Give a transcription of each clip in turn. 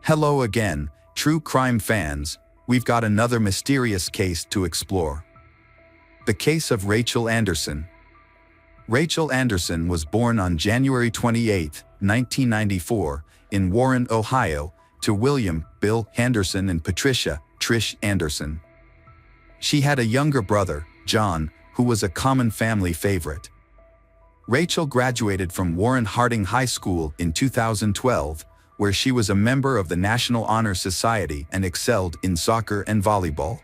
Hello again, true crime fans. We've got another mysterious case to explore. The case of Rachael Anderson. Rachael Anderson was born on January 28, 1994, in Warren, Ohio, to William Bill Anderson and Patricia Trish Anderson. She had a younger brother, John, who was a common family favorite. Rachael graduated from Warren Harding High School in 2012, where she was a member of the National Honor Society and excelled in soccer and volleyball.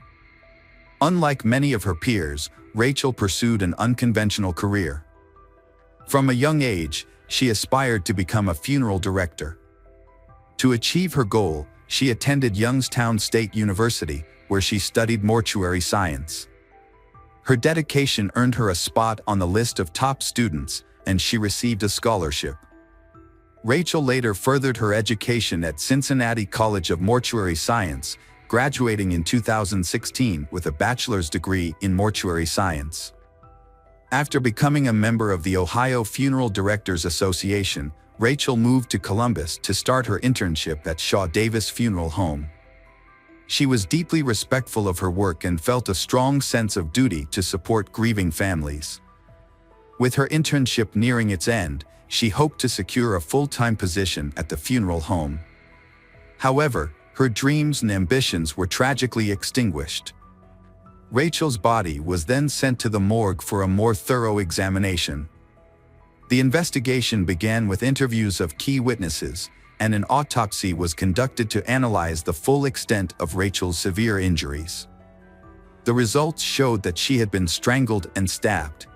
Unlike many of her peers, Rachael pursued an unconventional career. From a young age, she aspired to become a funeral director. To achieve her goal, she attended Youngstown State University, where she studied mortuary science. Her dedication earned her a spot on the list of top students, and she received a scholarship. Rachael later furthered her education at Cincinnati College of Mortuary Science, graduating in 2016 with a bachelor's degree in mortuary science. After becoming a member of the Ohio Funeral Directors Association, Rachael moved to Columbus to start her internship at Shaw Davis Funeral Home. She was deeply respectful of her work and felt a strong sense of duty to support grieving families. With her internship nearing its end, she hoped to secure a full-time position at the funeral home. However, her dreams and ambitions were tragically extinguished. Rachael's body was then sent to the morgue for a more thorough examination. The investigation began with interviews of key witnesses, and an autopsy was conducted to analyze the full extent of Rachael's severe injuries. The results showed that she had been strangled and stabbed.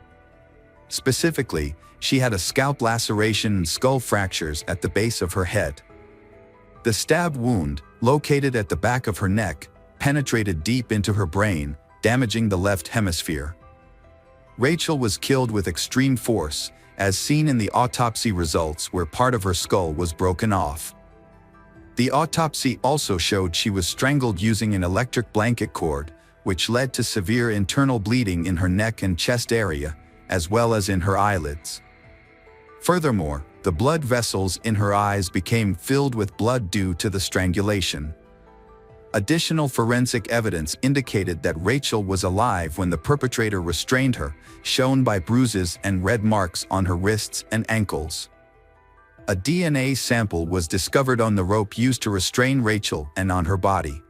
Specifically, she had a scalp laceration and skull fractures at the base of her head. The stab wound, located at the back of her neck, penetrated deep into her brain, damaging the left hemisphere. Rachael was killed with extreme force, as seen in the autopsy results where part of her skull was broken off. The autopsy also showed she was strangled using an electric blanket cord, which led to severe internal bleeding in her neck and chest area, as well as in her eyelids. Furthermore, the blood vessels in her eyes became filled with blood due to the strangulation. Additional forensic evidence indicated that Rachael was alive when the perpetrator restrained her, shown by bruises and red marks on her wrists and ankles. A DNA sample was discovered on the rope used to restrain Rachael and on her body.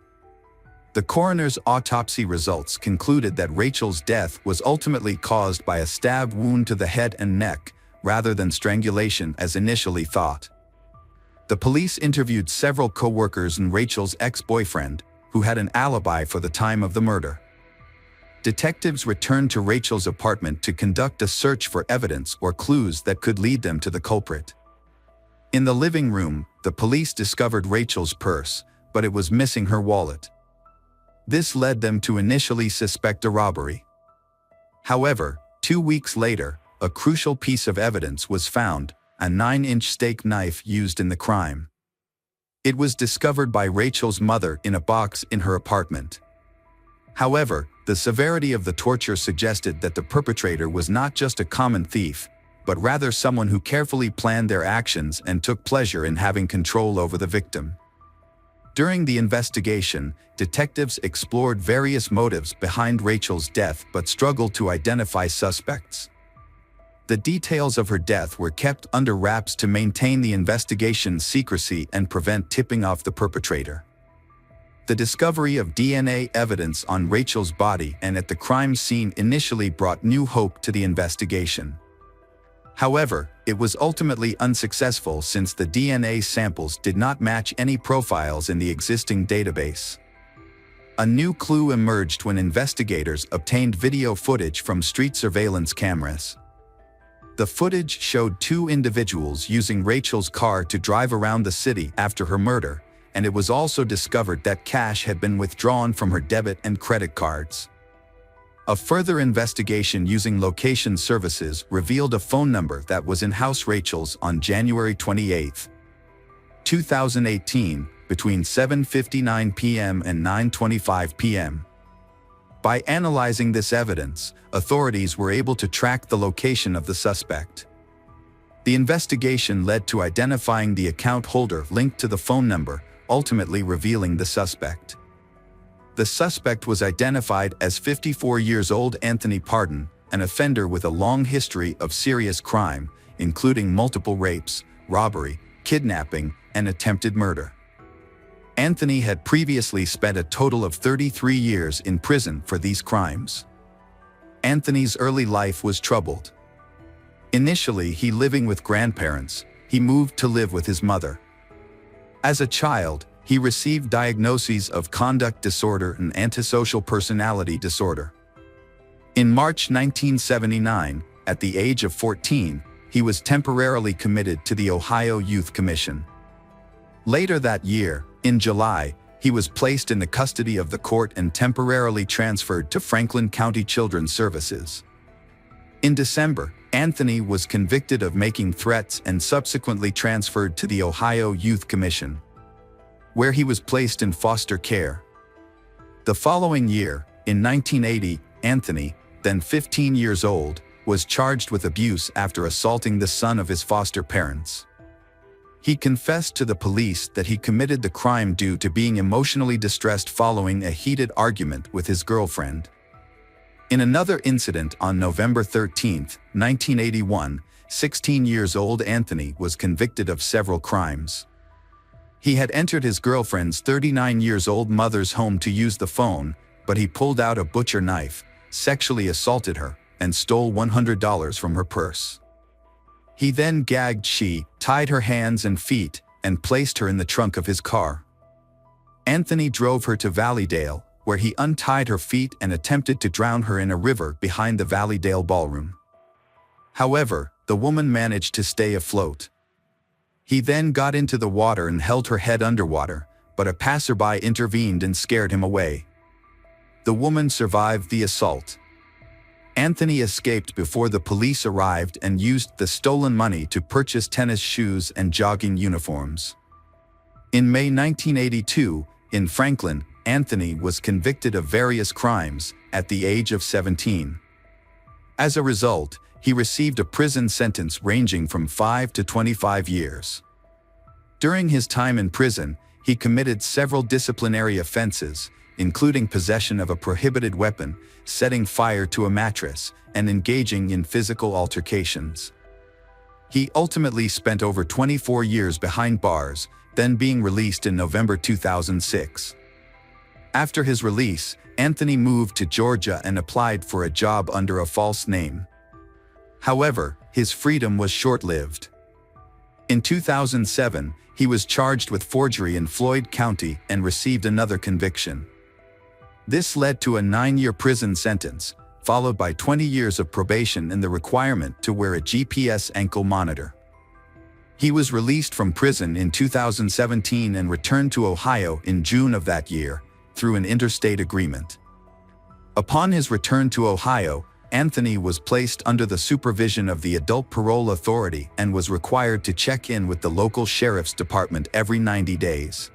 The coroner's autopsy results concluded that Rachael's death was ultimately caused by a stab wound to the head and neck, rather than strangulation as initially thought. The police interviewed several co-workers and Rachael's ex-boyfriend, who had an alibi for the time of the murder. Detectives returned to Rachael's apartment to conduct a search for evidence or clues that could lead them to the culprit. In the living room, the police discovered Rachael's purse, but it was missing her wallet. This led them to initially suspect a robbery. However, 2 weeks later, a crucial piece of evidence was found, a 9-inch steak knife used in the crime. It was discovered by Rachael's mother in a box in her apartment. However, the severity of the torture suggested that the perpetrator was not just a common thief, but rather someone who carefully planned their actions and took pleasure in having control over the victim. During the investigation, detectives explored various motives behind Rachael's death but struggled to identify suspects. The details of her death were kept under wraps to maintain the investigation's secrecy and prevent tipping off the perpetrator. The discovery of DNA evidence on Rachael's body and at the crime scene initially brought new hope to the investigation. However, it was ultimately unsuccessful since the DNA samples did not match any profiles in the existing database. A new clue emerged when investigators obtained video footage from street surveillance cameras. The footage showed 2 individuals using Rachael's car to drive around the city after her murder, and it was also discovered that cash had been withdrawn from her debit and credit cards. A further investigation using location services revealed a phone number that was in house Rachael's on January 28, 2018, between 7:59 p.m. and 9:25 p.m. By analyzing this evidence, authorities were able to track the location of the suspect. The investigation led to identifying the account holder linked to the phone number, ultimately revealing the suspect. The suspect was identified as 54 years old Anthony Pardon, an offender with a long history of serious crime, including multiple rapes, robbery, kidnapping, and attempted murder. Anthony had previously spent a total of 33 years in prison for these crimes. Anthony's early life was troubled. Initially, he living with grandparents, he moved to live with his mother. As a child, he received diagnoses of conduct disorder and antisocial personality disorder. In March 1979, at the age of 14, he was temporarily committed to the Ohio Youth Commission. Later that year, in July, he was placed in the custody of the court and temporarily transferred to Franklin County Children's Services. In December, Anthony was convicted of making threats and subsequently transferred to the Ohio Youth Commission, where he was placed in foster care. The following year, in 1980, Anthony, then 15 years old, was charged with abuse after assaulting the son of his foster parents. He confessed to the police that he committed the crime due to being emotionally distressed following a heated argument with his girlfriend. In another incident on November 13, 1981, 16 years old Anthony was convicted of several crimes. He had entered his girlfriend's 39 years old mother's home to use the phone, but he pulled out a butcher knife, sexually assaulted her, and stole $100 from her purse. He then gagged she, tied her hands and feet, and placed her in the trunk of his car. Anthony drove her to Valleydale, where he untied her feet and attempted to drown her in a river behind the Valleydale ballroom. However, the woman managed to stay afloat. He then got into the water and held her head underwater, but a passerby intervened and scared him away. The woman survived the assault. Anthony escaped before the police arrived and used the stolen money to purchase tennis shoes and jogging uniforms. In May 1982, in Franklin, Anthony was convicted of various crimes at the age of 17. As a result, he received a prison sentence ranging from 5 to 25 years. During his time in prison, he committed several disciplinary offenses, including possession of a prohibited weapon, setting fire to a mattress, and engaging in physical altercations. He ultimately spent over 24 years behind bars, then being released in November 2006. After his release, Anthony moved to Georgia and applied for a job under a false name. However, his freedom was short-lived. In 2007, he was charged with forgery in Floyd County and received another conviction. This led to a 9-year prison sentence, followed by 20 years of probation and the requirement to wear a GPS ankle monitor. He was released from prison in 2017 and returned to Ohio in June of that year, through an interstate agreement. Upon his return to Ohio, Anthony was placed under the supervision of the Adult Parole Authority and was required to check in with the local sheriff's department every 90 days.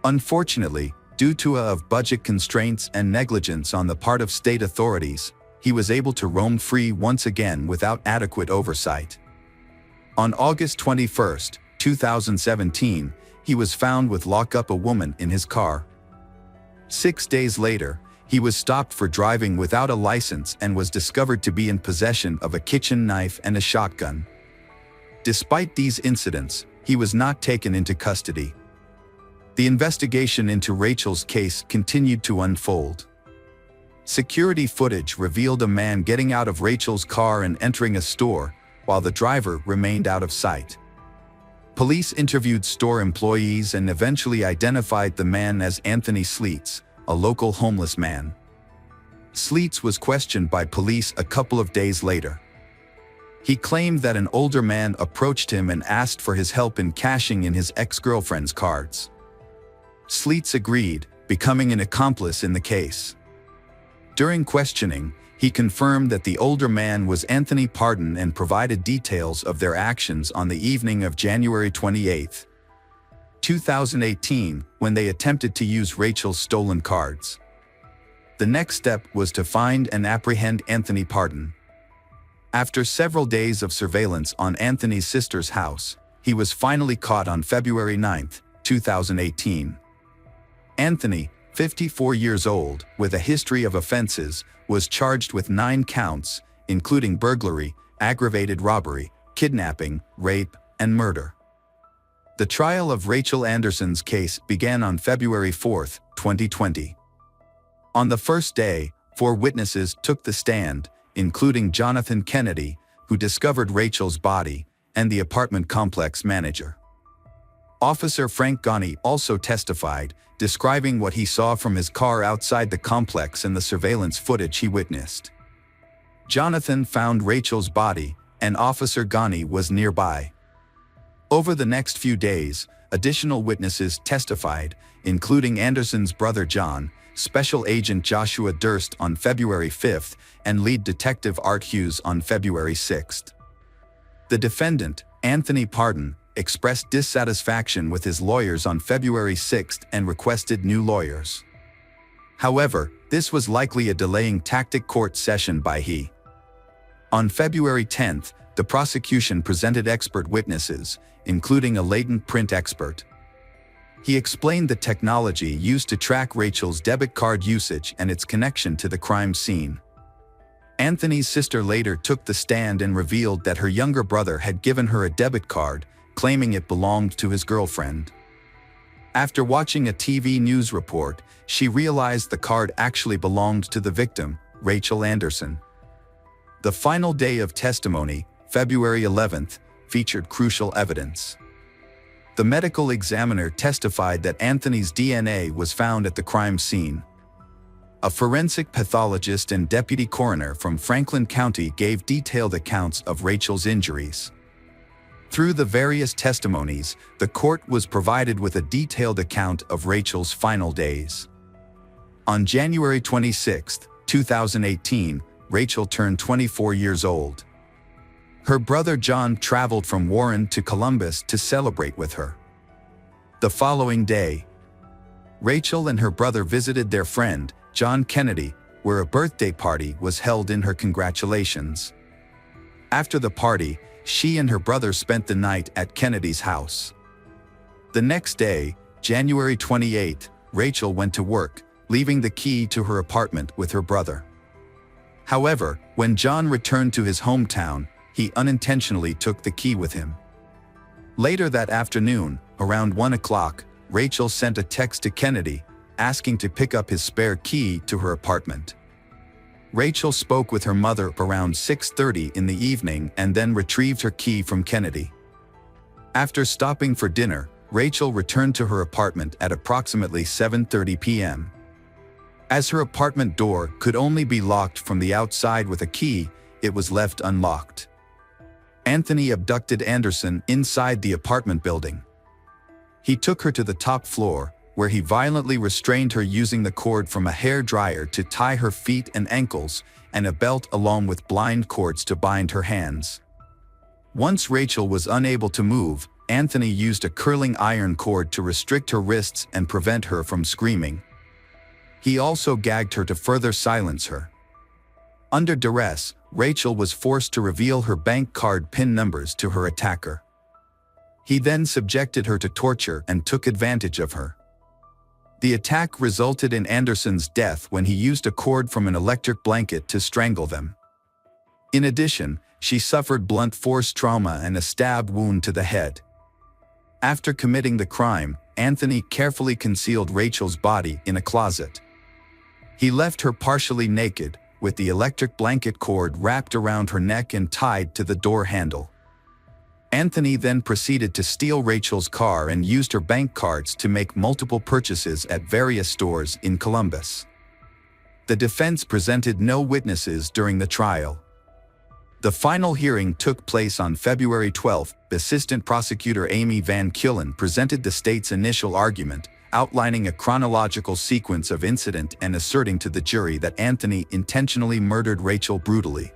Unfortunately, due to budget constraints and negligence on the part of state authorities, he was able to roam free once again without adequate oversight. On August 21, 2017, he was found with lock up a woman in his car. 6 days later, he was stopped for driving without a license and was discovered to be in possession of a kitchen knife and a shotgun. Despite these incidents, he was not taken into custody. The investigation into Rachael's case continued to unfold. Security footage revealed a man getting out of Rachael's car and entering a store, while the driver remained out of sight. Police interviewed store employees and eventually identified the man as Anthony Sleets, a local homeless man. Sleets was questioned by police a couple of days later. He claimed that an older man approached him and asked for his help in cashing in his ex-girlfriend's cards. Sleets agreed, becoming an accomplice in the case. During questioning, he confirmed that the older man was Anthony Pardon and provided details of their actions on the evening of January 28, 2018, when they attempted to use Rachael's stolen cards. The next step was to find and apprehend Anthony Pardon. After several days of surveillance on Anthony's sister's house, he was finally caught on February 9, 2018. Anthony, 54 years old, with a history of offenses, was charged with 9 counts, including burglary, aggravated robbery, kidnapping, rape, and murder. The trial of Rachael Anderson's case began on February 4, 2020. On the first day, 4 witnesses took the stand, including Jonathan Kennedy, who discovered Rachael's body, and the apartment complex manager. Officer Frank Ghani also testified, describing what he saw from his car outside the complex and the surveillance footage he witnessed. Jonathan found Rachael's body, and Officer Ghani was nearby. Over the next few days, additional witnesses testified, including Anderson's brother John, Special Agent Joshua Durst on February 5, and lead detective Art Hughes on February 6. The defendant, Anthony Pardon, expressed dissatisfaction with his lawyers on February 6 and requested new lawyers. However, this was likely a delaying tactic court session by he. On February 10, the prosecution presented expert witnesses, including a latent print expert. He explained the technology used to track Rachael's debit card usage and its connection to the crime scene. Anthony's sister later took the stand and revealed that her younger brother had given her a debit card, claiming it belonged to his girlfriend. After watching a TV news report, she realized the card actually belonged to the victim, Rachael Anderson. The final day of testimony, February 11, featured crucial evidence. The medical examiner testified that Anthony's DNA was found at the crime scene. A forensic pathologist and deputy coroner from Franklin County gave detailed accounts of Rachael's injuries. Through the various testimonies, the court was provided with a detailed account of Rachael's final days. On January 26, 2018, Rachael turned 24 years old. Her brother John traveled from Warren to Columbus to celebrate with her. The following day, Rachael and her brother visited their friend, John Kennedy, where a birthday party was held in her congratulations. After the party, she and her brother spent the night at Kennedy's house. The next day, January 28, Rachael went to work, leaving the key to her apartment with her brother. However, when John returned to his hometown, he unintentionally took the key with him. Later that afternoon, around 1 o'clock, Rachael sent a text to Kennedy, asking to pick up his spare key to her apartment. Rachael spoke with her mother around 6:30 in the evening and then retrieved her key from Kennedy. After stopping for dinner, Rachael returned to her apartment at approximately 7:30 p.m. As her apartment door could only be locked from the outside with a key, it was left unlocked. Anthony abducted Anderson inside the apartment building. He took her to the top floor, where he violently restrained her using the cord from a hair dryer to tie her feet and ankles, and a belt along with blind cords to bind her hands. Once Rachael was unable to move, Anthony used a curling iron cord to restrict her wrists and prevent her from screaming. He also gagged her to further silence her. Under duress, Rachael was forced to reveal her bank card PIN numbers to her attacker. He then subjected her to torture and took advantage of her. The attack resulted in Anderson's death when he used a cord from an electric blanket to strangle them. In addition, she suffered blunt force trauma and a stab wound to the head. After committing the crime, Anthony carefully concealed Rachael's body in a closet. He left her partially naked, with the electric blanket cord wrapped around her neck and tied to the door handle. Anthony then proceeded to steal Rachael's car and used her bank cards to make multiple purchases at various stores in Columbus. The defense presented no witnesses during the trial. The final hearing took place on February 12. Assistant Prosecutor Amy Van Kullen presented the state's initial argument, outlining a chronological sequence of incident and asserting to the jury that Anthony intentionally murdered Rachael brutally.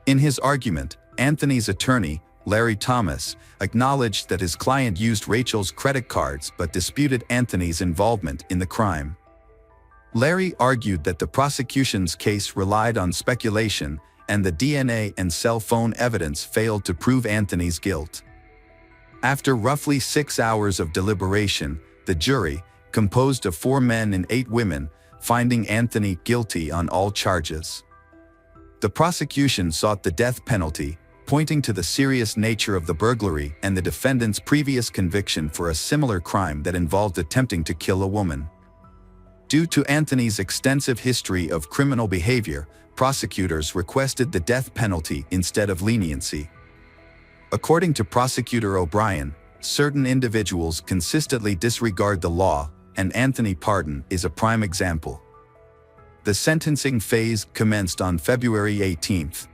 In his argument, Anthony's attorney, Larry Thomas, acknowledged that his client used Rachael's credit cards but disputed Anthony's involvement in the crime. Larry argued that the prosecution's case relied on speculation and the DNA and cell phone evidence failed to prove Anthony's guilt. After roughly 6 hours of deliberation, the jury, composed of 4 men and 8 women, finding Anthony guilty on all charges. The prosecution sought the death penalty, pointing to the serious nature of the burglary and the defendant's previous conviction for a similar crime that involved attempting to kill a woman. Due to Anthony's extensive history of criminal behavior, prosecutors requested the death penalty instead of leniency. According to Prosecutor O'Brien, certain individuals consistently disregard the law, and Anthony Pardon is a prime example. The sentencing phase commenced on February 18th.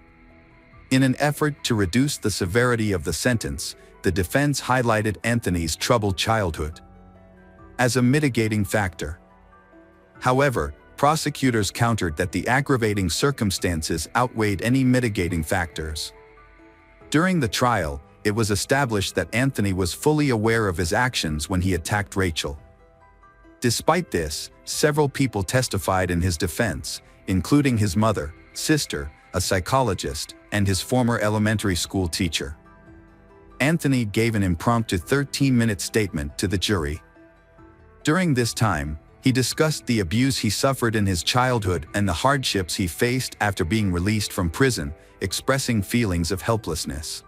In an effort to reduce the severity of the sentence, the defense highlighted Anthony's troubled childhood as a mitigating factor. However, prosecutors countered that the aggravating circumstances outweighed any mitigating factors. During the trial, it was established that Anthony was fully aware of his actions when he attacked Rachael. Despite this, several people testified in his defense, including his mother, sister, a psychologist, and his former elementary school teacher. Anthony gave an impromptu 13-minute statement to the jury. During this time, he discussed the abuse he suffered in his childhood and the hardships he faced after being released from prison, expressing feelings of helplessness.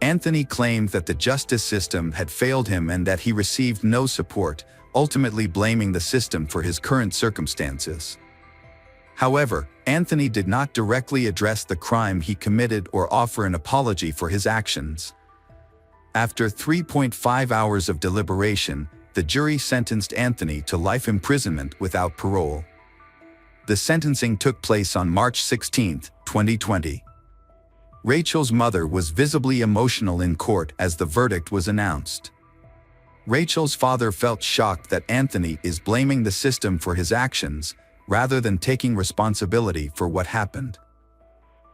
Anthony claimed that the justice system had failed him and that he received no support, ultimately blaming the system for his current circumstances. However, Anthony did not directly address the crime he committed or offer an apology for his actions. After 3.5 hours of deliberation, the jury sentenced Anthony to life imprisonment without parole. The sentencing took place on March 16, 2020. Rachael's mother was visibly emotional in court as the verdict was announced. Rachael's father felt shocked that Anthony is blaming the system for his actions, rather than taking responsibility for what happened.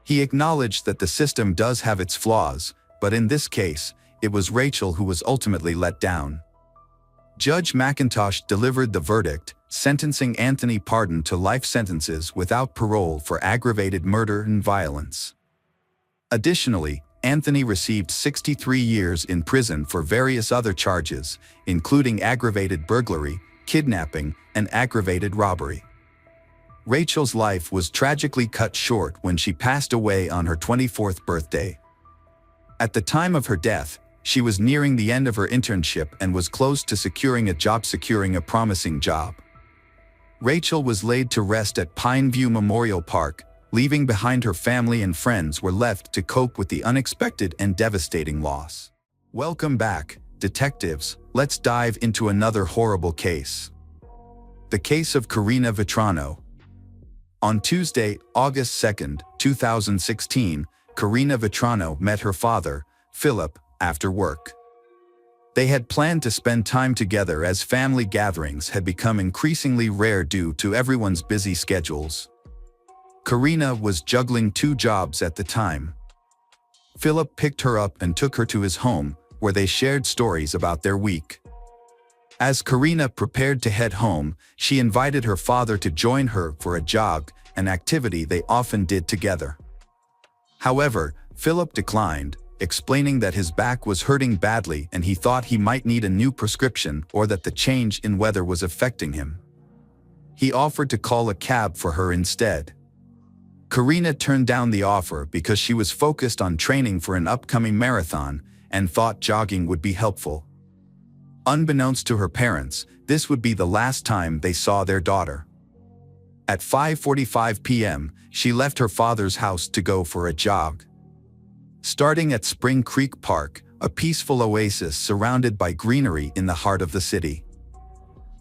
He acknowledged that the system does have its flaws, but in this case, it was Rachael who was ultimately let down. Judge McIntosh delivered the verdict, sentencing Anthony Pardon to life sentences without parole for aggravated murder and violence. Additionally, Anthony received 63 years in prison for various other charges, including aggravated burglary, kidnapping, and aggravated robbery. Rachael's life was tragically cut short when she passed away on her 24th birthday. At the time of her death, she was nearing the end of her internship and was close to securing a promising job. Rachael was laid to rest at Pineview Memorial Park, leaving behind her family and friends were left to cope with the unexpected and devastating loss. Welcome back, detectives. Let's dive into another horrible case. The case of Karina Vetrano. On Tuesday, August 2, 2016, Karina Vetrano met her father, Philip, after work. They had planned to spend time together as family gatherings had become increasingly rare due to everyone's busy schedules. Karina was juggling 2 jobs at the time. Philip picked her up and took her to his home, where they shared stories about their week. As Karina prepared to head home, she invited her father to join her for a jog, an activity they often did together. However, Philip declined, explaining that his back was hurting badly and he thought he might need a new prescription or that the change in weather was affecting him. He offered to call a cab for her instead. Karina turned down the offer because she was focused on training for an upcoming marathon and thought jogging would be helpful. Unbeknownst to her parents, this would be the last time they saw their daughter. At 5:45 p.m., she left her father's house to go for a jog. Starting at Spring Creek Park, a peaceful oasis surrounded by greenery in the heart of the city.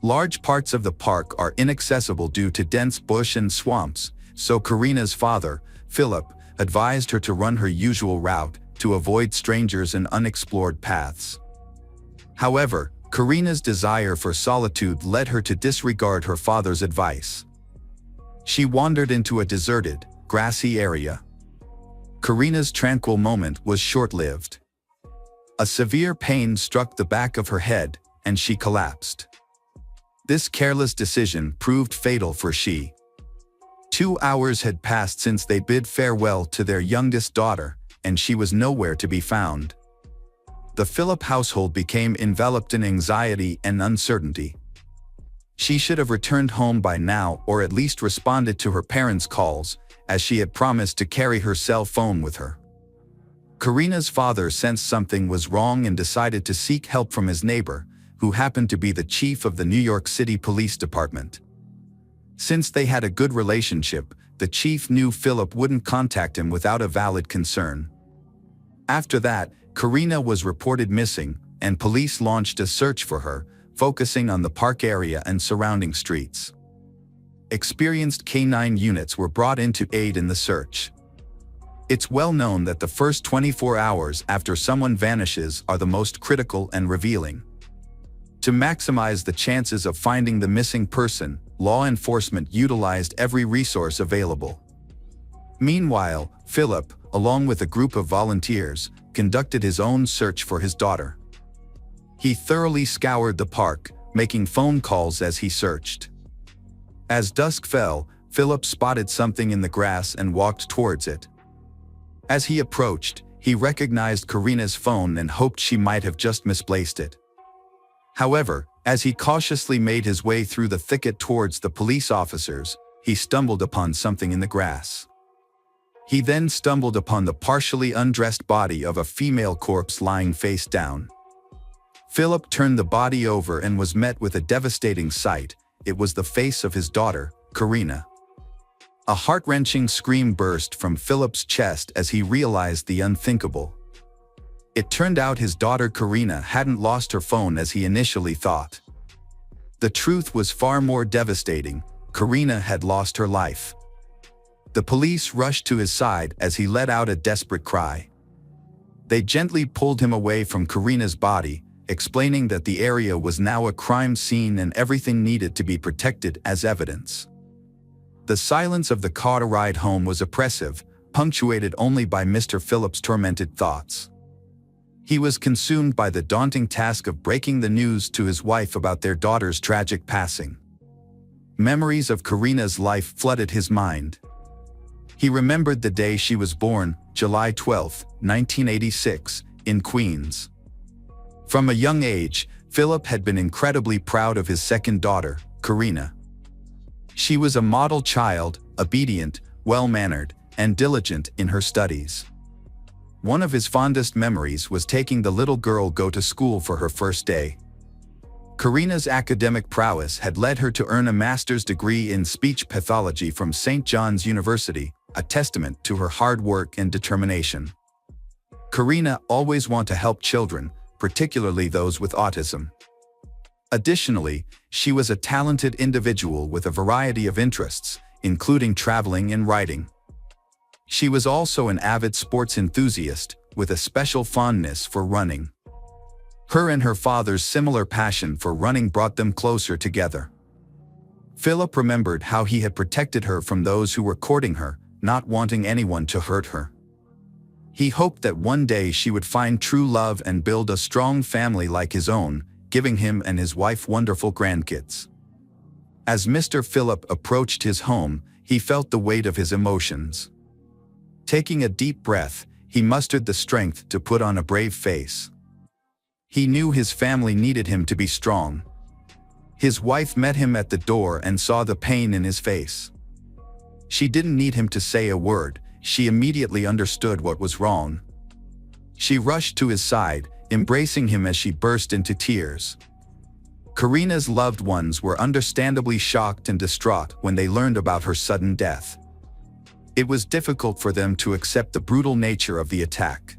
Large parts of the park are inaccessible due to dense bush and swamps, so Karina's father, Philip, advised her to run her usual route to avoid strangers and unexplored paths. However, Karina's desire for solitude led her to disregard her father's advice. She wandered into a deserted, grassy area. Karina's tranquil moment was short-lived. A severe pain struck the back of her head, and she collapsed. This careless decision proved fatal for she. 2 hours had passed since they bid farewell to their youngest daughter, and she was nowhere to be found. the Phillip household became enveloped in anxiety and uncertainty. She should have returned home by now or at least responded to her parents' calls, as she had promised to carry her cell phone with her. Karina's father sensed something was wrong and decided to seek help from his neighbor, who happened to be the chief of the New York City Police Department. Since they had a good relationship, the chief knew Phillip wouldn't contact him without a valid concern. After that, Karina was reported missing, and police launched a search for her, focusing on the park area and surrounding streets. Experienced K-9 units were brought in to aid in the search. It's well known that the first 24 hours after someone vanishes are the most critical and revealing. To maximize the chances of finding the missing person, law enforcement utilized every resource available. Meanwhile, Phillip, along with a group of volunteers, conducted his own search for his daughter. He thoroughly scoured the park, making phone calls as he searched. As dusk fell, Phillip spotted something in the grass and walked towards it. As he approached, he recognized Karina's phone and hoped she might have just misplaced it. However, as he cautiously made his way through the thicket towards the police officers, he stumbled upon something in the grass. He then stumbled upon the partially undressed body of a female corpse lying face down. Phillip turned the body over and was met with a devastating sight. It was the face of his daughter, Karina. A heart-wrenching scream burst from Phillip's chest as he realized the unthinkable. It turned out his daughter Karina hadn't lost her phone as he initially thought. The truth was far more devastating. Karina had lost her life. The police rushed to his side as he let out a desperate cry. They gently pulled him away from Karina's body, explaining that the area was now a crime scene and everything needed to be protected as evidence. The silence of the car ride home was oppressive, punctuated only by Mr. Phillip's tormented thoughts. He was consumed by the daunting task of breaking the news to his wife about their daughter's tragic passing. Memories of Karina's life flooded his mind. He remembered the day she was born, July 12, 1986, in Queens. From a young age, Phillip had been incredibly proud of his second daughter, Karina. She was a model child, obedient, well-mannered, and diligent in her studies. One of his fondest memories was taking the little girl to school for her first day. Karina's academic prowess had led her to earn a master's degree in speech pathology from St. John's University, a testament to her hard work and determination. Karina always wanted to help children, particularly those with autism. Additionally, she was a talented individual with a variety of interests, including traveling and writing. She was also an avid sports enthusiast, with a special fondness for running. Her and her father's similar passion for running brought them closer together. Phillip remembered how he had protected her from those who were courting her, not wanting anyone to hurt her. He hoped that one day she would find true love and build a strong family like his own, giving him and his wife wonderful grandkids. As Mr. Phillip approached his home, he felt the weight of his emotions. Taking a deep breath, he mustered the strength to put on a brave face. He knew his family needed him to be strong. His wife met him at the door and saw the pain in his face. She didn't need him to say a word, she immediately understood what was wrong. She rushed to his side, embracing him as she burst into tears. Karina's loved ones were understandably shocked and distraught when they learned about her sudden death. It was difficult for them to accept the brutal nature of the attack.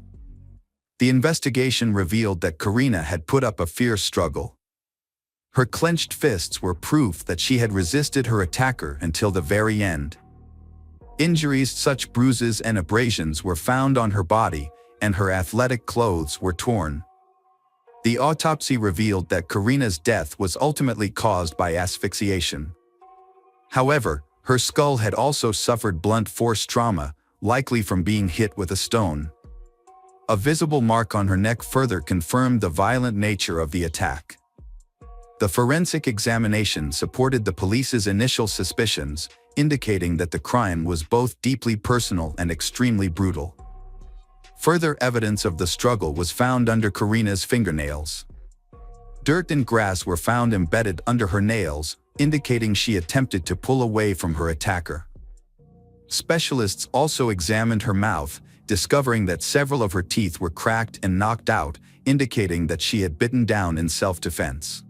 The investigation revealed that Karina had put up a fierce struggle. Her clenched fists were proof that she had resisted her attacker until the very end. Injuries such as bruises and abrasions were found on her body, and her athletic clothes were torn. The autopsy revealed that Karina's death was ultimately caused by asphyxiation. However, her skull had also suffered blunt force trauma, likely from being hit with a stone. A visible mark on her neck further confirmed the violent nature of the attack. The forensic examination supported the police's initial suspicions, indicating that the crime was both deeply personal and extremely brutal. Further evidence of the struggle was found under Karina's fingernails. Dirt and grass were found embedded under her nails, indicating she attempted to pull away from her attacker. Specialists also examined her mouth, discovering that several of her teeth were cracked and knocked out, indicating that she had bitten down in self-defense.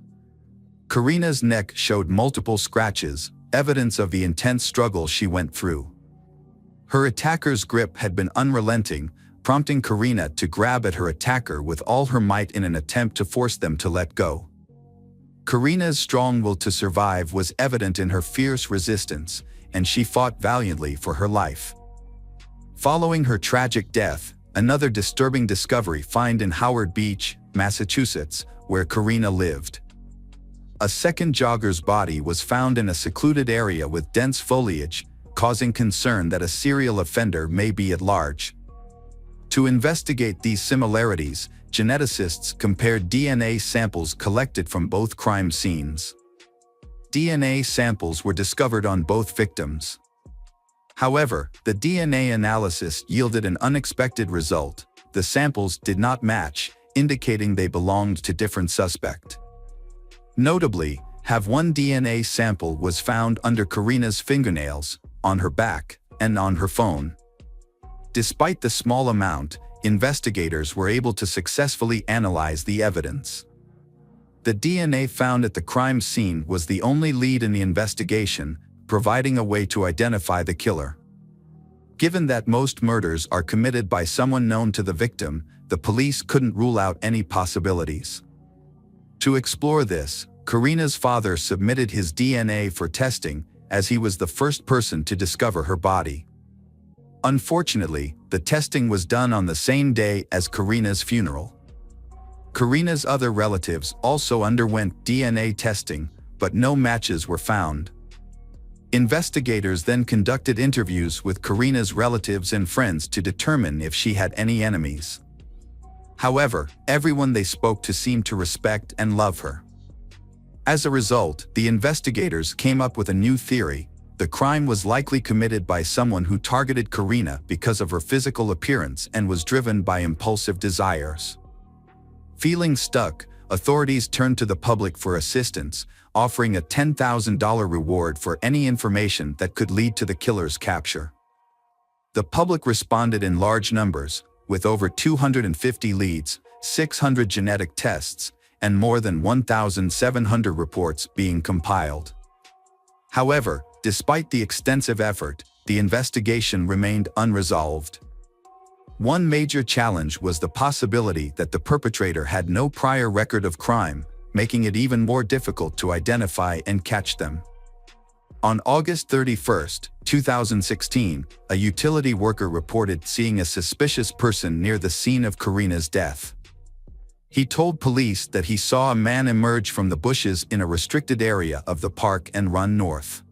Karina's neck showed multiple scratches, evidence of the intense struggle she went through. Her attacker's grip had been unrelenting, prompting Karina to grab at her attacker with all her might in an attempt to force them to let go. Karina's strong will to survive was evident in her fierce resistance, and she fought valiantly for her life. Following her tragic death, another disturbing discovery found in Howard Beach, Massachusetts, where Karina lived. A second jogger's body was found in a secluded area with dense foliage, causing concern that a serial offender may be at large. To investigate these similarities, geneticists compared DNA samples collected from both crime scenes. DNA samples were discovered on both victims. However, the DNA analysis yielded an unexpected result. The samples did not match, indicating they belonged to different suspects. Notably, one DNA sample was found under Karina's fingernails, on her back, and on her phone. Despite the small amount, investigators were able to successfully analyze the evidence. The DNA found at the crime scene was the only lead in the investigation, providing a way to identify the killer. Given that most murders are committed by someone known to the victim, the police couldn't rule out any possibilities. To explore this, Karina's father submitted his DNA for testing, as he was the first person to discover her body. Unfortunately, the testing was done on the same day as Karina's funeral. Karina's other relatives also underwent DNA testing, but no matches were found. Investigators then conducted interviews with Karina's relatives and friends to determine if she had any enemies. However, everyone they spoke to seemed to respect and love her. As a result, the investigators came up with a new theory. The crime was likely committed by someone who targeted Karina because of her physical appearance and was driven by impulsive desires. Feeling stuck, authorities turned to the public for assistance, offering a $10,000 reward for any information that could lead to the killer's capture. The public responded in large numbers, with over 250 leads, 600 genetic tests, and more than 1,700 reports being compiled. However, despite the extensive effort, the investigation remained unresolved. One major challenge was the possibility that the perpetrator had no prior record of crime, making it even more difficult to identify and catch them. On August 31, 2016, a utility worker reported seeing a suspicious person near the scene of Karina's death. He told police that he saw a man emerge from the bushes in a restricted area of the park and run north.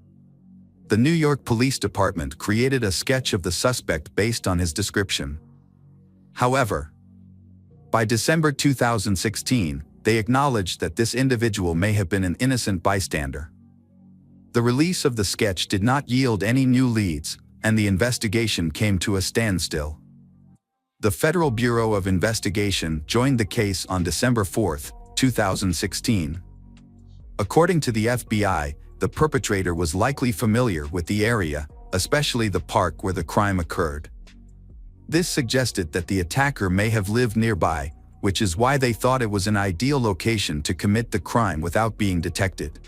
The New York Police Department created a sketch of the suspect based on his description. However, by December 2016, they acknowledged that this individual may have been an innocent bystander. The release of the sketch did not yield any new leads, and the investigation came to a standstill. The Federal Bureau of Investigation joined the case on December 4, 2016. According to the FBI, the perpetrator was likely familiar with the area, especially the park where the crime occurred. This suggested that the attacker may have lived nearby, which is why they thought it was an ideal location to commit the crime without being detected.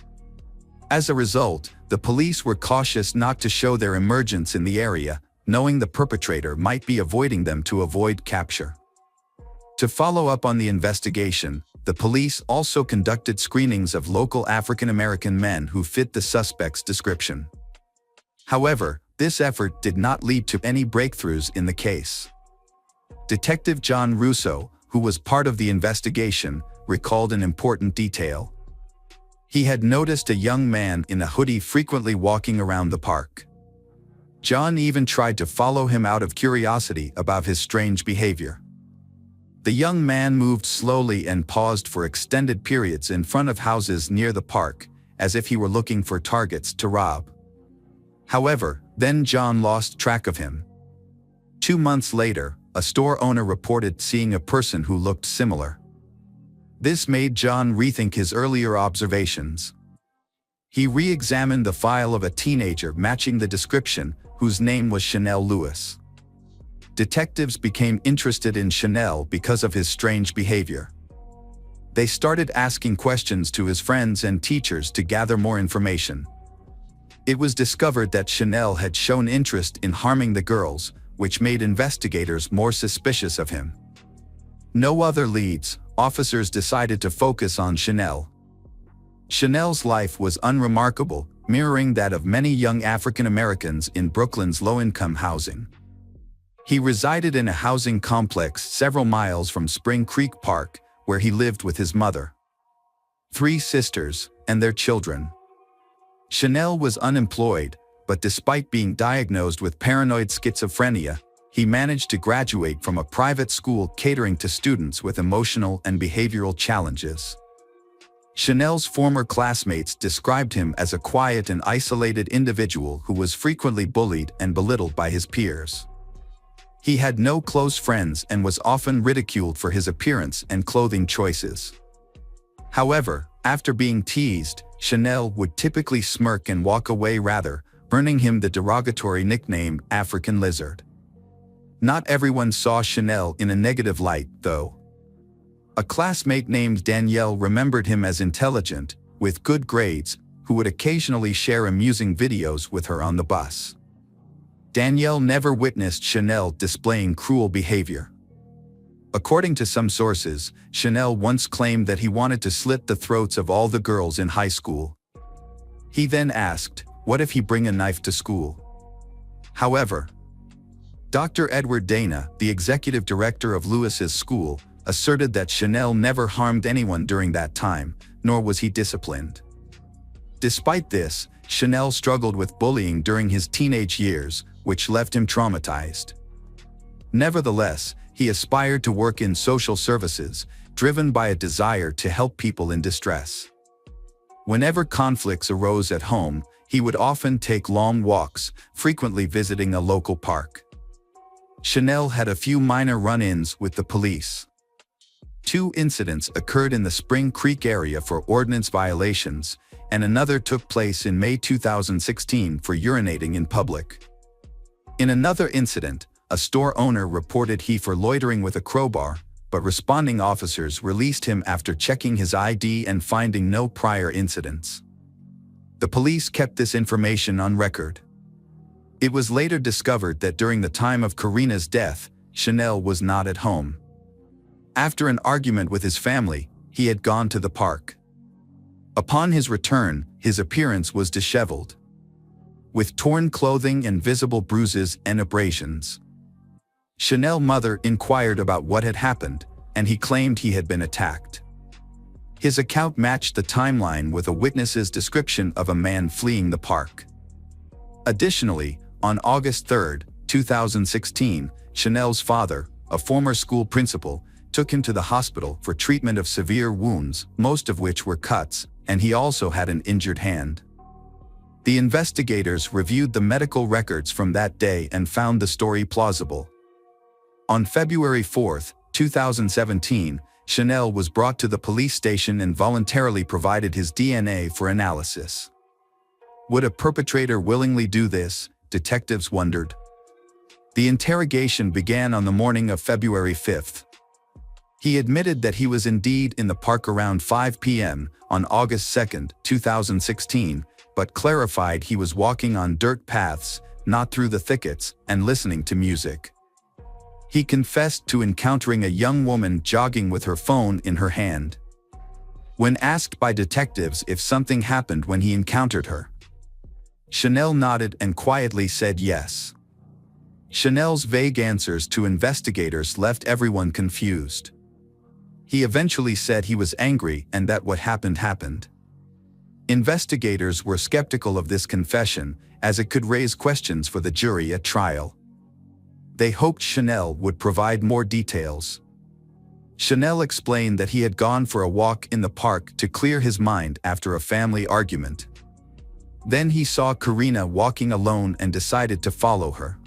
As a result, the police were cautious not to show their emergence in the area, knowing the perpetrator might be avoiding them to avoid capture. To follow up on the investigation, the police also conducted screenings of local African American men who fit the suspect's description. However, this effort did not lead to any breakthroughs in the case. Detective John Russo, who was part of the investigation, recalled an important detail. He had noticed a young man in a hoodie frequently walking around the park. John even tried to follow him out of curiosity about his strange behavior. The young man moved slowly and paused for extended periods in front of houses near the park, as if he were looking for targets to rob. However, then John lost track of him. 2 months later, a store owner reported seeing a person who looked similar. This made John rethink his earlier observations. He re-examined the file of a teenager matching the description, whose name was Chanel Lewis. Detectives became interested in Chanel because of his strange behavior. They started asking questions to his friends and teachers to gather more information. It was discovered that Chanel had shown interest in harming the girls, which made investigators more suspicious of him. No other leads, officers decided to focus on Chanel. Chanel's life was unremarkable, mirroring that of many young African Americans in Brooklyn's low-income housing. He resided in a housing complex several miles from Spring Creek Park, where he lived with his mother, 3 sisters, and their children. Chanel was unemployed, but despite being diagnosed with paranoid schizophrenia, he managed to graduate from a private school catering to students with emotional and behavioral challenges. Chanel's former classmates described him as a quiet and isolated individual who was frequently bullied and belittled by his peers. He had no close friends and was often ridiculed for his appearance and clothing choices. However, after being teased, Chanel would typically smirk and walk away rather, earning him the derogatory nickname African Lizard. Not everyone saw Chanel in a negative light, though. A classmate named Danielle remembered him as intelligent, with good grades, who would occasionally share amusing videos with her on the bus. Danielle never witnessed Chanel displaying cruel behavior. According to some sources, Chanel once claimed that he wanted to slit the throats of all the girls in high school. He then asked, "What if he bring a knife to school?" However, Dr. Edward Dana, the executive director of Lewis's school, asserted that Chanel never harmed anyone during that time, nor was he disciplined. Despite this, Chanel struggled with bullying during his teenage years, which left him traumatized. Nevertheless, he aspired to work in social services, driven by a desire to help people in distress. Whenever conflicts arose at home, he would often take long walks, frequently visiting a local park. Chanel had a few minor run-ins with the police. 2 incidents occurred in the Spring Creek area for ordinance violations, and another took place in May 2016 for urinating in public. In another incident, a store owner reported he for loitering with a crowbar, but responding officers released him after checking his ID and finding no prior incidents. The police kept this information on record. It was later discovered that during the time of Karina's death, Chanel was not at home. After an argument with his family, he had gone to the park. Upon his return, his appearance was disheveled, with torn clothing and visible bruises and abrasions. Chanel's mother inquired about what had happened, and he claimed he had been attacked. His account matched the timeline with a witness's description of a man fleeing the park. Additionally, on August 3, 2016, Chanel's father, a former school principal, took him to the hospital for treatment of severe wounds, most of which were cuts, and he also had an injured hand. The investigators reviewed the medical records from that day and found the story plausible. On February 4, 2017, Chanel was brought to the police station and voluntarily provided his DNA for analysis. Would a perpetrator willingly do this? Detectives wondered. The interrogation began on the morning of February 5. He admitted that he was indeed in the park around 5 p.m. on August 2, 2016, but clarified he was walking on dirt paths, not through the thickets, and listening to music. He confessed to encountering a young woman jogging with her phone in her hand. When asked by detectives if something happened when he encountered her, Chanel nodded and quietly said yes. Chanel's vague answers to investigators left everyone confused. He eventually said he was angry and that what happened happened. Investigators were skeptical of this confession, as it could raise questions for the jury at trial. They hoped Chanel would provide more details. Chanel explained that he had gone for a walk in the park to clear his mind after a family argument. Then he saw Karina walking alone and decided to follow her.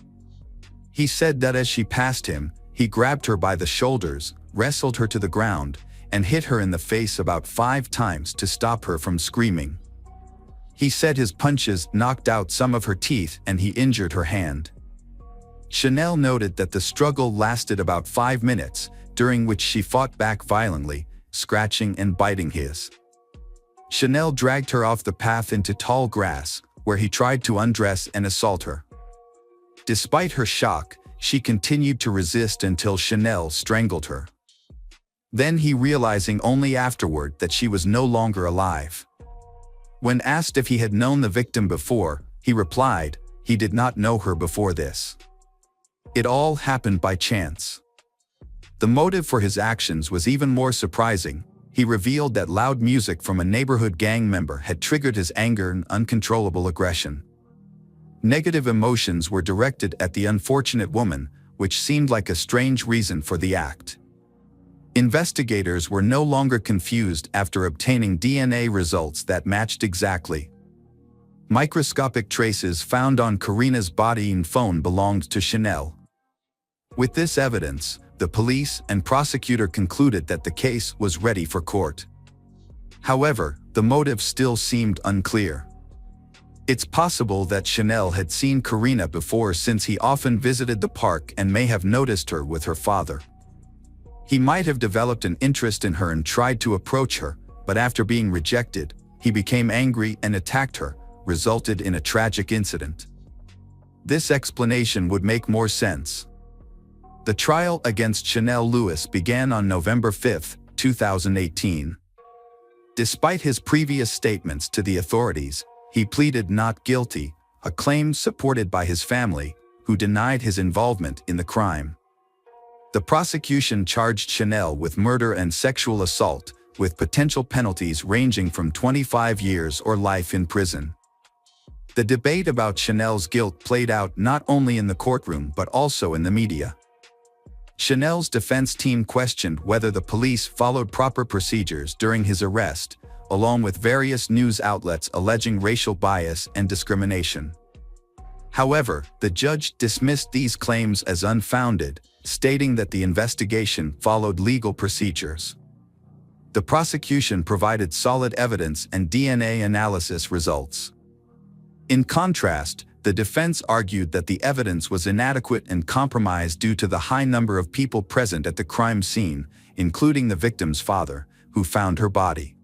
He said that as she passed him, He grabbed her by the shoulders, wrestled her to the ground, and hit her in the face about 5 times to stop her from screaming. He said his punches knocked out some of her teeth and he injured her hand. Chanel noted that the struggle lasted about 5 minutes, during which she fought back violently, scratching and biting his. Chanel dragged her off the path into tall grass, where he tried to undress and assault her. Despite her shock, she continued to resist until Chanel strangled her. Then he realizing only afterward that she was no longer alive. When asked if he had known the victim before, he replied, he did not know her before this. It all happened by chance. The motive for his actions was even more surprising. He revealed that loud music from a neighborhood gang member had triggered his anger and uncontrollable aggression. Negative emotions were directed at the unfortunate woman, which seemed like a strange reason for the act. Investigators were no longer confused after obtaining DNA results that matched exactly. Microscopic traces found on Karina's body and phone belonged to Chanel. With this evidence, the police and prosecutor concluded that the case was ready for court. However, the motive still seemed unclear. It's possible that Chanel had seen Karina before, since he often visited the park and may have noticed her with her father. He might have developed an interest in her and tried to approach her, but after being rejected, he became angry and attacked her, resulted in a tragic incident. This explanation would make more sense. The trial against Chanel Lewis began on November 5, 2018. Despite his previous statements to the authorities, he pleaded not guilty, a claim supported by his family, who denied his involvement in the crime. The prosecution charged Chanel with murder and sexual assault, with potential penalties ranging from 25 years or life in prison. The debate about Chanel's guilt played out not only in the courtroom but also in the media. Chanel's defense team questioned whether the police followed proper procedures during his arrest, along with various news outlets alleging racial bias and discrimination. However, the judge dismissed these claims as unfounded, stating that the investigation followed legal procedures. The prosecution provided solid evidence and DNA analysis results. In contrast, the defense argued that the evidence was inadequate and compromised due to the high number of people present at the crime scene, including the victim's father, who found her body.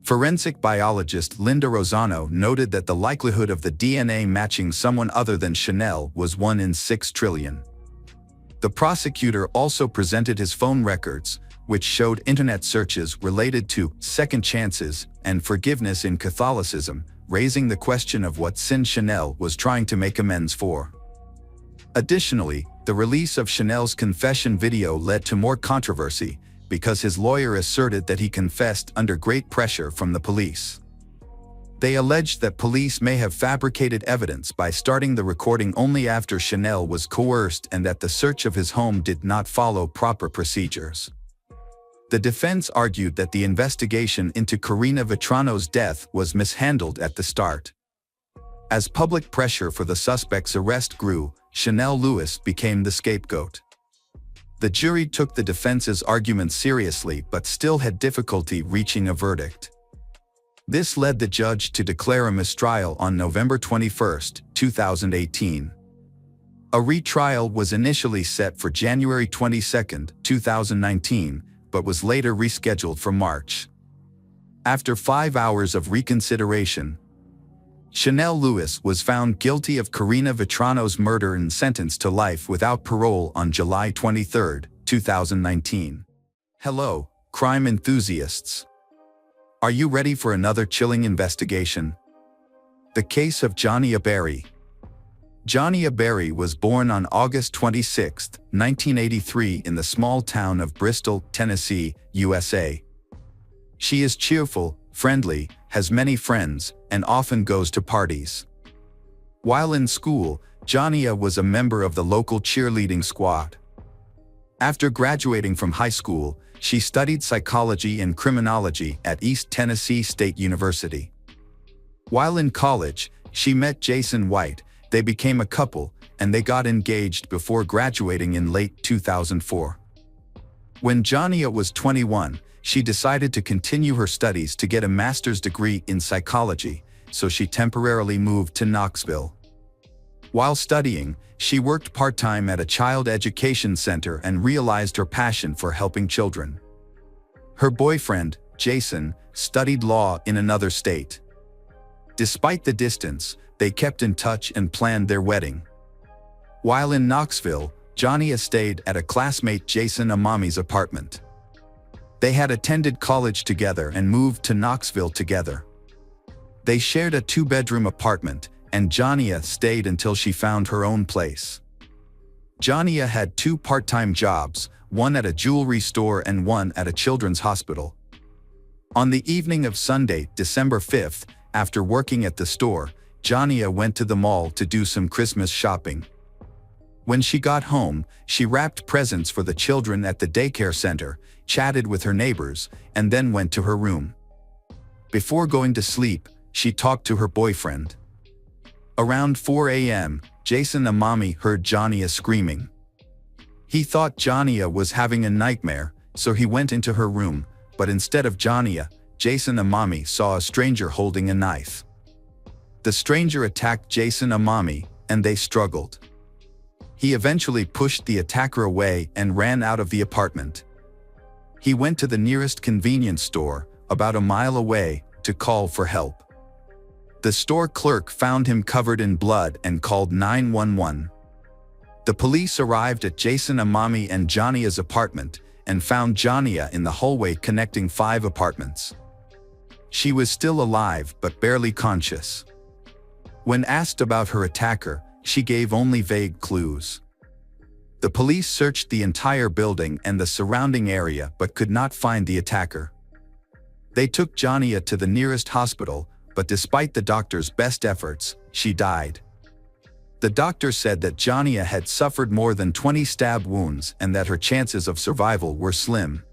Forensic biologist Linda Rosano noted that the likelihood of the DNA matching someone other than Chanel was 1 in 6 trillion. The prosecutor also presented his phone records, which showed internet searches related to second chances and forgiveness in Catholicism, raising the question of what sin Chanel was trying to make amends for. Additionally, the release of Chanel's confession video led to more controversy, because his lawyer asserted that he confessed under great pressure from the police. They alleged that police may have fabricated evidence by starting the recording only after Chanel was coerced and that the search of his home did not follow proper procedures. The defense argued that the investigation into Karina Vetrano's death was mishandled at the start. As public pressure for the suspect's arrest grew, Chanel Lewis became the scapegoat. The jury took the defense's arguments seriously but still had difficulty reaching a verdict. This led the judge to declare a mistrial on November 21, 2018. A retrial was initially set for January 22, 2019, but was later rescheduled for March. After 5 hours of reconsideration, Chanel Lewis was found guilty of Karina Vetrano's murder and sentenced to life without parole on July 23, 2019. Hello, crime enthusiasts. Are you ready for another chilling investigation? The case of Johnny Aberry. Johnny Aberry was born on August 26, 1983 in the small town of Bristol, Tennessee, USA. She is cheerful, friendly, has many friends, and often goes to parties. While in school, Johnny was a member of the local cheerleading squad. After graduating from high school, she studied psychology and criminology at East Tennessee State University. While in college, she met Jason White. They became a couple, and they got engaged before graduating in late 2004. When Jania was 21, she decided to continue her studies to get a master's degree in psychology, so she temporarily moved to Knoxville. While studying, she worked part-time at a child education center and realized her passion for helping children. Her boyfriend, Jason, studied law in another state. Despite the distance, they kept in touch and planned their wedding. While in Knoxville, Jania stayed at a classmate Jason Amami's apartment. They had attended college together and moved to Knoxville together. They shared a 2-bedroom apartment, and Jania stayed until she found her own place. Jania had 2 part-time jobs, one at a jewelry store and one at a children's hospital. On the evening of Sunday, December 5th, after working at the store, Jania went to the mall to do some Christmas shopping. When she got home, she wrapped presents for the children at the daycare center, chatted with her neighbors, and then went to her room. Before going to sleep, she talked to her boyfriend. Around 4 a.m., Jason Amami heard Jania screaming. He thought Jania was having a nightmare, so he went into her room, but instead of Jania, Jason Amami saw a stranger holding a knife. The stranger attacked Jason Amami, and they struggled. He eventually pushed the attacker away and ran out of the apartment. He went to the nearest convenience store, about a mile away, to call for help. The store clerk found him covered in blood and called 911. The police arrived at Jason Amami and Jania's apartment and found Jania in the hallway connecting 5 apartments. She was still alive but barely conscious. When asked about her attacker, she gave only vague clues. The police searched the entire building and the surrounding area but could not find the attacker. They took Jania to the nearest hospital, but despite the doctor's best efforts, she died. The doctor said that Jania had suffered more than 20 stab wounds and that her chances of survival were slim.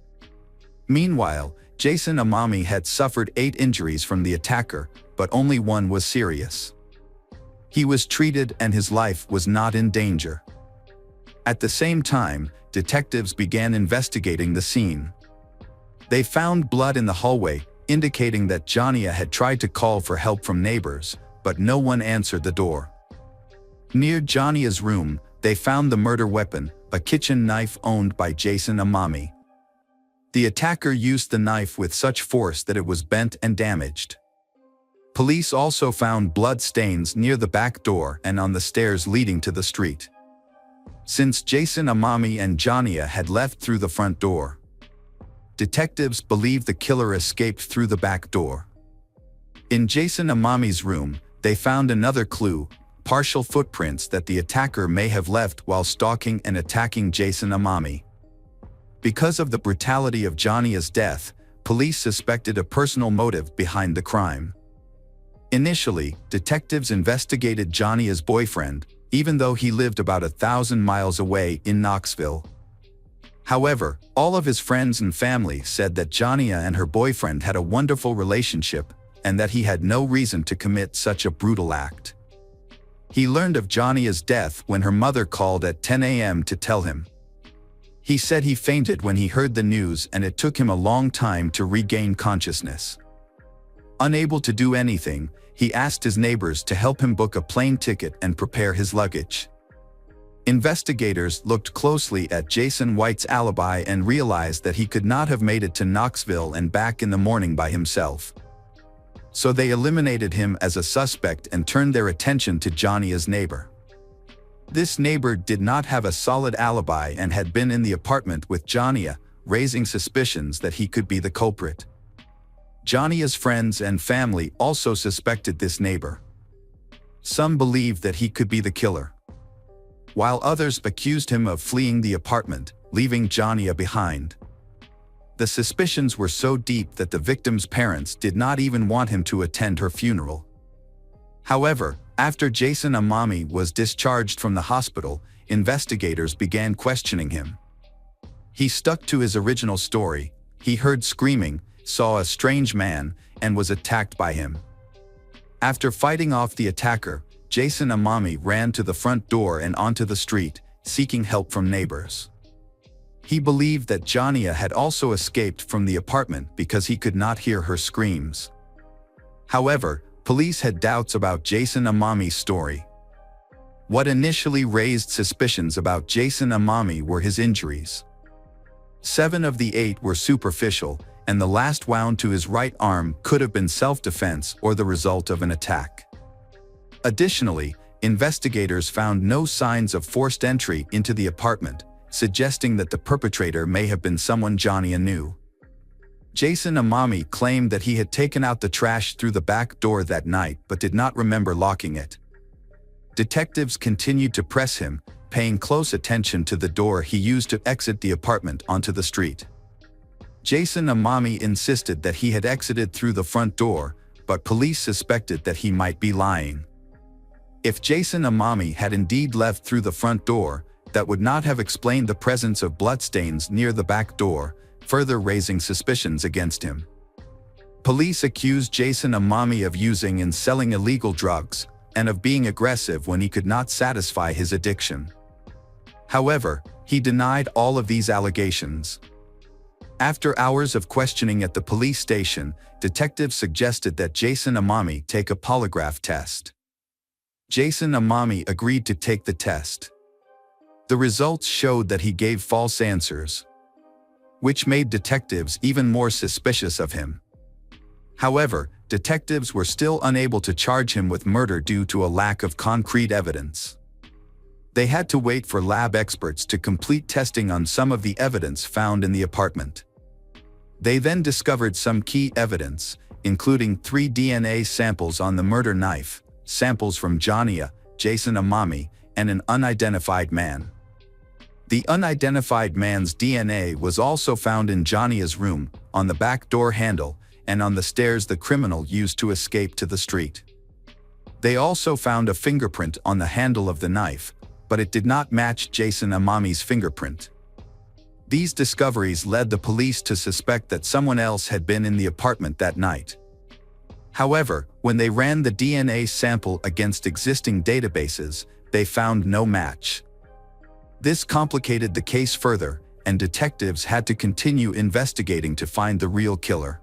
Meanwhile, Jason Amami had suffered 8 injuries from the attacker, but only one was serious. He was treated and his life was not in danger. At the same time, detectives began investigating the scene. They found blood in the hallway, indicating that Jania had tried to call for help from neighbors, but no one answered the door. Near Jania's room, they found the murder weapon, a kitchen knife owned by Jason Amami. The attacker used the knife with such force that it was bent and damaged. Police also found blood stains near the back door and on the stairs leading to the street. Since Jason Amami and Jania had left through the front door, detectives believe the killer escaped through the back door. In Jason Amami's room, they found another clue, partial footprints that the attacker may have left while stalking and attacking Jason Amami. Because of the brutality of Jania's death, police suspected a personal motive behind the crime. Initially, detectives investigated Jania's boyfriend, even though he lived about 1,000 miles away in Knoxville. However, all of his friends and family said that Jania and her boyfriend had a wonderful relationship and that he had no reason to commit such a brutal act. He learned of Jania's death when her mother called at 10 a.m. to tell him. He said he fainted when he heard the news and it took him a long time to regain consciousness. Unable to do anything, he asked his neighbors to help him book a plane ticket and prepare his luggage. Investigators looked closely at Jason White's alibi and realized that he could not have made it to Knoxville and back in the morning by himself. So they eliminated him as a suspect and turned their attention to Jania's neighbor. This neighbor did not have a solid alibi and had been in the apartment with Jania, raising suspicions that he could be the culprit. Jania's friends and family also suspected this neighbor. Some believed that he could be the killer, while others accused him of fleeing the apartment, leaving Jania behind. The suspicions were so deep that the victim's parents did not even want him to attend her funeral. However, after Jason Amami was discharged from the hospital, investigators began questioning him. He stuck to his original story. He heard screaming, saw a strange man, and was attacked by him. After fighting off the attacker, Jason Amami ran to the front door and onto the street, seeking help from neighbors. He believed that Jania had also escaped from the apartment because he could not hear her screams. However, police had doubts about Jason Amami's story. What initially raised suspicions about Jason Amami were his injuries. 7 of the 8 were superficial, and the last wound to his right arm could have been self-defense or the result of an attack. Additionally, investigators found no signs of forced entry into the apartment, suggesting that the perpetrator may have been someone Jania knew. Jason Amami claimed that he had taken out the trash through the back door that night but did not remember locking it. Detectives continued to press him, paying close attention to the door he used to exit the apartment onto the street. Jason Amami insisted that he had exited through the front door, but police suspected that he might be lying. If Jason Amami had indeed left through the front door, that would not have explained the presence of bloodstains near the back door, further raising suspicions against him. Police accused Jason Amami of using and selling illegal drugs, and of being aggressive when he could not satisfy his addiction. However, he denied all of these allegations. After hours of questioning at the police station, detectives suggested that Jason Amami take a polygraph test. Jason Amami agreed to take the test. The results showed that he gave false answers, which made detectives even more suspicious of him. However, detectives were still unable to charge him with murder due to a lack of concrete evidence. They had to wait for lab experts to complete testing on some of the evidence found in the apartment. They then discovered some key evidence, including 3 DNA samples on the murder knife, samples from Jania, Jason Amami, and an unidentified man. The unidentified man's DNA was also found in Jania's room, on the back door handle, and on the stairs the criminal used to escape to the street. They also found a fingerprint on the handle of the knife, but it did not match Jason Amami's fingerprint. These discoveries led the police to suspect that someone else had been in the apartment that night. However, when they ran the DNA sample against existing databases, they found no match. This complicated the case further, and detectives had to continue investigating to find the real killer.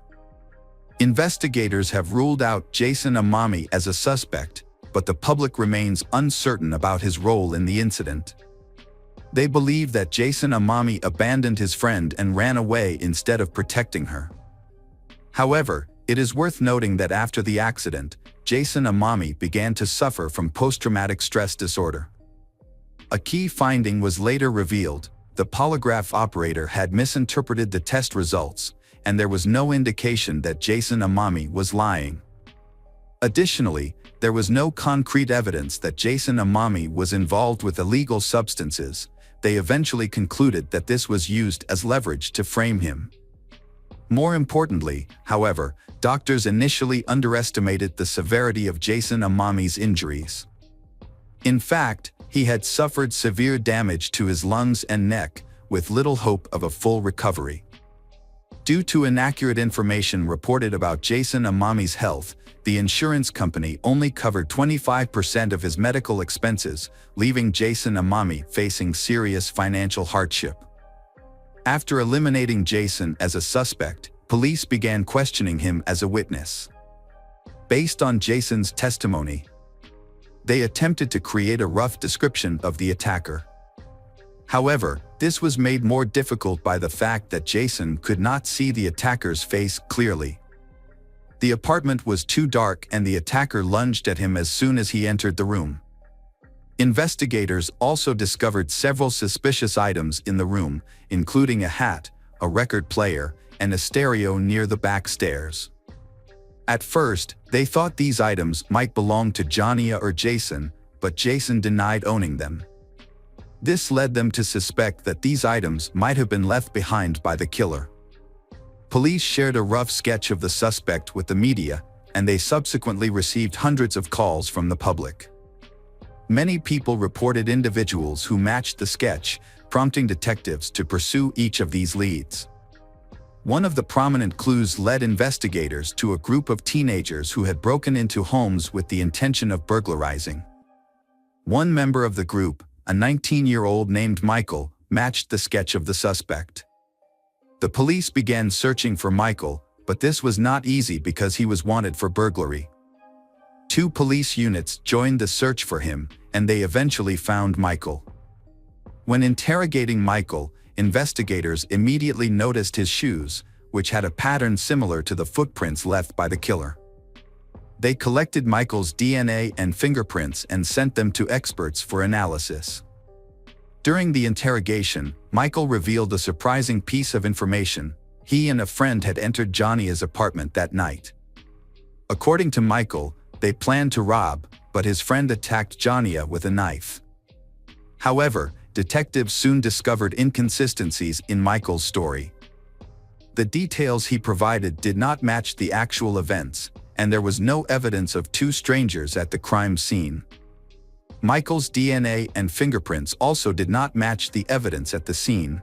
Investigators have ruled out Jason Amami as a suspect, but the public remains uncertain about his role in the incident. They believe that Jason Amami abandoned his friend and ran away instead of protecting her. However, it is worth noting that after the accident, Jason Amami began to suffer from post-traumatic stress disorder. A key finding was later revealed: the polygraph operator had misinterpreted the test results, and there was no indication that Jason Amami was lying. Additionally, there was no concrete evidence that Jason Amami was involved with illegal substances. They eventually concluded that this was used as leverage to frame him. More importantly, however, doctors initially underestimated the severity of Jason Amami's injuries. In fact, he had suffered severe damage to his lungs and neck, with little hope of a full recovery. Due to inaccurate information reported about Jason Amami's health, the insurance company only covered 25% of his medical expenses, leaving Jason Amami facing serious financial hardship. After eliminating Jason as a suspect, police began questioning him as a witness. Based on Jason's testimony, they attempted to create a rough description of the attacker. However, this was made more difficult by the fact that Jason could not see the attacker's face clearly. The apartment was too dark and the attacker lunged at him as soon as he entered the room. Investigators also discovered several suspicious items in the room, including a hat, a record player, and a stereo near the back stairs. At first, they thought these items might belong to Jania or Jason, but Jason denied owning them. This led them to suspect that these items might have been left behind by the killer. Police shared a rough sketch of the suspect with the media, and they subsequently received hundreds of calls from the public. Many people reported individuals who matched the sketch, prompting detectives to pursue each of these leads. One of the prominent clues led investigators to a group of teenagers who had broken into homes with the intention of burglarizing. One member of the group, a 19-year-old named Michael, matched the sketch of the suspect. The police began searching for Michael, but this was not easy because he was wanted for burglary. 2 police units joined the search for him, and they eventually found Michael. When interrogating Michael, investigators immediately noticed his shoes, which had a pattern similar to the footprints left by the killer. They collected Michael's DNA and fingerprints and sent them to experts for analysis. During the interrogation, Michael revealed a surprising piece of information. He and a friend had entered Johnny's apartment that night. According to Michael, they planned to rob, but his friend attacked Johnny with a knife. However, detectives soon discovered inconsistencies in Michael's story. The details he provided did not match the actual events, and there was no evidence of 2 strangers at the crime scene. Michael's DNA and fingerprints also did not match the evidence at the scene.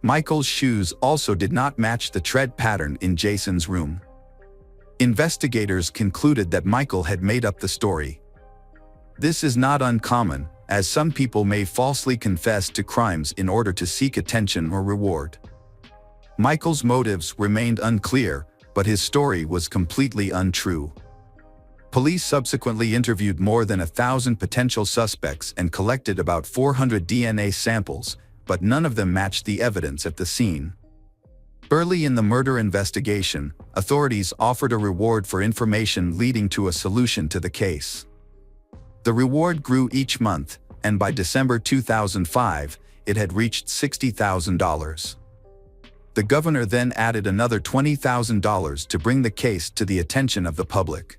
Michael's shoes also did not match the tread pattern in Jason's room. Investigators concluded that Michael had made up the story. This is not uncommon, as some people may falsely confess to crimes in order to seek attention or reward. Michael's motives remained unclear, but his story was completely untrue. Police subsequently interviewed more than 1,000 potential suspects and collected about 400 DNA samples, but none of them matched the evidence at the scene. Early in the murder investigation, authorities offered a reward for information leading to a solution to the case. The reward grew each month, and by December 2005, it had reached $60,000. The governor then added another $20,000 to bring the case to the attention of the public.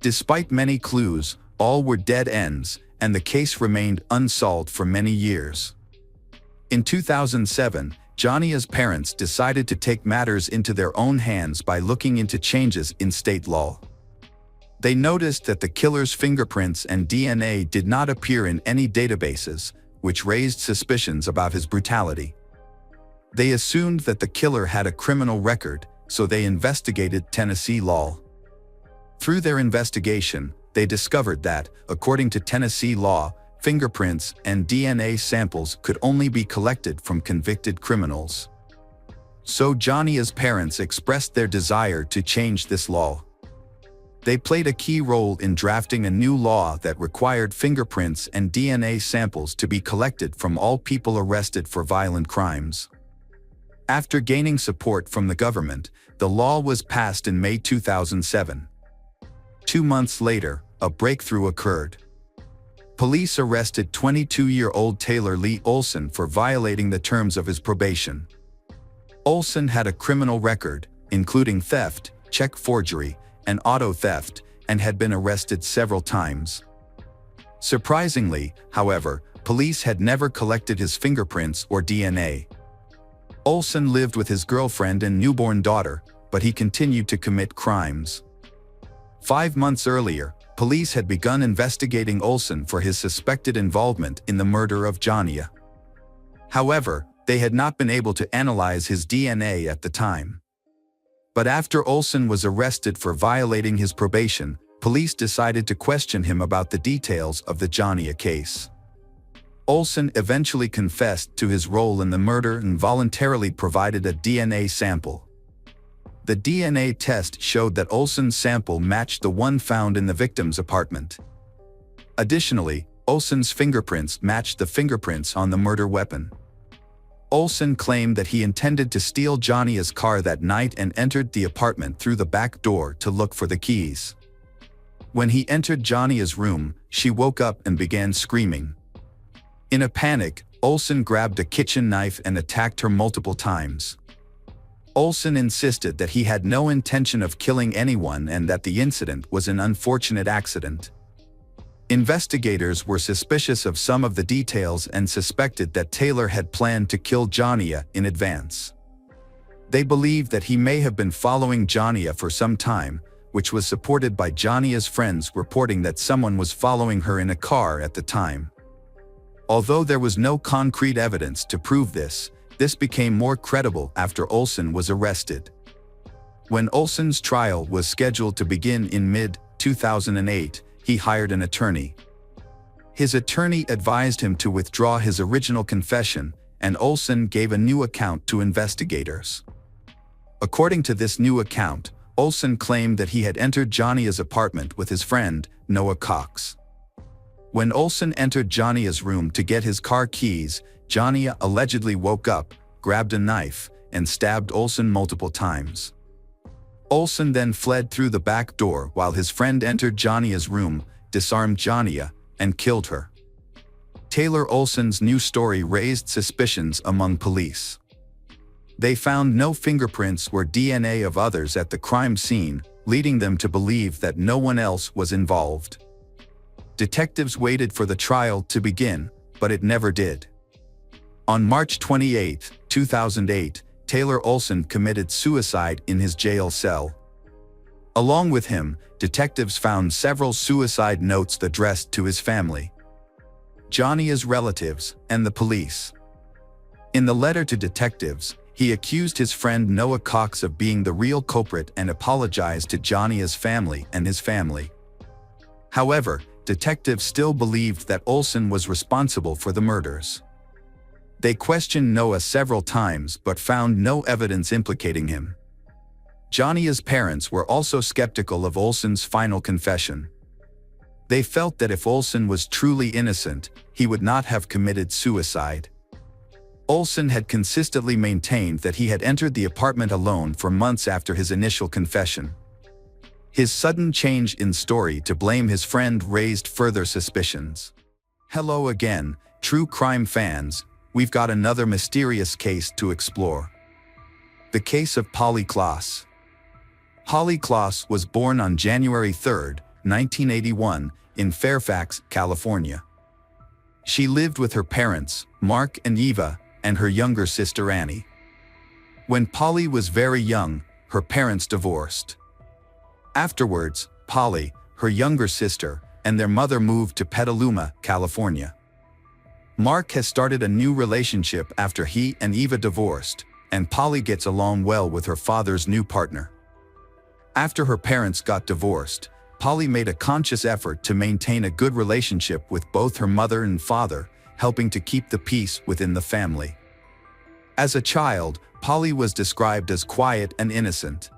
Despite many clues, all were dead ends, and the case remained unsolved for many years. In 2007, Johnny's parents decided to take matters into their own hands by looking into changes in state law. They noticed that the killer's fingerprints and DNA did not appear in any databases, which raised suspicions about his brutality. They assumed that the killer had a criminal record, so they investigated Tennessee law. Through their investigation, they discovered that, according to Tennessee law, fingerprints and DNA samples could only be collected from convicted criminals. So Johnny's parents expressed their desire to change this law. They played a key role in drafting a new law that required fingerprints and DNA samples to be collected from all people arrested for violent crimes. After gaining support from the government, the law was passed in May 2007. 2 months later, a breakthrough occurred. Police arrested 22-year-old Taylor Lee Olson for violating the terms of his probation. Olson had a criminal record, including theft, check forgery, and auto theft, and had been arrested several times. Surprisingly, however, police had never collected his fingerprints or DNA. Olson lived with his girlfriend and newborn daughter, but he continued to commit crimes. 5 months earlier, police had begun investigating Olson for his suspected involvement in the murder of Johnny. However, they had not been able to analyze his DNA at the time. But after Olson was arrested for violating his probation, police decided to question him about the details of the Johnny case. Olson eventually confessed to his role in the murder and voluntarily provided a DNA sample. The DNA test showed that Olson's sample matched the one found in the victim's apartment. Additionally, Olson's fingerprints matched the fingerprints on the murder weapon. Olson claimed that he intended to steal Johnny's car that night and entered the apartment through the back door to look for the keys. When he entered Johnny's room, she woke up and began screaming. In a panic, Olson grabbed a kitchen knife and attacked her multiple times. Olson insisted that he had no intention of killing anyone and that the incident was an unfortunate accident. Investigators were suspicious of some of the details and suspected that Taylor had planned to kill Johnny in advance. They believed that he may have been following Johnny for some time, which was supported by Johnny's friends reporting that someone was following her in a car at the time. Although there was no concrete evidence to prove this became more credible after Olson was arrested. When Olson's trial was scheduled to begin in mid-2008, he hired an attorney. His attorney advised him to withdraw his original confession, and Olson gave a new account to investigators. According to this new account, Olson claimed that he had entered Jonia's apartment with his friend, Noah Cox. When Olson entered Jonia's room to get his car keys, Jonia allegedly woke up, grabbed a knife, and stabbed Olson multiple times. Olson then fled through the back door while his friend entered Jonia's room, disarmed Jonia, and killed her. Taylor Olson's new story raised suspicions among police. They found no fingerprints or DNA of others at the crime scene, leading them to believe that no one else was involved. Detectives waited for the trial to begin, but it never did. On March 28, 2008, Taylor Olson committed suicide in his jail cell. Along with him, detectives found several suicide notes addressed to his family, Jonia's relatives, and the police. In the letter to detectives, he accused his friend Noah Cox of being the real culprit and apologized to Jonia's family and his family. However, detectives still believed that Olson was responsible for the murders. They questioned Noah several times but found no evidence implicating him. Jonia's parents were also skeptical of Olson's final confession. They felt that if Olson was truly innocent, he would not have committed suicide. Olson had consistently maintained that he had entered the apartment alone for months after his initial confession. His sudden change in story to blame his friend raised further suspicions. Hello again, true crime fans, we've got another mysterious case to explore. The case of Polly Klaas. Polly Klaas was born on January 3, 1981, in Fairfax, California. She lived with her parents, Mark and Eva, and her younger sister Annie. When Polly was very young, her parents divorced. Afterwards, Polly, her younger sister, and their mother moved to Petaluma, California. Mark has started a new relationship after he and Eva divorced, and Polly gets along well with her father's new partner. After her parents got divorced, Polly made a conscious effort to maintain a good relationship with both her mother and father, helping to keep the peace within the family. As a child, Polly was described as quiet and innocent.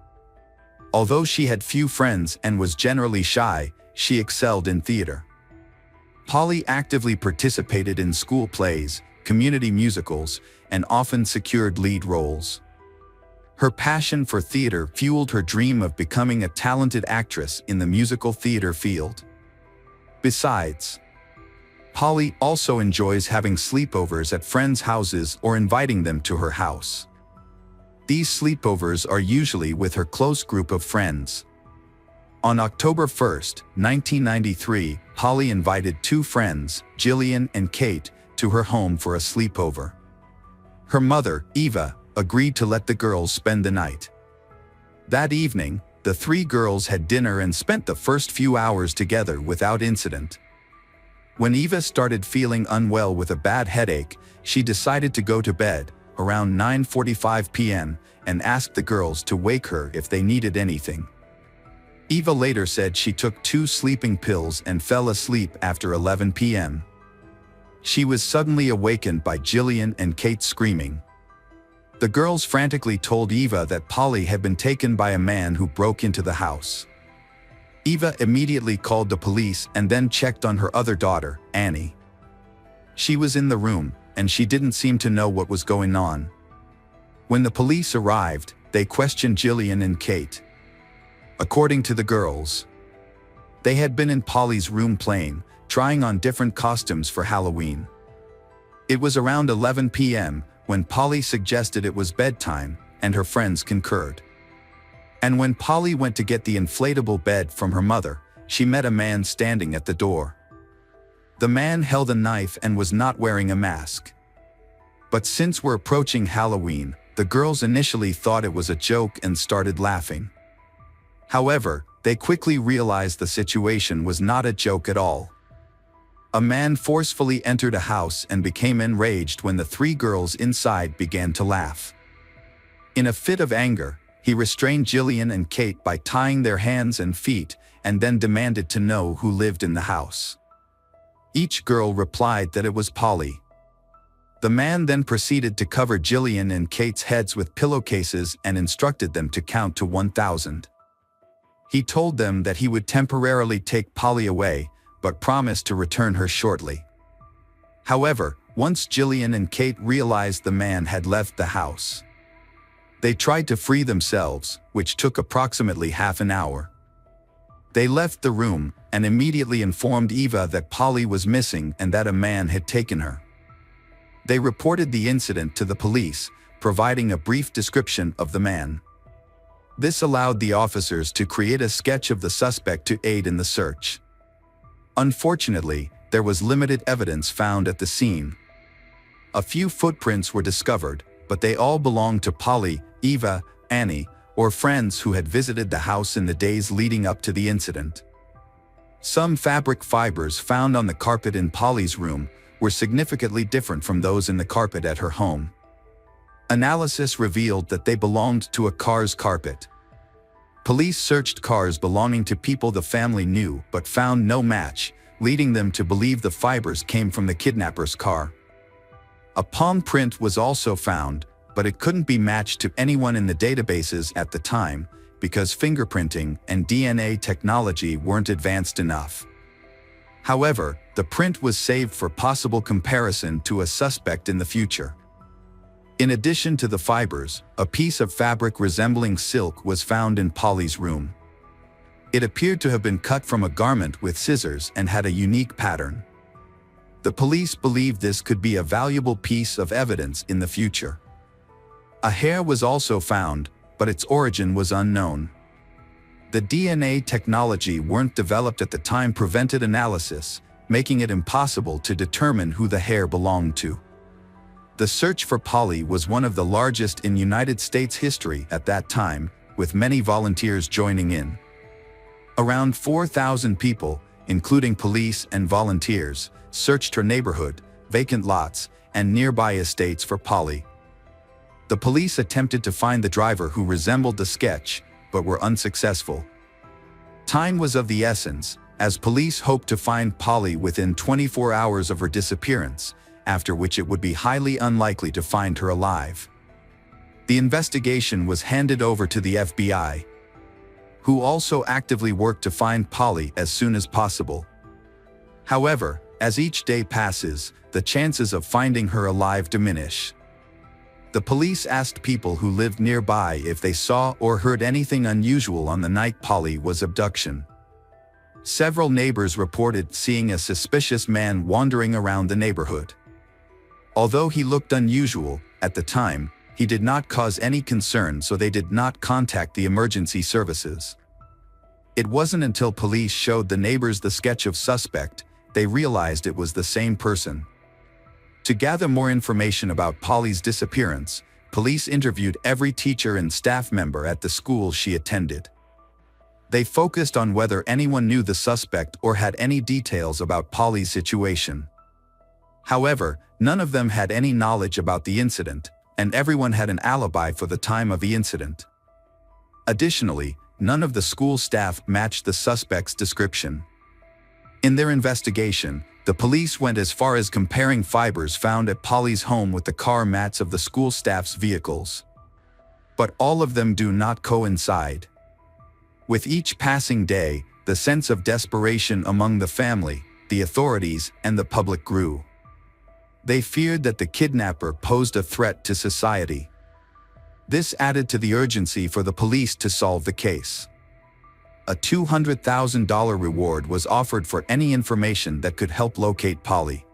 Although she had few friends and was generally shy, she excelled in theater. Polly actively participated in school plays, community musicals, and often secured lead roles. Her passion for theater fueled her dream of becoming a talented actress in the musical theater field. Besides, Polly also enjoys having sleepovers at friends' houses or inviting them to her house. These sleepovers are usually with her close group of friends. On October 1, 1993, Polly invited two friends, Jillian and Kate, to her home for a sleepover. Her mother, Eva, agreed to let the girls spend the night. That evening, the three girls had dinner and spent the first few hours together without incident. When Eva started feeling unwell with a bad headache, she decided to go to bed, around 9:45 p.m., and asked the girls to wake her if they needed anything. Eva later said she took 2 sleeping pills and fell asleep after 11 p.m. She was suddenly awakened by Jillian and Kate screaming. The girls frantically told Eva that Polly had been taken by a man who broke into the house. Eva immediately called the police and then checked on her other daughter, Annie. She was in the room, and she didn't seem to know what was going on. When the police arrived, they questioned Jillian and Kate. According to the girls, they had been in Polly's room playing, trying on different costumes for Halloween. It was around 11 p.m. when Polly suggested it was bedtime, and her friends concurred. And when Polly went to get the inflatable bed from her mother, she met a man standing at the door. The man held a knife and was not wearing a mask. But since we're approaching Halloween, the girls initially thought it was a joke and started laughing. However, they quickly realized the situation was not a joke at all. A man forcefully entered a house and became enraged when the 3 girls inside began to laugh. In a fit of anger, he restrained Jillian and Kate by tying their hands and feet, and then demanded to know who lived in the house. Each girl replied that it was Polly. The man then proceeded to cover Jillian and Kate's heads with pillowcases and instructed them to count to 1,000. He told them that he would temporarily take Polly away, but promised to return her shortly. However, once Jillian and Kate realized the man had left the house, they tried to free themselves, which took approximately half an hour. They left the room and immediately informed Eva that Polly was missing and that a man had taken her. They reported the incident to the police, providing a brief description of the man. This allowed the officers to create a sketch of the suspect to aid in the search. Unfortunately, there was limited evidence found at the scene. A few footprints were discovered, but they all belonged to Polly, Eva, Annie, or friends who had visited the house in the days leading up to the incident. Some fabric fibers found on the carpet in Polly's room were significantly different from those in the carpet at her home. Analysis revealed that they belonged to a car's carpet. Police searched cars belonging to people the family knew but found no match, leading them to believe the fibers came from the kidnapper's car. A palm print was also found, but it couldn't be matched to anyone in the databases at the time because fingerprinting and DNA technology weren't advanced enough. However, the print was saved for possible comparison to a suspect in the future. In addition to the fibers, a piece of fabric resembling silk was found in Polly's room. It appeared to have been cut from a garment with scissors and had a unique pattern. The police believed this could be a valuable piece of evidence in the future. A hair was also found, but its origin was unknown. The DNA technology weren't developed at the time prevented analysis, making it impossible to determine who the hair belonged to. The search for Polly was one of the largest in United States history at that time, with many volunteers joining in. Around 4,000 people, including police and volunteers, searched her neighborhood, vacant lots, and nearby estates for Polly. The police attempted to find the driver who resembled the sketch, but were unsuccessful. Time was of the essence, as police hoped to find Polly within 24 hours of her disappearance, after which it would be highly unlikely to find her alive. The investigation was handed over to the FBI, who also actively worked to find Polly as soon as possible. However, as each day passes, the chances of finding her alive diminish. The police asked people who lived nearby if they saw or heard anything unusual on the night Polly was abducted. Several neighbors reported seeing a suspicious man wandering around the neighborhood. Although he looked unusual, at the time, he did not cause any concern, so they did not contact the emergency services. It wasn't until police showed the neighbors the sketch of suspect, they realized it was the same person. To gather more information about Polly's disappearance, police interviewed every teacher and staff member at the school she attended. They focused on whether anyone knew the suspect or had any details about Polly's situation. However, none of them had any knowledge about the incident, and everyone had an alibi for the time of the incident. Additionally, none of the school staff matched the suspect's description. In their investigation, the police went as far as comparing fibers found at Polly's home with the car mats of the school staff's vehicles. But all of them do not coincide. With each passing day, the sense of desperation among the family, the authorities, and the public grew. They feared that the kidnapper posed a threat to society. This added to the urgency for the police to solve the case. A $200,000 reward was offered for any information that could help locate Polly.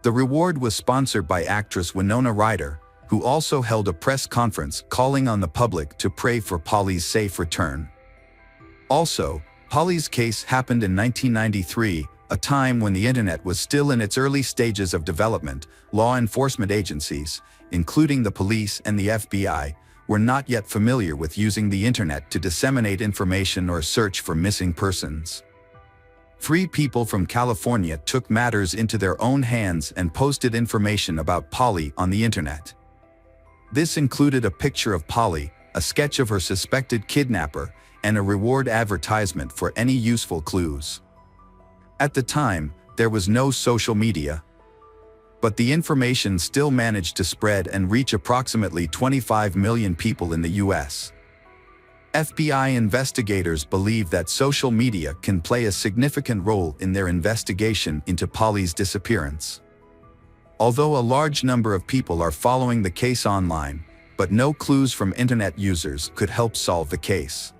The reward was sponsored by actress Winona Ryder, who also held a press conference calling on the public to pray for Polly's safe return. Also, Polly's case happened in 1993, a time when the internet was still in its early stages of development. Law enforcement agencies, including the police and the FBI, were not yet familiar with using the internet to disseminate information or search for missing persons. 3 people from California took matters into their own hands and posted information about Polly on the internet. This included a picture of Polly, a sketch of her suspected kidnapper, and a reward advertisement for any useful clues. At the time, there was no social media. But the information still managed to spread and reach approximately 25 million people in the U.S. FBI investigators believe that social media can play a significant role in their investigation into Polly's disappearance. Although a large number of people are following the case online, but no clues from internet users could help solve the case.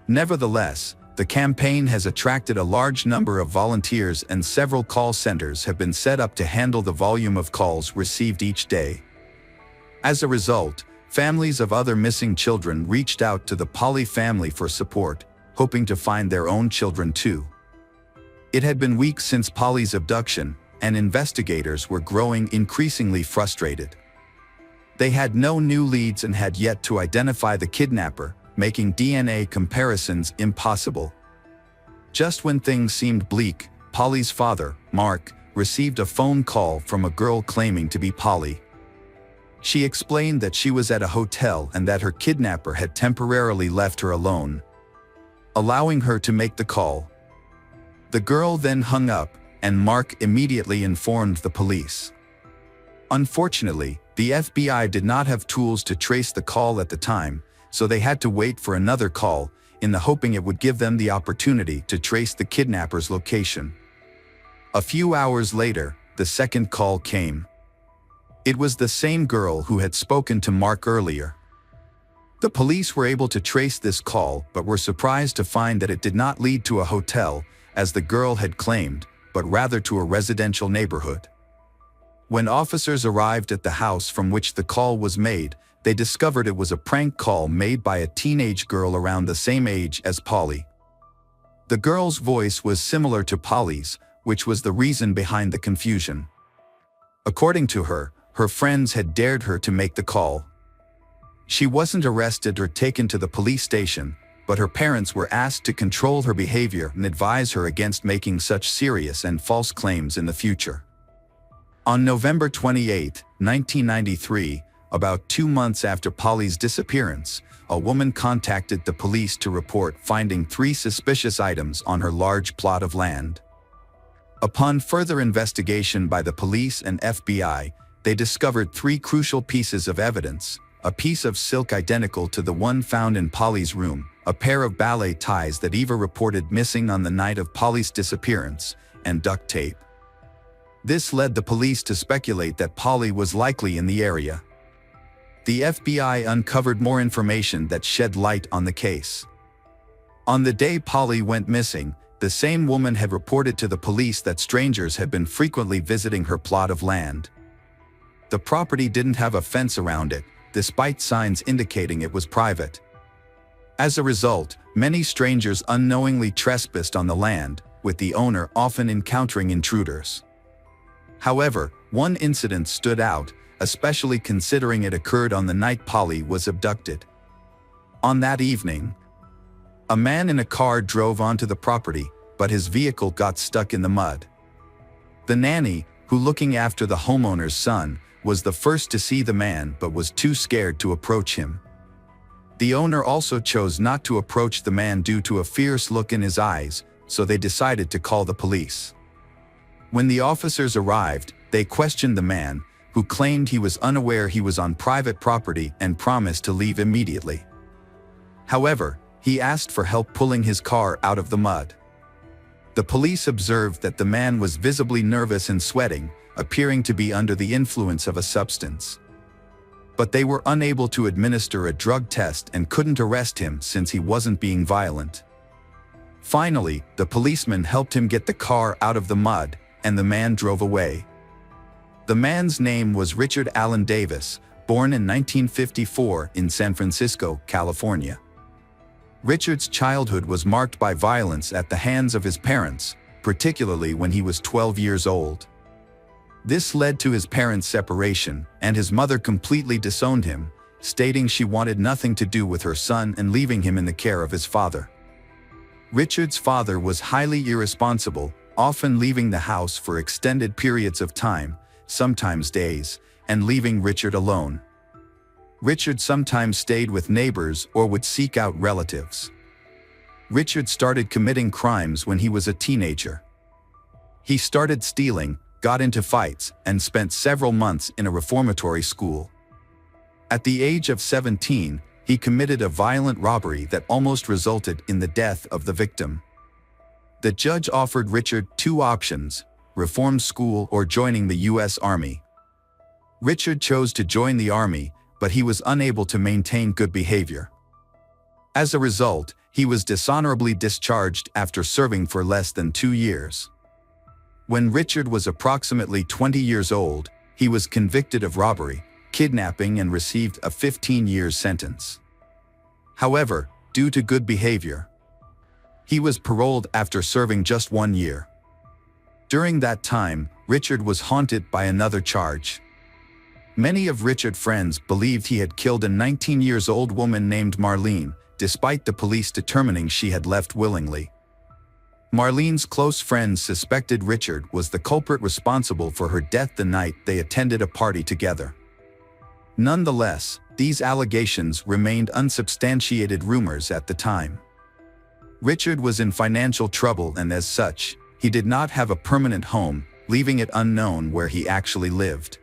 Nevertheless, the campaign has attracted a large number of volunteers and several call centers have been set up to handle the volume of calls received each day. As a result, families of other missing children reached out to the Polly family for support, hoping to find their own children too. It had been weeks since Polly's abduction, and investigators were growing increasingly frustrated. They had no new leads and had yet to identify the kidnapper, making DNA comparisons impossible. Just when things seemed bleak, Polly's father, Mark, received a phone call from a girl claiming to be Polly. She explained that she was at a hotel and that her kidnapper had temporarily left her alone, allowing her to make the call. The girl then hung up, and Mark immediately informed the police. Unfortunately, the FBI did not have tools to trace the call at the time, so they had to wait for another call, in the hoping it would give them the opportunity to trace the kidnapper's location. A few hours later, the second call came. It was the same girl who had spoken to Mark earlier. The police were able to trace this call but were surprised to find that it did not lead to a hotel, as the girl had claimed, but rather to a residential neighborhood. When officers arrived at the house from which the call was made, they discovered it was a prank call made by a teenage girl around the same age as Polly. The girl's voice was similar to Polly's, which was the reason behind the confusion. According to her, her friends had dared her to make the call. She wasn't arrested or taken to the police station, but her parents were asked to control her behavior and advise her against making such serious and false claims in the future. On November 28, 1993, about 2 months after Polly's disappearance, a woman contacted the police to report finding 3 suspicious items on her large plot of land. Upon further investigation by the police and FBI, they discovered 3 crucial pieces of evidence: a piece of silk identical to the one found in Polly's room, a pair of ballet ties that Eva reported missing on the night of Polly's disappearance, and duct tape. This led the police to speculate that Polly was likely in the area. The FBI uncovered more information that shed light on the case. On the day Polly went missing, the same woman had reported to the police that strangers had been frequently visiting her plot of land. The property didn't have a fence around it, despite signs indicating it was private. As a result, many strangers unknowingly trespassed on the land, with the owner often encountering intruders. However, one incident stood out, especially considering it occurred on the night Polly was abducted. On that evening, a man in a car drove onto the property, but his vehicle got stuck in the mud. The nanny, who looking after the homeowner's son, was the first to see the man but was too scared to approach him. The owner also chose not to approach the man due to a fierce look in his eyes, so they decided to call the police. When the officers arrived, they questioned the man, who claimed he was unaware he was on private property and promised to leave immediately. However, he asked for help pulling his car out of the mud. The police observed that the man was visibly nervous and sweating, appearing to be under the influence of a substance. But they were unable to administer a drug test and couldn't arrest him since he wasn't being violent. Finally, the policeman helped him get the car out of the mud, and the man drove away. The man's name was Richard Allen Davis, born in 1954 in San Francisco, California. Richard's childhood was marked by violence at the hands of his parents, particularly when he was 12 years old. This led to his parents' separation, and his mother completely disowned him, stating she wanted nothing to do with her son and leaving him in the care of his father. Richard's father was highly irresponsible, often leaving the house for extended periods of time, sometimes days, and leaving Richard alone. Richard sometimes stayed with neighbors or would seek out relatives. Richard started committing crimes when he was a teenager. He started stealing, got into fights, and spent several months in a reformatory school. At the age of 17, he committed a violent robbery that almost resulted in the death of the victim. The judge offered Richard two options: reform school or joining the U.S. Army. Richard chose to join the Army, but he was unable to maintain good behavior. As a result, he was dishonorably discharged after serving for less than 2 years. When Richard was approximately 20 years old, he was convicted of robbery, kidnapping, and received a 15-year sentence. However, due to good behavior, he was paroled after serving just 1 year. During that time, Richard was haunted by another charge. Many of Richard's friends believed he had killed a 19-year-old woman named Marlene, despite the police determining she had left willingly. Marlene's close friends suspected Richard was the culprit responsible for her death the night they attended a party together. Nonetheless, these allegations remained unsubstantiated rumors at the time. Richard was in financial trouble, and as such, he did not have a permanent home, leaving it unknown where he actually lived.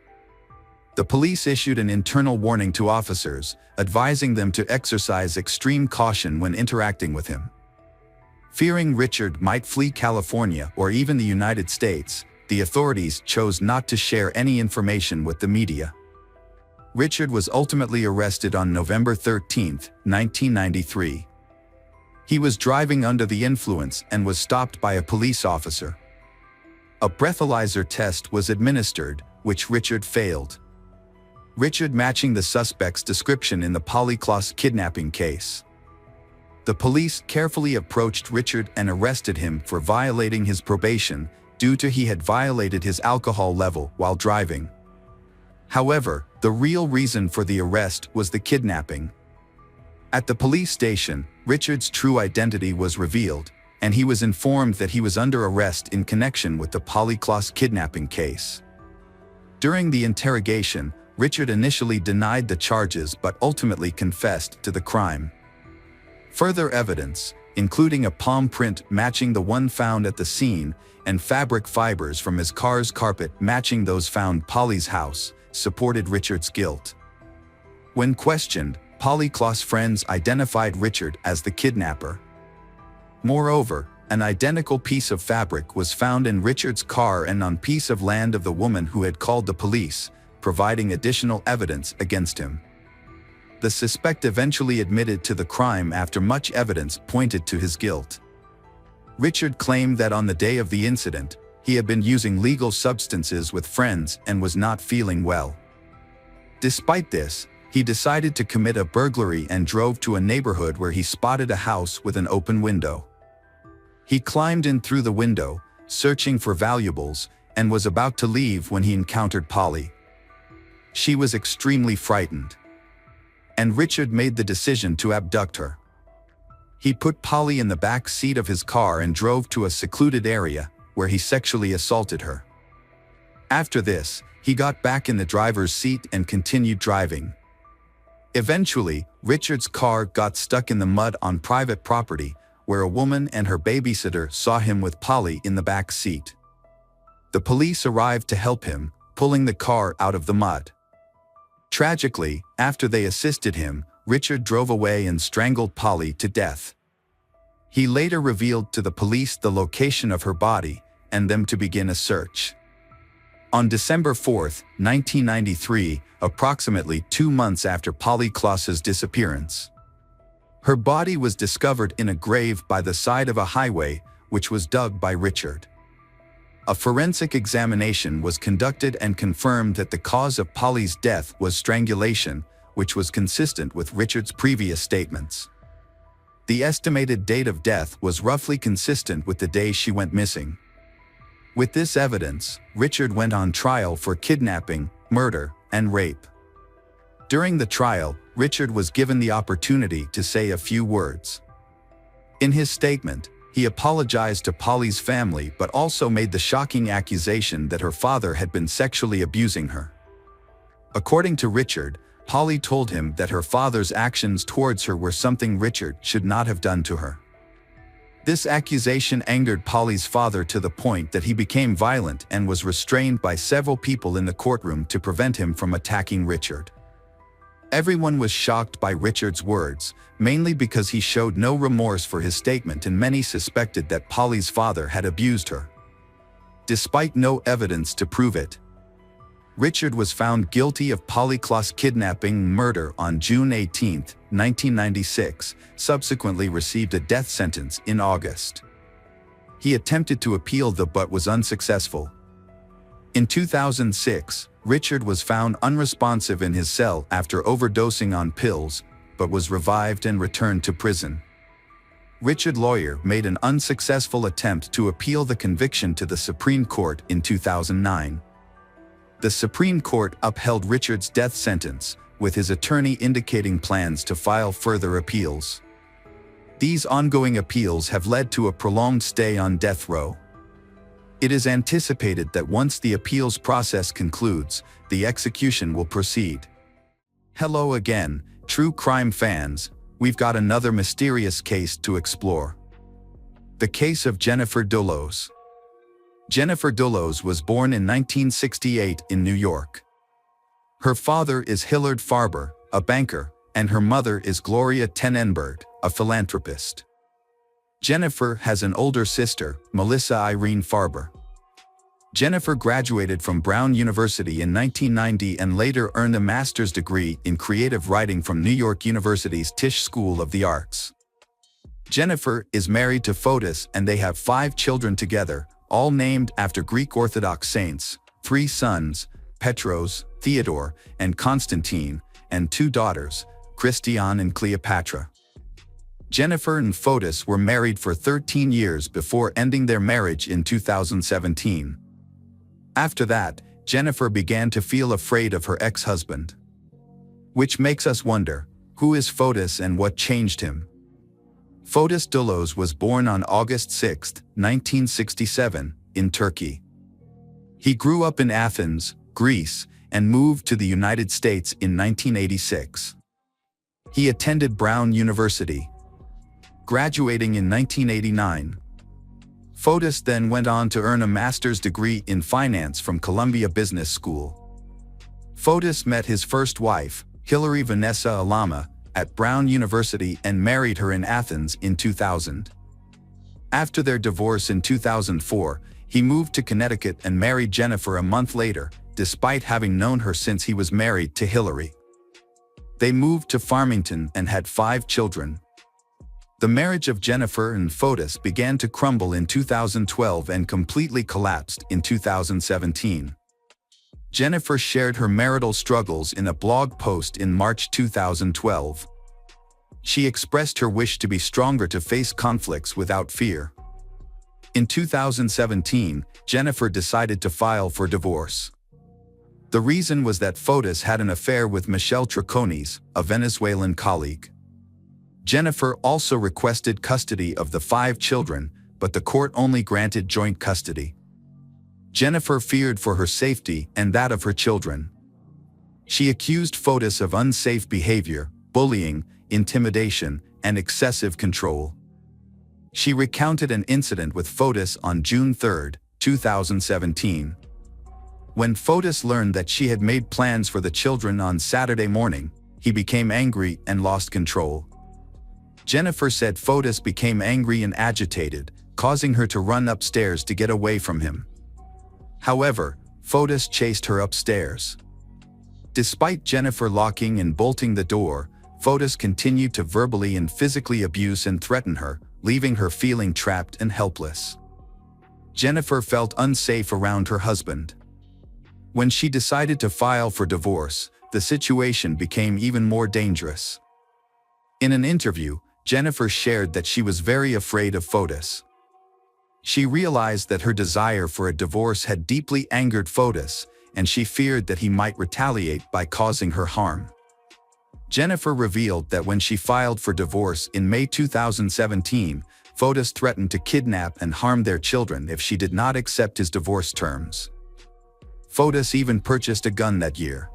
The police issued an internal warning to officers, advising them to exercise extreme caution when interacting with him. Fearing Richard might flee California or even the United States, the authorities chose not to share any information with the media. Richard was ultimately arrested on November 13, 1993. He was driving under the influence and was stopped by a police officer. A breathalyzer test was administered, which Richard failed. Richard matching the suspect's description in the Polly Klaas kidnapping case. The police carefully approached Richard and arrested him for violating his probation due to he had violated his alcohol level while driving. However, the real reason for the arrest was the kidnapping. At the police station, Richard's true identity was revealed, and he was informed that he was under arrest in connection with the Polly Klaas kidnapping case. During the interrogation, Richard initially denied the charges but ultimately confessed to the crime. Further evidence, including a palm print matching the one found at the scene and fabric fibers from his car's carpet matching those found at Polly's house, supported Richard's guilt. When questioned, Polly Klaas' friends identified Richard as the kidnapper. Moreover, an identical piece of fabric was found in Richard's car and on a piece of land of the woman who had called the police, providing additional evidence against him. The suspect eventually admitted to the crime after much evidence pointed to his guilt. Richard claimed that on the day of the incident, he had been using illegal substances with friends and was not feeling well. Despite this, he decided to commit a burglary and drove to a neighborhood where he spotted a house with an open window. He climbed in through the window, searching for valuables, and was about to leave when he encountered Polly. She was extremely frightened, and Richard made the decision to abduct her. He put Polly in the back seat of his car and drove to a secluded area, where he sexually assaulted her. After this, he got back in the driver's seat and continued driving. Eventually, Richard's car got stuck in the mud on private property, where a woman and her babysitter saw him with Polly in the back seat. The police arrived to help him, pulling the car out of the mud. Tragically, after they assisted him, Richard drove away and strangled Polly to death. He later revealed to the police the location of her body and them to begin a search. On December 4, 1993, approximately 2 months after Polly Klaas's disappearance, her body was discovered in a grave by the side of a highway, which was dug by Richard. A forensic examination was conducted and confirmed that the cause of Polly's death was strangulation, which was consistent with Richard's previous statements. The estimated date of death was roughly consistent with the day she went missing. With this evidence, Richard went on trial for kidnapping, murder, and rape. During the trial, Richard was given the opportunity to say a few words. In his statement, he apologized to Polly's family but also made the shocking accusation that her father had been sexually abusing her. According to Richard, Polly told him that her father's actions towards her were something Richard should not have done to her. This accusation angered Polly's father to the point that he became violent and was restrained by several people in the courtroom to prevent him from attacking Richard. Everyone was shocked by Richard's words, mainly because he showed no remorse for his statement, and many suspected that Polly's father had abused her. Despite no evidence to prove it, Richard was found guilty of Polly Klaas kidnapping and murder on June 18, 1996, subsequently received a death sentence in August. He attempted to appeal but was unsuccessful. In 2006, Richard was found unresponsive in his cell after overdosing on pills, but was revived and returned to prison. Richard's lawyer made an unsuccessful attempt to appeal the conviction to the Supreme Court in 2009. The Supreme Court upheld Richard's death sentence, with his attorney indicating plans to file further appeals. These ongoing appeals have led to a prolonged stay on death row. It is anticipated that once the appeals process concludes, the execution will proceed. Hello again, true crime fans. We've got another mysterious case to explore. The case of Jennifer Dulos. Jennifer Dulos was born in 1968 in New York. Her father is Hillard Farber, a banker, and her mother is Gloria Tenenberg, a philanthropist. Jennifer has an older sister, Melissa Irene Farber. Jennifer graduated from Brown University in 1990 and later earned a master's degree in creative writing from New York University's Tisch School of the Arts. Jennifer is married to Fotis and they have 5 children together, all named after Greek Orthodox saints, 3 sons, Petros, Theodore, and Constantine, and 2 daughters, Christiane and Cleopatra. Jennifer and Fotis were married for 13 years before ending their marriage in 2017. After that, Jennifer began to feel afraid of her ex-husband. Which makes us wonder, who is Fotis and what changed him? Fotis Dulos was born on August 6, 1967, in Turkey. He grew up in Athens, Greece, and moved to the United States in 1986. He attended Brown University, graduating in 1989. Fotis then went on to earn a master's degree in finance from Columbia Business School. Fotis met his first wife, Hilary Vanessa Alama, at Brown University and married her in Athens in 2000. After their divorce in 2004, he moved to Connecticut and married Jennifer a month later, despite having known her since he was married to Hilary. They moved to Farmington and had 5 children. The marriage of Jennifer and Fotis began to crumble in 2012 and completely collapsed in 2017. Jennifer shared her marital struggles in a blog post in March 2012. She expressed her wish to be stronger to face conflicts without fear. In 2017, Jennifer decided to file for divorce. The reason was that Fotis had an affair with Michelle Troconis, a Venezuelan colleague. Jennifer also requested custody of the 5 children, but the court only granted joint custody. Jennifer feared for her safety and that of her children. She accused Fotis of unsafe behavior, bullying, intimidation, and excessive control. She recounted an incident with Fotis on June 3, 2017. When Fotis learned that she had made plans for the children on Saturday morning, he became angry and lost control. Jennifer said Fotis became angry and agitated, causing her to run upstairs to get away from him. However, Fotis chased her upstairs. Despite Jennifer locking and bolting the door, Fotis continued to verbally and physically abuse and threaten her, leaving her feeling trapped and helpless. Jennifer felt unsafe around her husband. When she decided to file for divorce, the situation became even more dangerous. In an interview, Jennifer shared that she was very afraid of Fotis. She realized that her desire for a divorce had deeply angered Fotis, and she feared that he might retaliate by causing her harm. Jennifer revealed that when she filed for divorce in May 2017, Fotis threatened to kidnap and harm their children if she did not accept his divorce terms. Fotis even purchased a gun that year.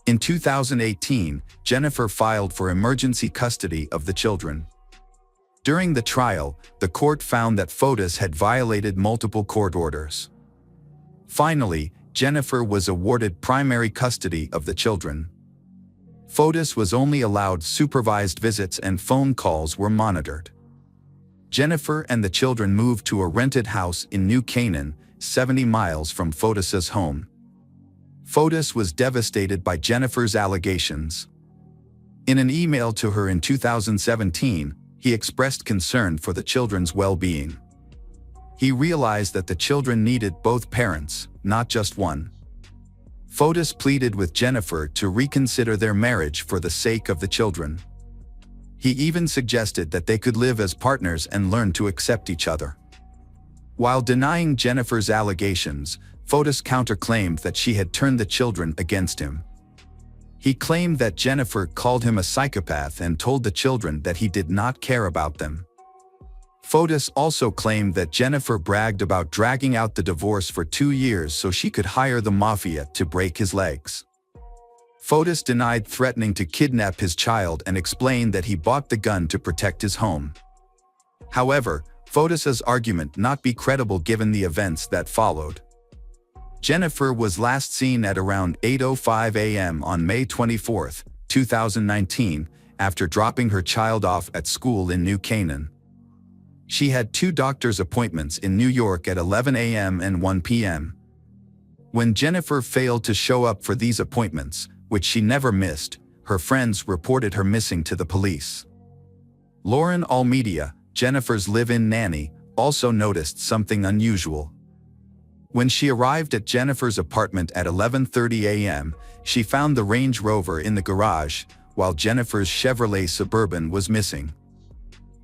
In 2018, Jennifer filed for emergency custody of the children. During the trial, the court found that Fotis had violated multiple court orders. Finally, Jennifer was awarded primary custody of the children. Fotis was only allowed supervised visits and phone calls were monitored. Jennifer and the children moved to a rented house in New Canaan, 70 miles from Fotis's home. Fotis was devastated by Jennifer's allegations. In an email to her in 2017, he expressed concern for the children's well-being. He realized that the children needed both parents, not just one. Fotis pleaded with Jennifer to reconsider their marriage for the sake of the children. He even suggested that they could live as partners and learn to accept each other. While denying Jennifer's allegations, Fotis counterclaimed that she had turned the children against him. He claimed that Jennifer called him a psychopath and told the children that he did not care about them. Fotis also claimed that Jennifer bragged about dragging out the divorce for 2 years so she could hire the mafia to break his legs. Fotis denied threatening to kidnap his child and explained that he bought the gun to protect his home. However, Fotis's argument not be credible given the events that followed. Jennifer was last seen at around 8:05 a.m. on May 24, 2019, after dropping her child off at school in New Canaan. She had 2 doctor's appointments in New York at 11 a.m. and 1 p.m. When Jennifer failed to show up for these appointments, which she never missed, her friends reported her missing to the police. Lauren Almeida, Jennifer's live-in nanny, also noticed something unusual. When she arrived at Jennifer's apartment at 11:30 a.m., she found the Range Rover in the garage, while Jennifer's Chevrolet Suburban was missing.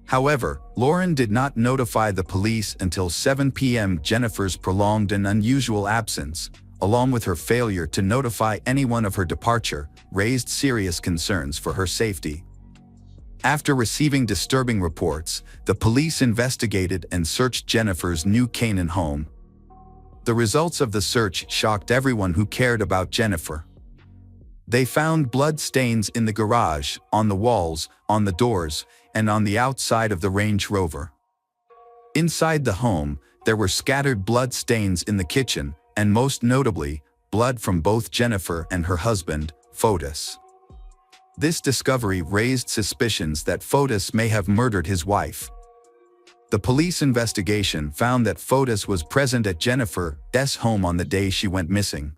However, Lauren did not notify the police until 7 p.m. Jennifer's prolonged and unusual absence, along with her failure to notify anyone of her departure, raised serious concerns for her safety. After receiving disturbing reports, the police investigated and searched Jennifer's New Canaan home. The results of the search shocked everyone who cared about Jennifer. They found blood stains in the garage, on the walls, on the doors, and on the outside of the Range Rover. Inside the home, there were scattered blood stains in the kitchen, and most notably, blood from both Jennifer and her husband, Fotis. This discovery raised suspicions that Fotis may have murdered his wife. The police investigation found that Fotis was present at Jennifer's home on the day she went missing.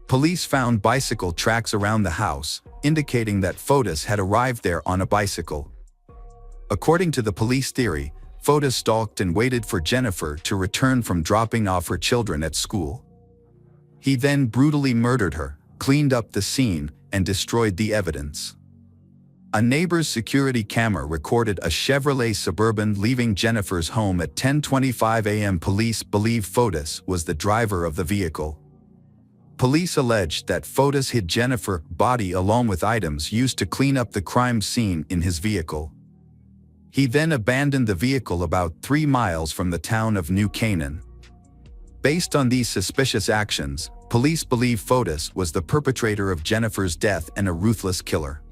Police found bicycle tracks around the house, indicating that Fotis had arrived there on a bicycle. According to the police theory, Fotis stalked and waited for Jennifer to return from dropping off her children at school. He then brutally murdered her, cleaned up the scene, and destroyed the evidence. A neighbor's security camera recorded a Chevrolet Suburban leaving Jennifer's home at 10:25 a.m. Police believe Fotis was the driver of the vehicle. Police alleged that Fotis hid Jennifer's body along with items used to clean up the crime scene in his vehicle. He then abandoned the vehicle about 3 miles from the town of New Canaan. Based on these suspicious actions, police believe Fotis was the perpetrator of Jennifer's death and a ruthless killer.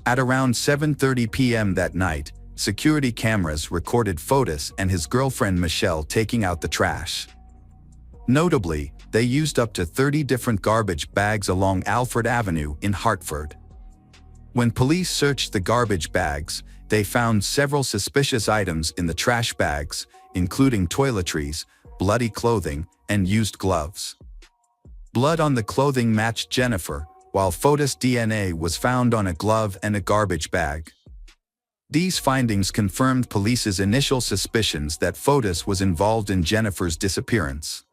At around 7:30 p.m. that night, security cameras recorded Fotis and his girlfriend Michelle taking out the trash. Notably, they used up to 30 different garbage bags along Alfred Avenue in Hartford. When police searched the garbage bags, they found several suspicious items in the trash bags, including toiletries, bloody clothing, and used gloves. Blood on the clothing matched Jennifer, while Fotis' DNA was found on a glove and a garbage bag. These findings confirmed police's initial suspicions that Fotis was involved in Jennifer's disappearance.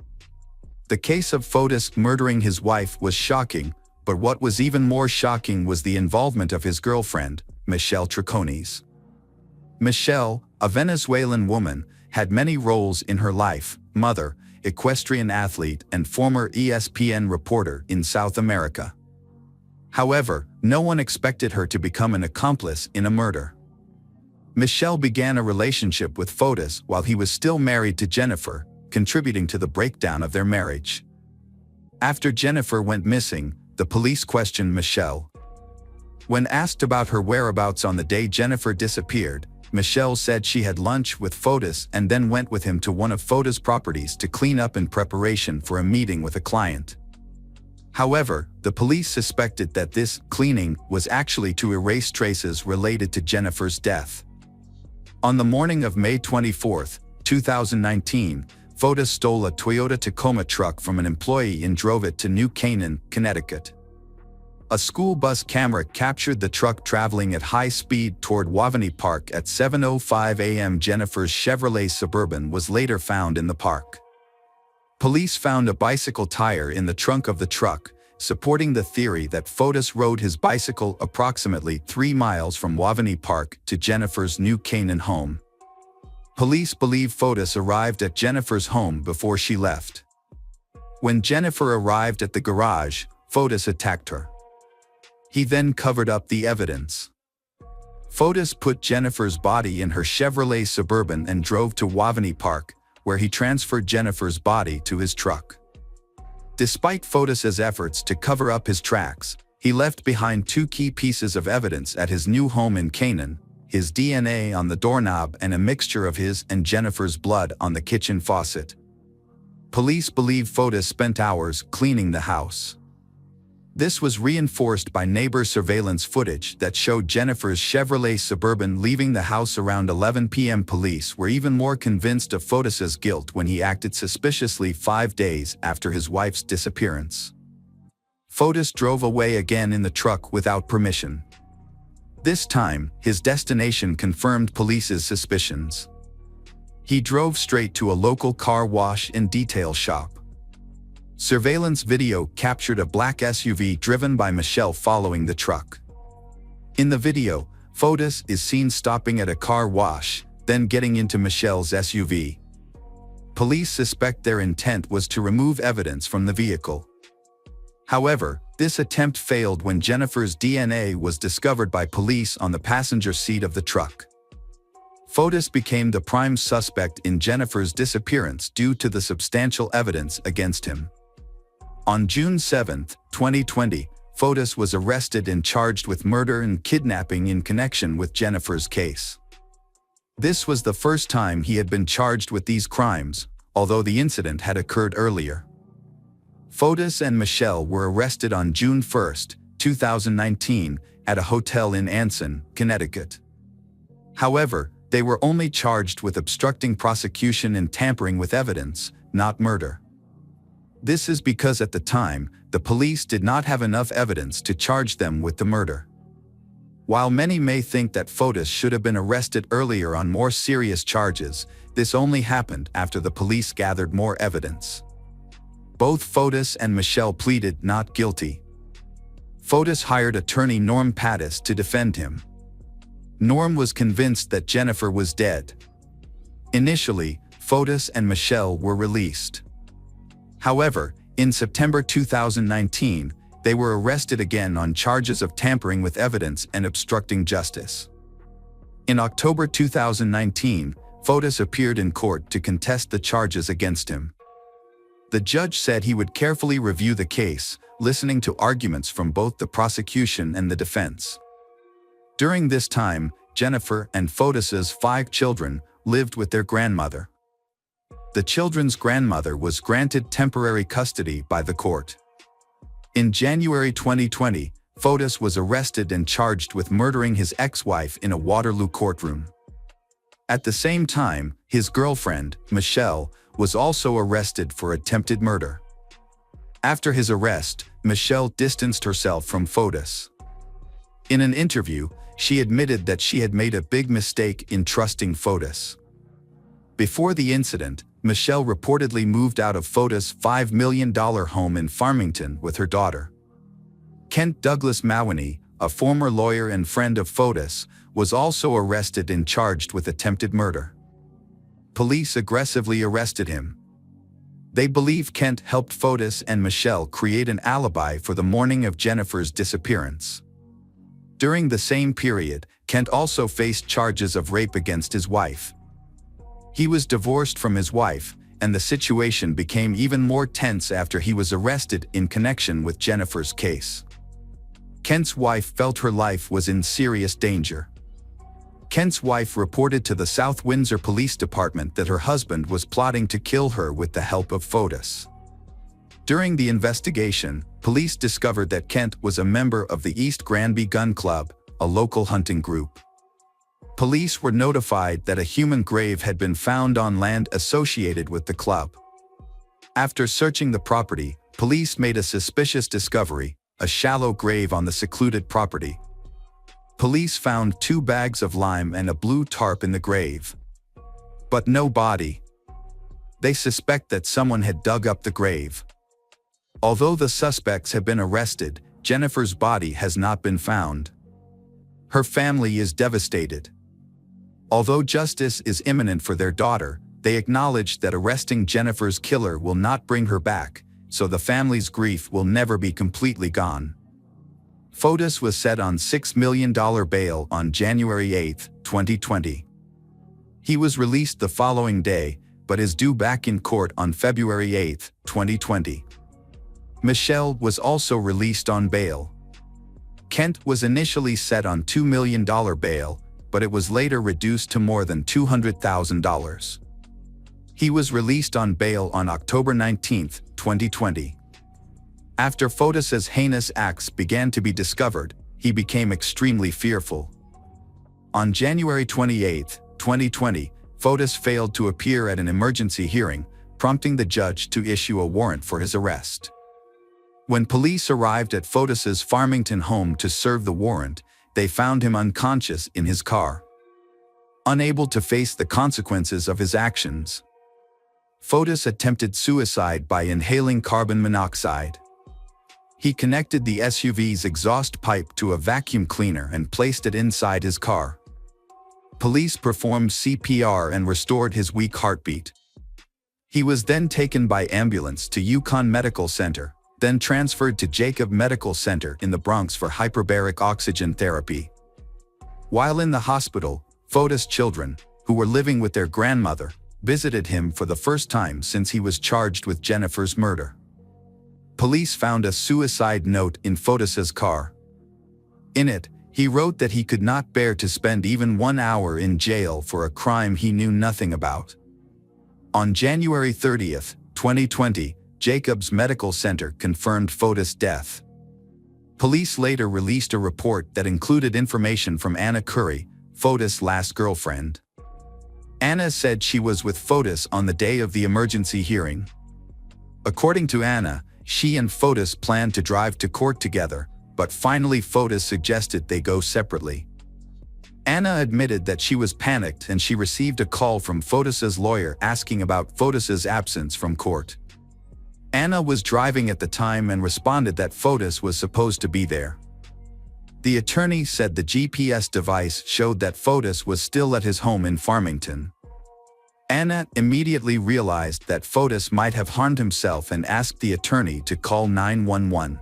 The case of Fotis murdering his wife was shocking, but what was even more shocking was the involvement of his girlfriend, Michelle Triconis. Michelle, a Venezuelan woman, had many roles in her life: mother, equestrian athlete, and former ESPN reporter in South America. However, no one expected her to become an accomplice in a murder. Michelle began a relationship with Fotis while he was still married to Jennifer, contributing to the breakdown of their marriage. After Jennifer went missing, the police questioned Michelle. When asked about her whereabouts on the day Jennifer disappeared, Michelle said she had lunch with Fotis and then went with him to one of Fotis' properties to clean up in preparation for a meeting with a client. However, the police suspected that this cleaning was actually to erase traces related to Jennifer's death. On the morning of May 24, 2019, Fotis stole a Toyota Tacoma truck from an employee and drove it to New Canaan, Connecticut. A school bus camera captured the truck traveling at high speed toward Wavani Park at 7:05 a.m. Jennifer's Chevrolet Suburban was later found in the park. Police found a bicycle tire in the trunk of the truck, supporting the theory that Fotis rode his bicycle approximately 3 miles from Wavani Park to Jennifer's New Canaan home. Police believe Fotis arrived at Jennifer's home before she left. When Jennifer arrived at the garage, Fotis attacked her. He then covered up the evidence. Fotis put Jennifer's body in her Chevrolet Suburban and drove to Wavani Park, where he transferred Jennifer's body to his truck. Despite Fotis's efforts to cover up his tracks, he left behind 2 key pieces of evidence at his new home in Canaan: his DNA on the doorknob and a mixture of his and Jennifer's blood on the kitchen faucet. Police believe Fotis spent hours cleaning the house. This was reinforced by neighbor surveillance footage that showed Jennifer's Chevrolet Suburban leaving the house around 11 p.m. Police were even more convinced of Fotis's guilt when he acted suspiciously 5 days after his wife's disappearance. Fotis drove away again in the truck without permission. This time, his destination confirmed police's suspicions. He drove straight to a local car wash and detail shop. Surveillance video captured a black SUV driven by Michelle following the truck. In the video, Fotis is seen stopping at a car wash, then getting into Michelle's SUV. Police suspect their intent was to remove evidence from the vehicle. However, this attempt failed when Jennifer's DNA was discovered by police on the passenger seat of the truck. Fotis became the prime suspect in Jennifer's disappearance due to the substantial evidence against him. On June 7, 2020, Fotis was arrested and charged with murder and kidnapping in connection with Jennifer's case. This was the first time he had been charged with these crimes, although the incident had occurred earlier. Fotis and Michelle were arrested on June 1, 2019, at a hotel in Anson, Connecticut. However, they were only charged with obstructing prosecution and tampering with evidence, not murder. This is because at the time, the police did not have enough evidence to charge them with the murder. While many may think that Fotis should have been arrested earlier on more serious charges, this only happened after the police gathered more evidence. Both Fotis and Michelle pleaded not guilty. Fotis hired attorney Norm Pattis to defend him. Norm was convinced that Jennifer was dead. Initially, Fotis and Michelle were released. However, in September 2019, they were arrested again on charges of tampering with evidence and obstructing justice. In October 2019, Fotis appeared in court to contest the charges against him. The judge said he would carefully review the case, listening to arguments from both the prosecution and the defense. During this time, Jennifer and Fotis's 5 children lived with their grandmother. The children's grandmother was granted temporary custody by the court. In January 2020, Fotis was arrested and charged with murdering his ex-wife in a Waterloo courtroom. At the same time, his girlfriend, Michelle, was also arrested for attempted murder. After his arrest, Michelle distanced herself from Fotis. In an interview, she admitted that she had made a big mistake in trusting Fotis. Before the incident, Michelle reportedly moved out of Fotis' $5 million home in Farmington with her daughter. Kent Douglas Mawani, a former lawyer and friend of Fotis, was also arrested and charged with attempted murder. Police aggressively arrested him. They believe Kent helped Fotis and Michelle create an alibi for the morning of Jennifer's disappearance. During the same period, Kent also faced charges of rape against his wife. He was divorced from his wife, and the situation became even more tense after he was arrested in connection with Jennifer's case. Kent's wife felt her life was in serious danger. Kent's wife reported to the South Windsor Police Department that her husband was plotting to kill her with the help of Fotis. During the investigation, police discovered that Kent was a member of the East Granby Gun Club, a local hunting group. Police were notified that a human grave had been found on land associated with the club. After searching the property, police made a suspicious discovery: a shallow grave on the secluded property. Police found 2 bags of lime and a blue tarp in the grave, but no body. They suspect that someone had dug up the grave. Although the suspects have been arrested, Jennifer's body has not been found. Her family is devastated. Although justice is imminent for their daughter, they acknowledge that arresting Jennifer's killer will not bring her back, so the family's grief will never be completely gone. Fotis was set on $6 million bail on January 8, 2020. He was released the following day, but is due back in court on February 8, 2020. Michelle was also released on bail. Kent was initially set on $2 million bail, but it was later reduced to more than $200,000. He was released on bail on October 19, 2020. After Fotis's heinous acts began to be discovered, he became extremely fearful. On January 28, 2020, Fotis failed to appear at an emergency hearing, prompting the judge to issue a warrant for his arrest. When police arrived at Fotis's Farmington home to serve the warrant, they found him unconscious in his car. Unable to face the consequences of his actions, Fotis attempted suicide by inhaling carbon monoxide. He connected the SUV's exhaust pipe to a vacuum cleaner and placed it inside his car. Police performed CPR and restored his weak heartbeat. He was then taken by ambulance to Yukon Medical Center, then transferred to Jacob Medical Center in the Bronx for hyperbaric oxygen therapy. While in the hospital, Fotis' children, who were living with their grandmother, visited him for the first time since he was charged with Jennifer's murder. Police found a suicide note in Fotis's car. In it, he wrote that he could not bear to spend even 1 hour in jail for a crime he knew nothing about. On January 30, 2020, Jacobs Medical Center confirmed Fotis' death. Police later released a report that included information from Anna Curry, Fotis' last girlfriend. Anna said she was with Fotis on the day of the emergency hearing. According to Anna, she and Fotis planned to drive to court together, but finally Fotis suggested they go separately. Anna admitted that she was panicked and she received a call from Fotis's lawyer asking about Fotis's absence from court. Anna was driving at the time and responded that Fotis was supposed to be there. The attorney said the GPS device showed that Fotis was still at his home in Farmington. Anna immediately realized that Fotis might have harmed himself and asked the attorney to call 911.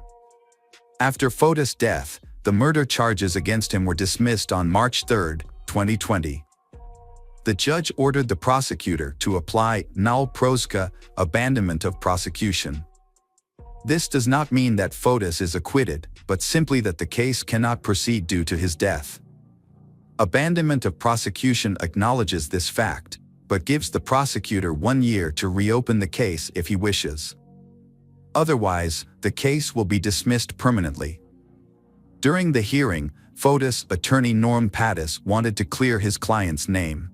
After Fotis' death, the murder charges against him were dismissed on March 3, 2020. The judge ordered the prosecutor to apply null prosequi, abandonment of prosecution. This does not mean that Fotis is acquitted, but simply that the case cannot proceed due to his death. Abandonment of prosecution acknowledges this fact, but gives the prosecutor 1 year to reopen the case if he wishes. Otherwise, the case will be dismissed permanently. During the hearing, Fotis' attorney Norm Pattis wanted to clear his client's name.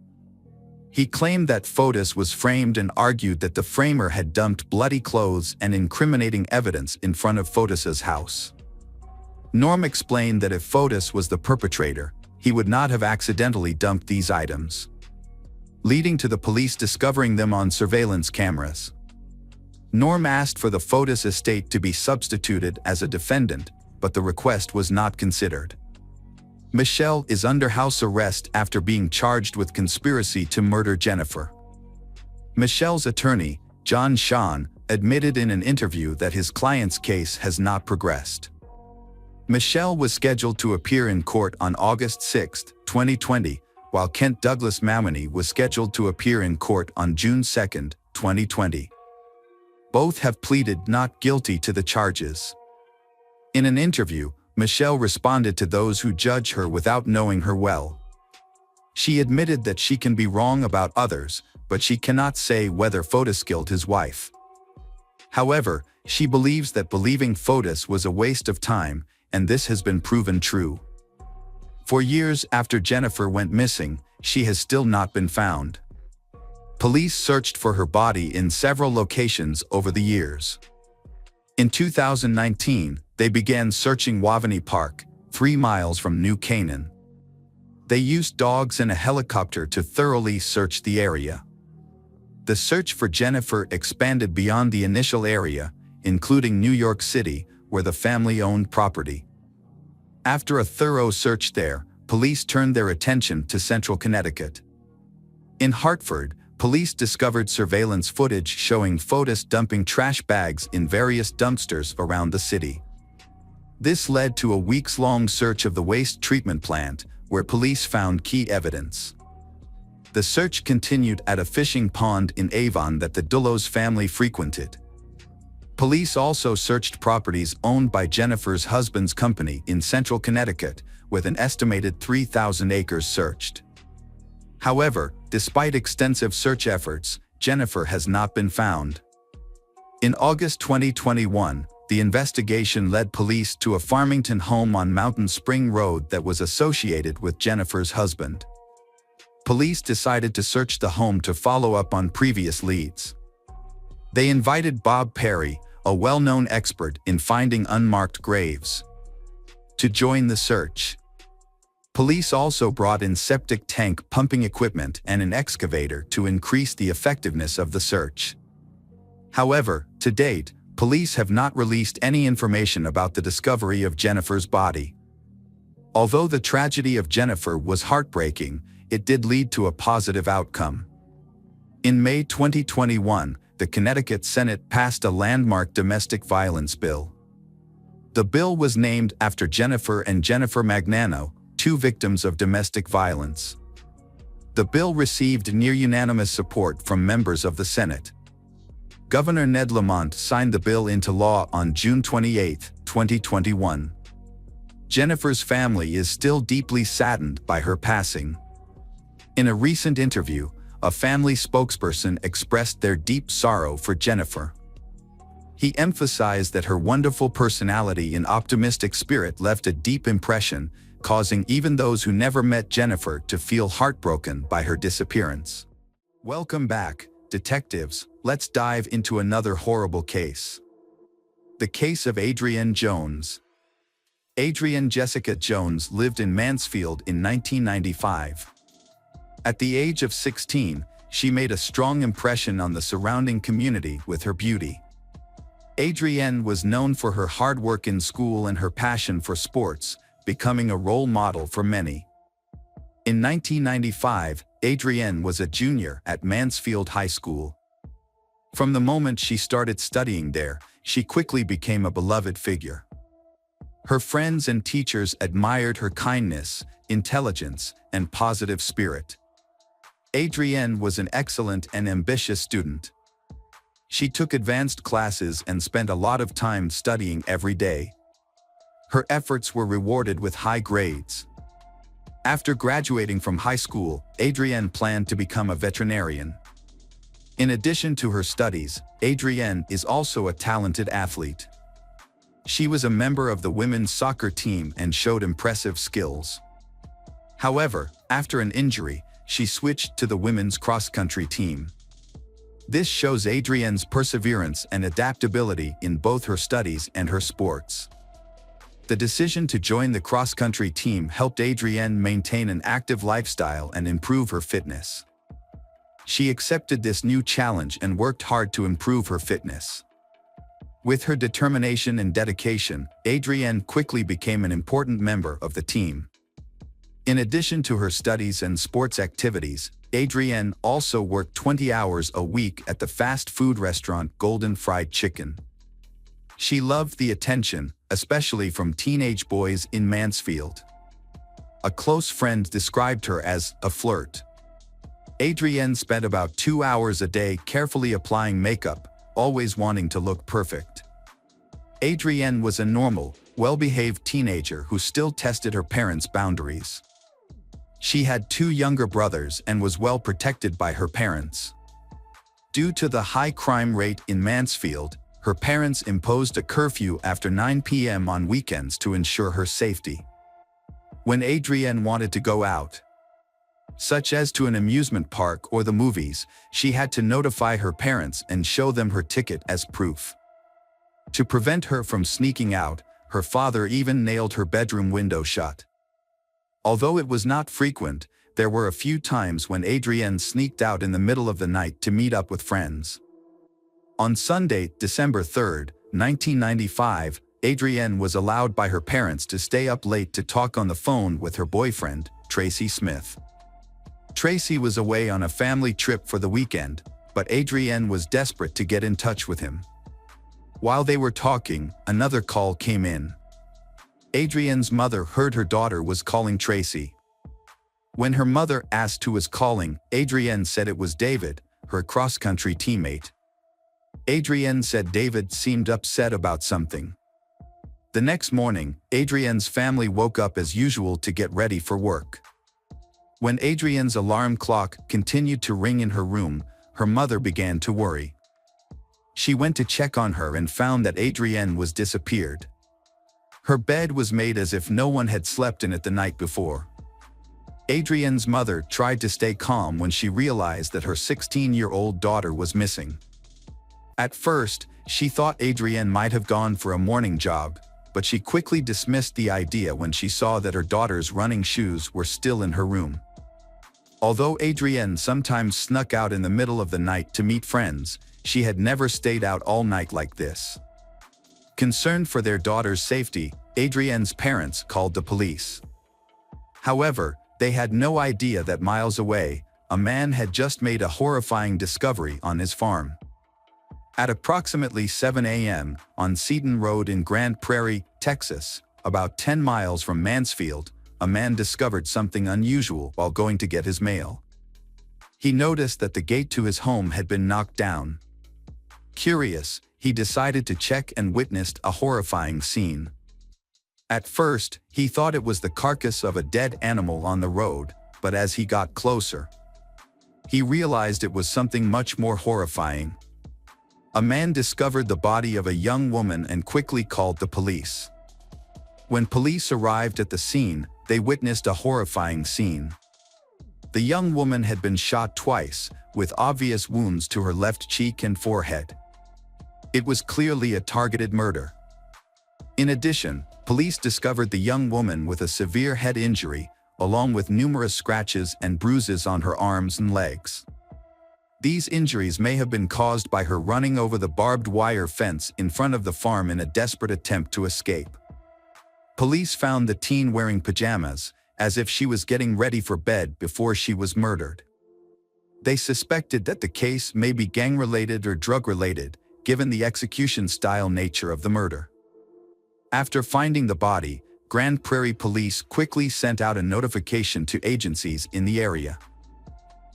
He claimed that Fotis was framed and argued that the framer had dumped bloody clothes and incriminating evidence in front of Fotis's house. Norm explained that if Fotis was the perpetrator, he would not have accidentally dumped these items, leading to the police discovering them on surveillance cameras. Norm asked for the Fotis estate to be substituted as a defendant, but the request was not considered. Michelle is under house arrest after being charged with conspiracy to murder Jennifer. Michelle's attorney, John Sean, admitted in an interview that his client's case has not progressed. Michelle was scheduled to appear in court on August 6, 2020, while Kent Douglas Mamony was scheduled to appear in court on June 2, 2020. Both have pleaded not guilty to the charges. In an interview, Michelle responded to those who judge her without knowing her well. She admitted that she can be wrong about others, but she cannot say whether Fotis killed his wife. However, she believes that believing Fotis was a waste of time, and this has been proven true. For years after Jennifer went missing, she has still not been found. Police searched for her body in several locations over the years. In 2019, they began searching Wavani Park, 3 miles from New Canaan. They used dogs and a helicopter to thoroughly search the area. The search for Jennifer expanded beyond the initial area, including New York City, where the family owned property. After a thorough search there, police turned their attention to central Connecticut. In Hartford, police discovered surveillance footage showing Fotis dumping trash bags in various dumpsters around the city. This led to a weeks-long search of the waste treatment plant, where police found key evidence. The search continued at a fishing pond in Avon that the Dullos family frequented. Police also searched properties owned by Jennifer's husband's company in central Connecticut, with an estimated 3,000 acres searched. However, despite extensive search efforts, Jennifer has not been found. In August 2021, the investigation led police to a Farmington home on Mountain Spring Road that was associated with Jennifer's husband. Police decided to search the home to follow up on previous leads. They invited Bob Perry, a well-known expert in finding unmarked graves, to join the search. Police also brought in septic tank pumping equipment and an excavator to increase the effectiveness of the search. However, to date, police have not released any information about the discovery of Jennifer's body. Although the tragedy of Jennifer was heartbreaking, it did lead to a positive outcome. In May 2021, the Connecticut Senate passed a landmark domestic violence bill. The bill was named after Jennifer and Jennifer Magnano, 2 victims of domestic violence. The bill received near-unanimous support from members of the Senate. Governor Ned Lamont signed the bill into law on June 28, 2021. Jennifer's family is still deeply saddened by her passing. In a recent interview, a family spokesperson expressed their deep sorrow for Jennifer. He emphasized that her wonderful personality and optimistic spirit left a deep impression, causing even those who never met Jennifer to feel heartbroken by her disappearance. Welcome back, detectives. Let's dive into another horrible case. The case of Adrienne Jones. Adrienne Jessica Jones lived in Mansfield in 1995. At the age of 16, she made a strong impression on the surrounding community with her beauty. Adrienne was known for her hard work in school and her passion for sports, becoming a role model for many. In 1995, Adrienne was a junior at Mansfield High School. From the moment she started studying there, she quickly became a beloved figure. Her friends and teachers admired her kindness, intelligence, and positive spirit. Adrienne was an excellent and ambitious student. She took advanced classes and spent a lot of time studying every day. Her efforts were rewarded with high grades. After graduating from high school, Adrienne planned to become a veterinarian. In addition to her studies, Adrienne is also a talented athlete. She was a member of the women's soccer team and showed impressive skills. However, after an injury, she switched to the women's cross-country team. This shows Adrienne's perseverance and adaptability in both her studies and her sports. The decision to join the cross-country team helped Adrienne maintain an active lifestyle and improve her fitness. She accepted this new challenge and worked hard to improve her fitness. With her determination and dedication, Adrienne quickly became an important member of the team. In addition to her studies and sports activities, Adrienne also worked 20 hours a week at the fast food restaurant Golden Fried Chicken. She loved the attention, especially from teenage boys in Mansfield. A close friend described her as a flirt. Adrienne spent about 2 hours a day carefully applying makeup, always wanting to look perfect. Adrienne was a normal, well-behaved teenager who still tested her parents' boundaries. She had 2 younger brothers and was well protected by her parents. Due to the high crime rate in Mansfield, her parents imposed a curfew after 9 p.m. on weekends to ensure her safety. When Adrienne wanted to go out, such as to an amusement park or the movies, she had to notify her parents and show them her ticket as proof. To prevent her from sneaking out, her father even nailed her bedroom window shut. Although it was not frequent, there were a few times when Adrienne sneaked out in the middle of the night to meet up with friends. On Sunday, December 3, 1995, Adrienne was allowed by her parents to stay up late to talk on the phone with her boyfriend, Tracy Smith. Tracy was away on a family trip for the weekend, but Adrienne was desperate to get in touch with him. While they were talking, another call came in. Adrienne's mother heard her daughter was calling Tracy. When her mother asked who was calling, Adrienne said it was David, her cross-country teammate. Adrienne said David seemed upset about something. The next morning, Adrienne's family woke up as usual to get ready for work. When Adrienne's alarm clock continued to ring in her room, her mother began to worry. She went to check on her and found that Adrienne was disappeared. Her bed was made as if no one had slept in it the night before. Adrienne's mother tried to stay calm when she realized that her 16-year-old daughter was missing. At first, she thought Adrienne might have gone for a morning job, but she quickly dismissed the idea when she saw that her daughter's running shoes were still in her room. Although Adrienne sometimes snuck out in the middle of the night to meet friends, she had never stayed out all night like this. Concerned for their daughter's safety, Adrienne's parents called the police. However, they had no idea that miles away, a man had just made a horrifying discovery on his farm. At approximately 7 a.m., on Seton Road in Grand Prairie, Texas, about 10 miles from Mansfield, a man discovered something unusual while going to get his mail. He noticed that the gate to his home had been knocked down. Curious, he decided to check and witnessed a horrifying scene. At first, he thought it was the carcass of a dead animal on the road, but as he got closer, he realized it was something much more horrifying. A man discovered the body of a young woman and quickly called the police. When police arrived at the scene, they witnessed a horrifying scene. The young woman had been shot twice, with obvious wounds to her left cheek and forehead. It was clearly a targeted murder. In addition, police discovered the young woman with a severe head injury, along with numerous scratches and bruises on her arms and legs. These injuries may have been caused by her running over the barbed wire fence in front of the farm in a desperate attempt to escape. Police found the teen wearing pajamas, as if she was getting ready for bed before she was murdered. They suspected that the case may be gang-related or drug-related, given the execution-style nature of the murder. After finding the body, Grand Prairie Police quickly sent out a notification to agencies in the area.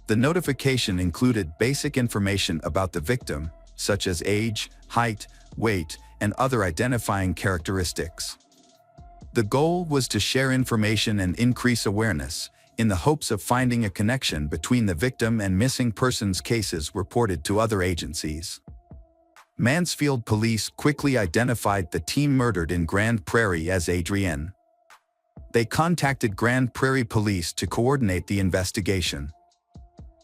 The notification included basic information about the victim, such as age, height, weight, and other identifying characteristics. The goal was to share information and increase awareness, in the hopes of finding a connection between the victim and missing persons cases reported to other agencies. Mansfield police quickly identified the teen murdered in Grand Prairie as Adrienne. They contacted Grand Prairie Police to coordinate the investigation.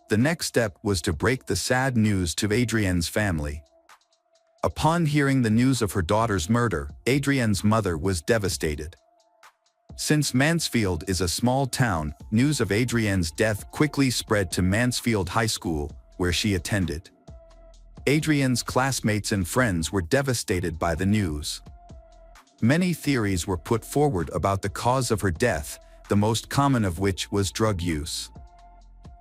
The next step was to break the sad news to Adrienne's family. Upon hearing the news of her daughter's murder, Adrienne's mother was devastated. Since Mansfield is a small town, news of Adrienne's death quickly spread to Mansfield High School, where she attended. Adrienne's classmates and friends were devastated by the news. Many theories were put forward about the cause of her death, the most common of which was drug use.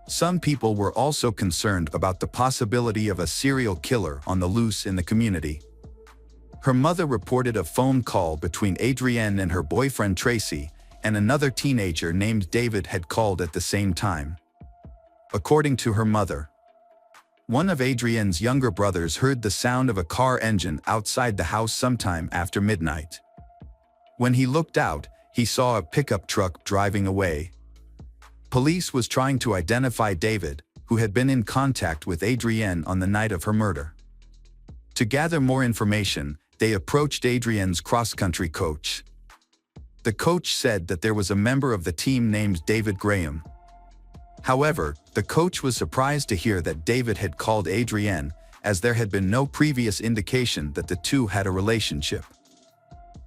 Some people were also concerned about the possibility of a serial killer on the loose in the community. Her mother reported a phone call between Adrienne and her boyfriend Tracy, and another teenager named David had called at the same time. According to her mother, one of Adrienne's younger brothers heard the sound of a car engine outside the house sometime after midnight. When he looked out, he saw a pickup truck driving away. Police was trying to identify David, who had been in contact with Adrienne on the night of her murder. To gather more information, they approached Adrienne's cross-country coach. The coach said that there was a member of the team named David Graham. However, the coach was surprised to hear that David had called Adrienne, as there had been no previous indication that the two had a relationship.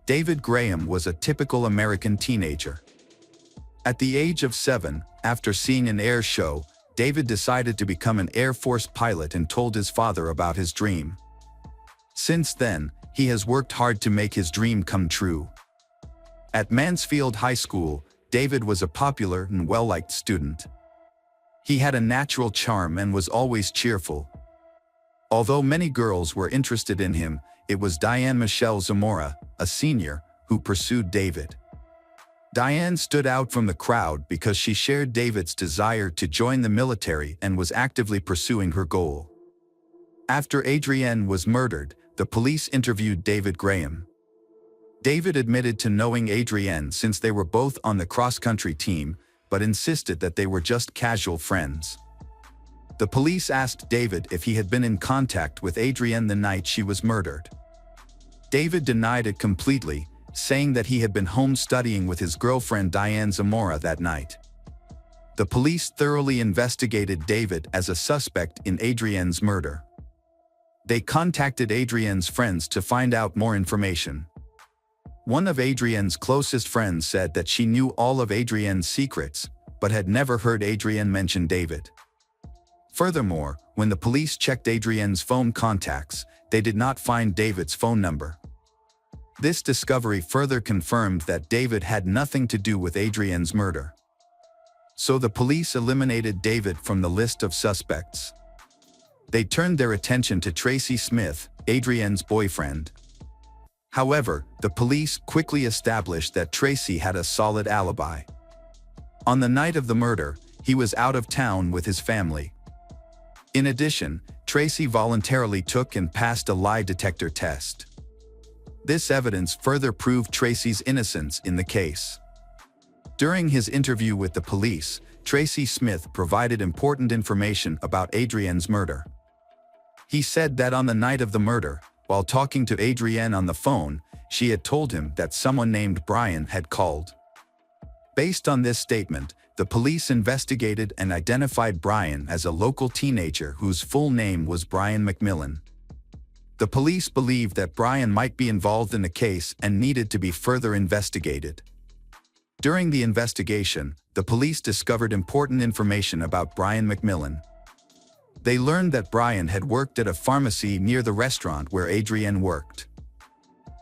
David Graham was a typical American teenager. At the age of 7, after seeing an air show, David decided to become an Air Force pilot and told his father about his dream. Since then, he has worked hard to make his dream come true. At Mansfield High School, David was a popular and well-liked student. He had a natural charm and was always cheerful. Although many girls were interested in him, it was Diane Michelle Zamora, a senior, who pursued David. Diane stood out from the crowd because she shared David's desire to join the military and was actively pursuing her goal. After Adrienne was murdered, the police interviewed David Graham. David admitted to knowing Adrienne since they were both on the cross-country team, but insisted that they were just casual friends. The police asked David if he had been in contact with Adrienne the night she was murdered. David denied it completely, saying that he had been home studying with his girlfriend Diane Zamora that night. The police thoroughly investigated David as a suspect in Adrienne's murder. They contacted Adrienne's friends to find out more information. One of Adrienne's closest friends said that she knew all of Adrienne's secrets, but had never heard Adrienne mention David. Furthermore, when the police checked Adrienne's phone contacts, they did not find David's phone number. This discovery further confirmed that David had nothing to do with Adrienne's murder. So the police eliminated David from the list of suspects. They turned their attention to Tracy Smith, Adrienne's boyfriend. However, the police quickly established that Tracy had a solid alibi. On the night of the murder, he was out of town with his family. In addition, Tracy voluntarily took and passed a lie detector test. This evidence further proved Tracy's innocence in the case. During his interview with the police, Tracy Smith provided important information about Adrienne's murder. He said that on the night of the murder, while talking to Adrienne on the phone, she had told him that someone named Brian had called. Based on this statement, the police investigated and identified Brian as a local teenager whose full name was Brian McMillan. The police believed that Brian might be involved in the case and needed to be further investigated. During the investigation, the police discovered important information about Brian McMillan. They learned that Brian had worked at a pharmacy near the restaurant where Adrienne worked.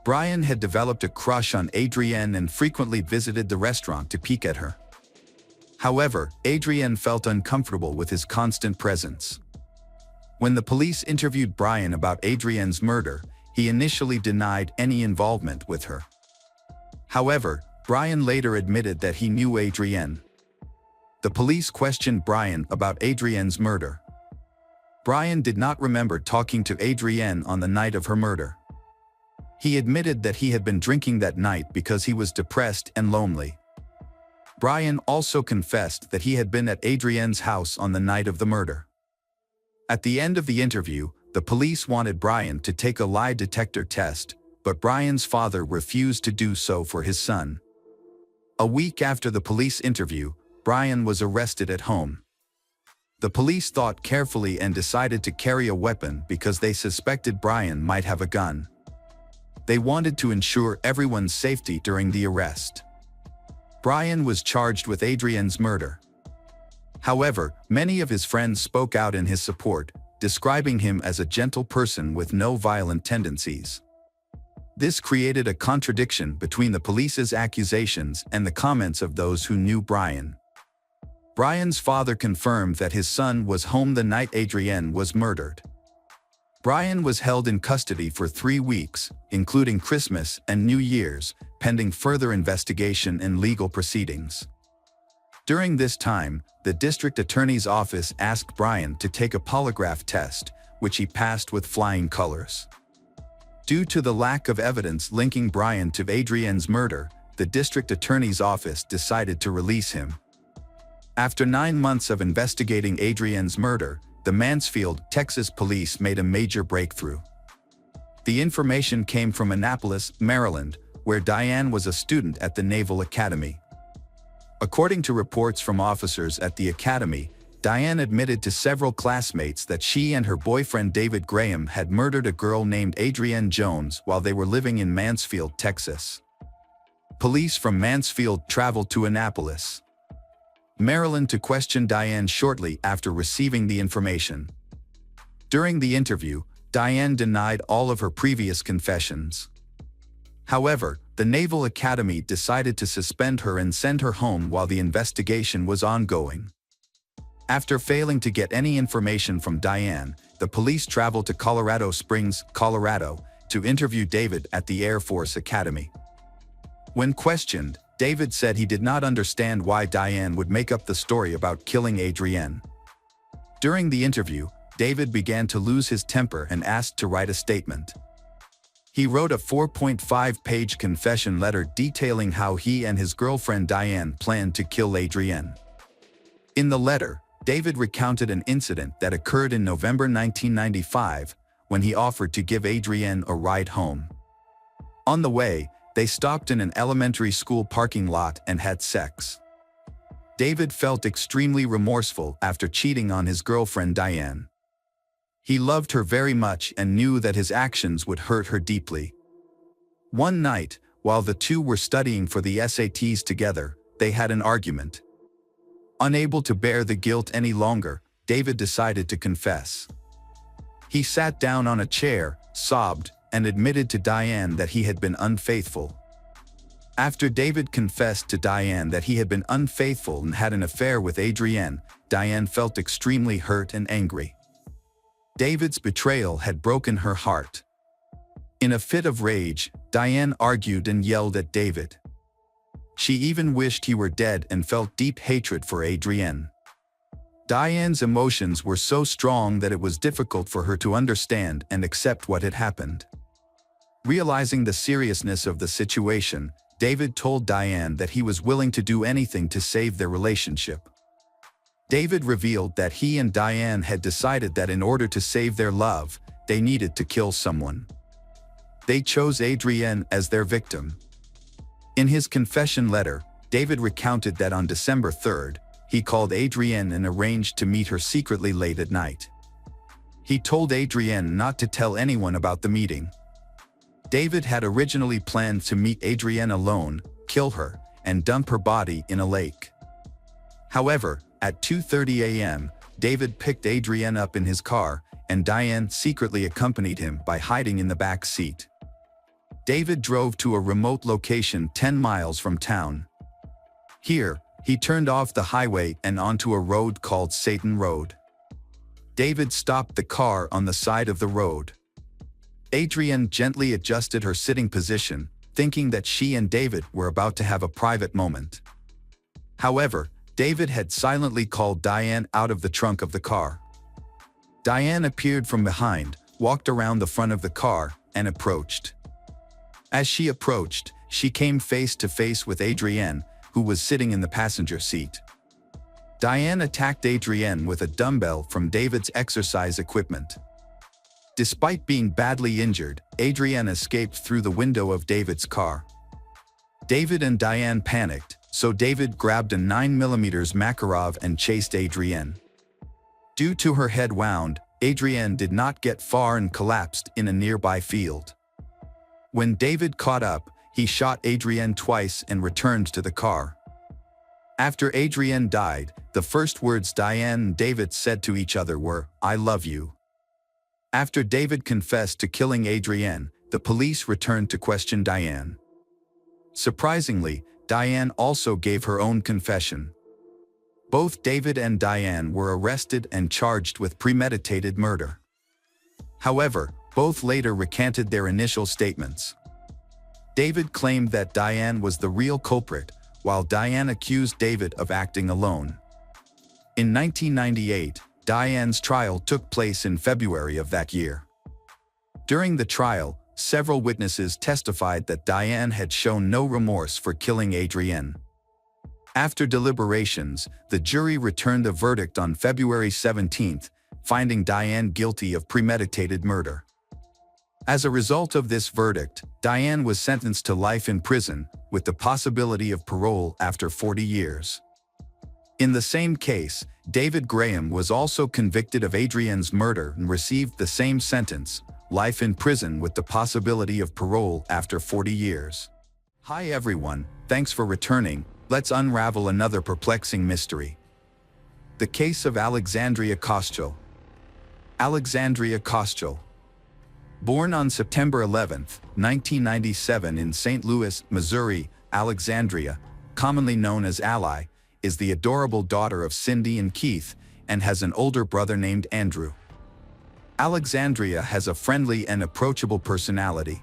Brian had developed a crush on Adrienne and frequently visited the restaurant to peek at her. However, Adrienne felt uncomfortable with his constant presence. When the police interviewed Brian about Adrienne's murder, he initially denied any involvement with her. However, Brian later admitted that he knew Adrienne. The police questioned Brian about Adrienne's murder. Brian did not remember talking to Adrienne on the night of her murder. He admitted that he had been drinking that night because he was depressed and lonely. Brian also confessed that he had been at Adrienne's house on the night of the murder. At the end of the interview, the police wanted Brian to take a lie detector test, but Brian's father refused to do so for his son. A week after the police interview, Brian was arrested at home. The police thought carefully and decided to carry a weapon because they suspected Brian might have a gun. They wanted to ensure everyone's safety during the arrest. Brian was charged with Adrienne's murder. However, many of his friends spoke out in his support, describing him as a gentle person with no violent tendencies. This created a contradiction between the police's accusations and the comments of those who knew Brian. Brian's father confirmed that his son was home the night Adrienne was murdered. Brian was held in custody for 3 weeks, including Christmas and New Year's, pending further investigation and legal proceedings. During this time, the district attorney's office asked Brian to take a polygraph test, which he passed with flying colors. Due to the lack of evidence linking Brian to Adrienne's murder, the district attorney's office decided to release him. After 9 months of investigating Adrienne's murder, the Mansfield, Texas police made a major breakthrough. The information came from Annapolis, Maryland, where Diane was a student at the Naval Academy. According to reports from officers at the academy, Diane admitted to several classmates that she and her boyfriend David Graham had murdered a girl named Adrienne Jones while they were living in Mansfield, Texas. Police from Mansfield traveled to Annapolis, Maryland to question Diane shortly after receiving the information. During the interview, Diane denied all of her previous confessions. However, the Naval Academy decided to suspend her and send her home while the investigation was ongoing. After failing to get any information from Diane, the police traveled to Colorado Springs, Colorado, to interview David at the Air Force Academy. When questioned, David said he did not understand why Diane would make up the story about killing Adrienne. During the interview, David began to lose his temper and asked to write a statement. He wrote a 4.5-page confession letter detailing how he and his girlfriend Diane planned to kill Adrienne. In the letter, David recounted an incident that occurred in November 1995 when he offered to give Adrienne a ride home. On the way, they stopped in an elementary school parking lot and had sex. David felt extremely remorseful after cheating on his girlfriend Diane. He loved her very much and knew that his actions would hurt her deeply. One night, while the two were studying for the SATs together, they had an argument. Unable to bear the guilt any longer, David decided to confess. He sat down on a chair, sobbed, and admitted to Diane that he had been unfaithful. After David confessed to Diane that he had been unfaithful and had an affair with Adrienne, Diane felt extremely hurt and angry. David's betrayal had broken her heart. In a fit of rage, Diane argued and yelled at David. She even wished he were dead and felt deep hatred for Adrienne. Diane's emotions were so strong that it was difficult for her to understand and accept what had happened. Realizing the seriousness of the situation, David told Diane that he was willing to do anything to save their relationship. David revealed that he and Diane had decided that in order to save their love, they needed to kill someone. They chose Adrienne as their victim. In his confession letter, David recounted that on December 3rd, he called Adrienne and arranged to meet her secretly late at night. He told Adrienne not to tell anyone about the meeting. David had originally planned to meet Adrienne alone, kill her, and dump her body in a lake. However, at 2:30 a.m., David picked Adrienne up in his car, and Diane secretly accompanied him by hiding in the back seat. David drove to a remote location 10 miles from town. Here, he turned off the highway and onto a road called Satan Road. David stopped the car on the side of the road. Adrienne gently adjusted her sitting position, thinking that she and David were about to have a private moment. However, David had silently called Diane out of the trunk of the car. Diane appeared from behind, walked around the front of the car, and approached. As she approached, she came face to face with Adrienne, who was sitting in the passenger seat. Diane attacked Adrienne with a dumbbell from David's exercise equipment. Despite being badly injured, Adrienne escaped through the window of David's car. David and Diane panicked, so David grabbed a 9mm Makarov and chased Adrienne. Due to her head wound, Adrienne did not get far and collapsed in a nearby field. When David caught up, he shot Adrienne twice and returned to the car. After Adrienne died, the first words Diane and David said to each other were, "I love you." After David confessed to killing Adrienne, the police returned to question Diane. Surprisingly, Diane also gave her own confession. Both David and Diane were arrested and charged with premeditated murder. However, both later recanted their initial statements. David claimed that Diane was the real culprit, while Diane accused David of acting alone. In 1998, Diane's trial took place in February of that year. During the trial, several witnesses testified that Diane had shown no remorse for killing Adrienne. After deliberations, the jury returned a verdict on February 17, finding Diane guilty of premeditated murder. As a result of this verdict, Diane was sentenced to life in prison, with the possibility of parole after 40 years. In the same case, David Graham was also convicted of Adrienne's murder and received the same sentence, life in prison with the possibility of parole after 40 years. Hi everyone, thanks for returning. Let's unravel another perplexing mystery. The case of Alexandria Koschel. Alexandria Koschel. Born on September 11, 1997 in St. Louis, Missouri, Alexandria, commonly known as Ally, is the adorable daughter of Cindy and Keith and has an older brother named Andrew. Alexandria has a friendly and approachable personality.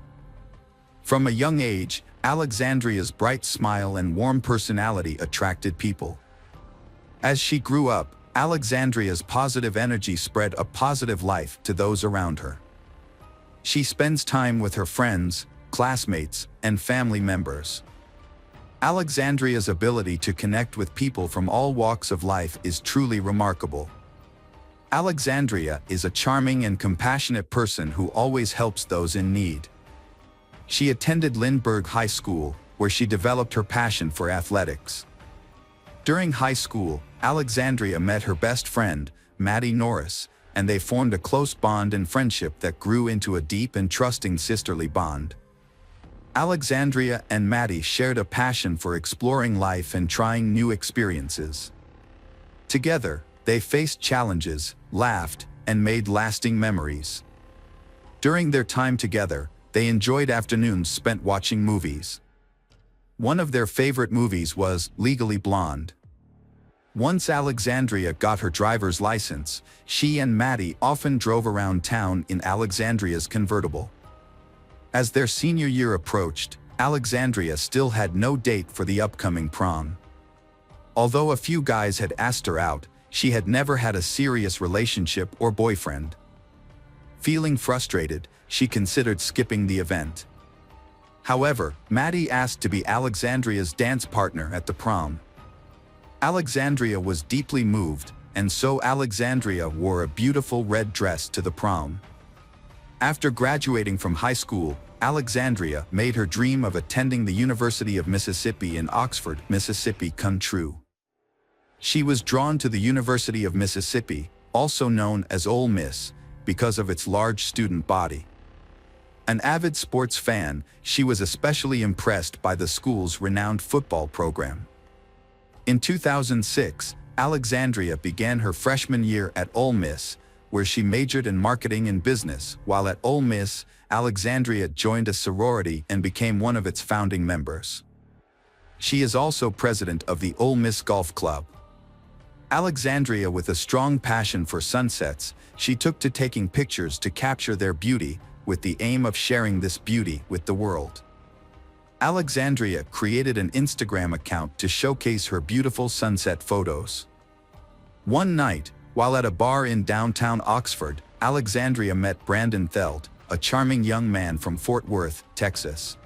From a young age, Alexandria's bright smile and warm personality attracted people. As she grew up, Alexandria's positive energy spread a positive life to those around her. She spends time with her friends, classmates, and family members. Alexandria's ability to connect with people from all walks of life is truly remarkable. Alexandria is a charming and compassionate person who always helps those in need. She attended Lindbergh High School, where she developed her passion for athletics. During high school, Alexandria met her best friend, Maddie Norris, and they formed a close bond and friendship that grew into a deep and trusting sisterly bond. Alexandria and Maddie shared a passion for exploring life and trying new experiences. Together, they faced challenges, laughed, and made lasting memories. During their time together, they enjoyed afternoons spent watching movies. One of their favorite movies was Legally Blonde. Once Alexandria got her driver's license, she and Maddie often drove around town in Alexandria's convertible. As their senior year approached, Alexandria still had no date for the upcoming prom. Although a few guys had asked her out, she had never had a serious relationship or boyfriend. Feeling frustrated, she considered skipping the event. However, Maddie asked to be Alexandria's dance partner at the prom. Alexandria was deeply moved, and so Alexandria wore a beautiful red dress to the prom. After graduating from high school, Alexandria made her dream of attending the University of Mississippi in Oxford, Mississippi come true. She was drawn to the University of Mississippi, also known as Ole Miss, because of its large student body. An avid sports fan, she was especially impressed by the school's renowned football program. In 2006, Alexandria began her freshman year at Ole Miss, where she majored in marketing and business. While at Ole Miss, Alexandria joined a sorority and became one of its founding members. She is also president of the Ole Miss Golf Club. Alexandria, with a strong passion for sunsets, she took to taking pictures to capture their beauty, with the aim of sharing this beauty with the world. Alexandria created an Instagram account to showcase her beautiful sunset photos. One night, while at a bar in downtown Oxford, Alexandria met Brandon Theld, a charming young man from Fort Worth, Texas.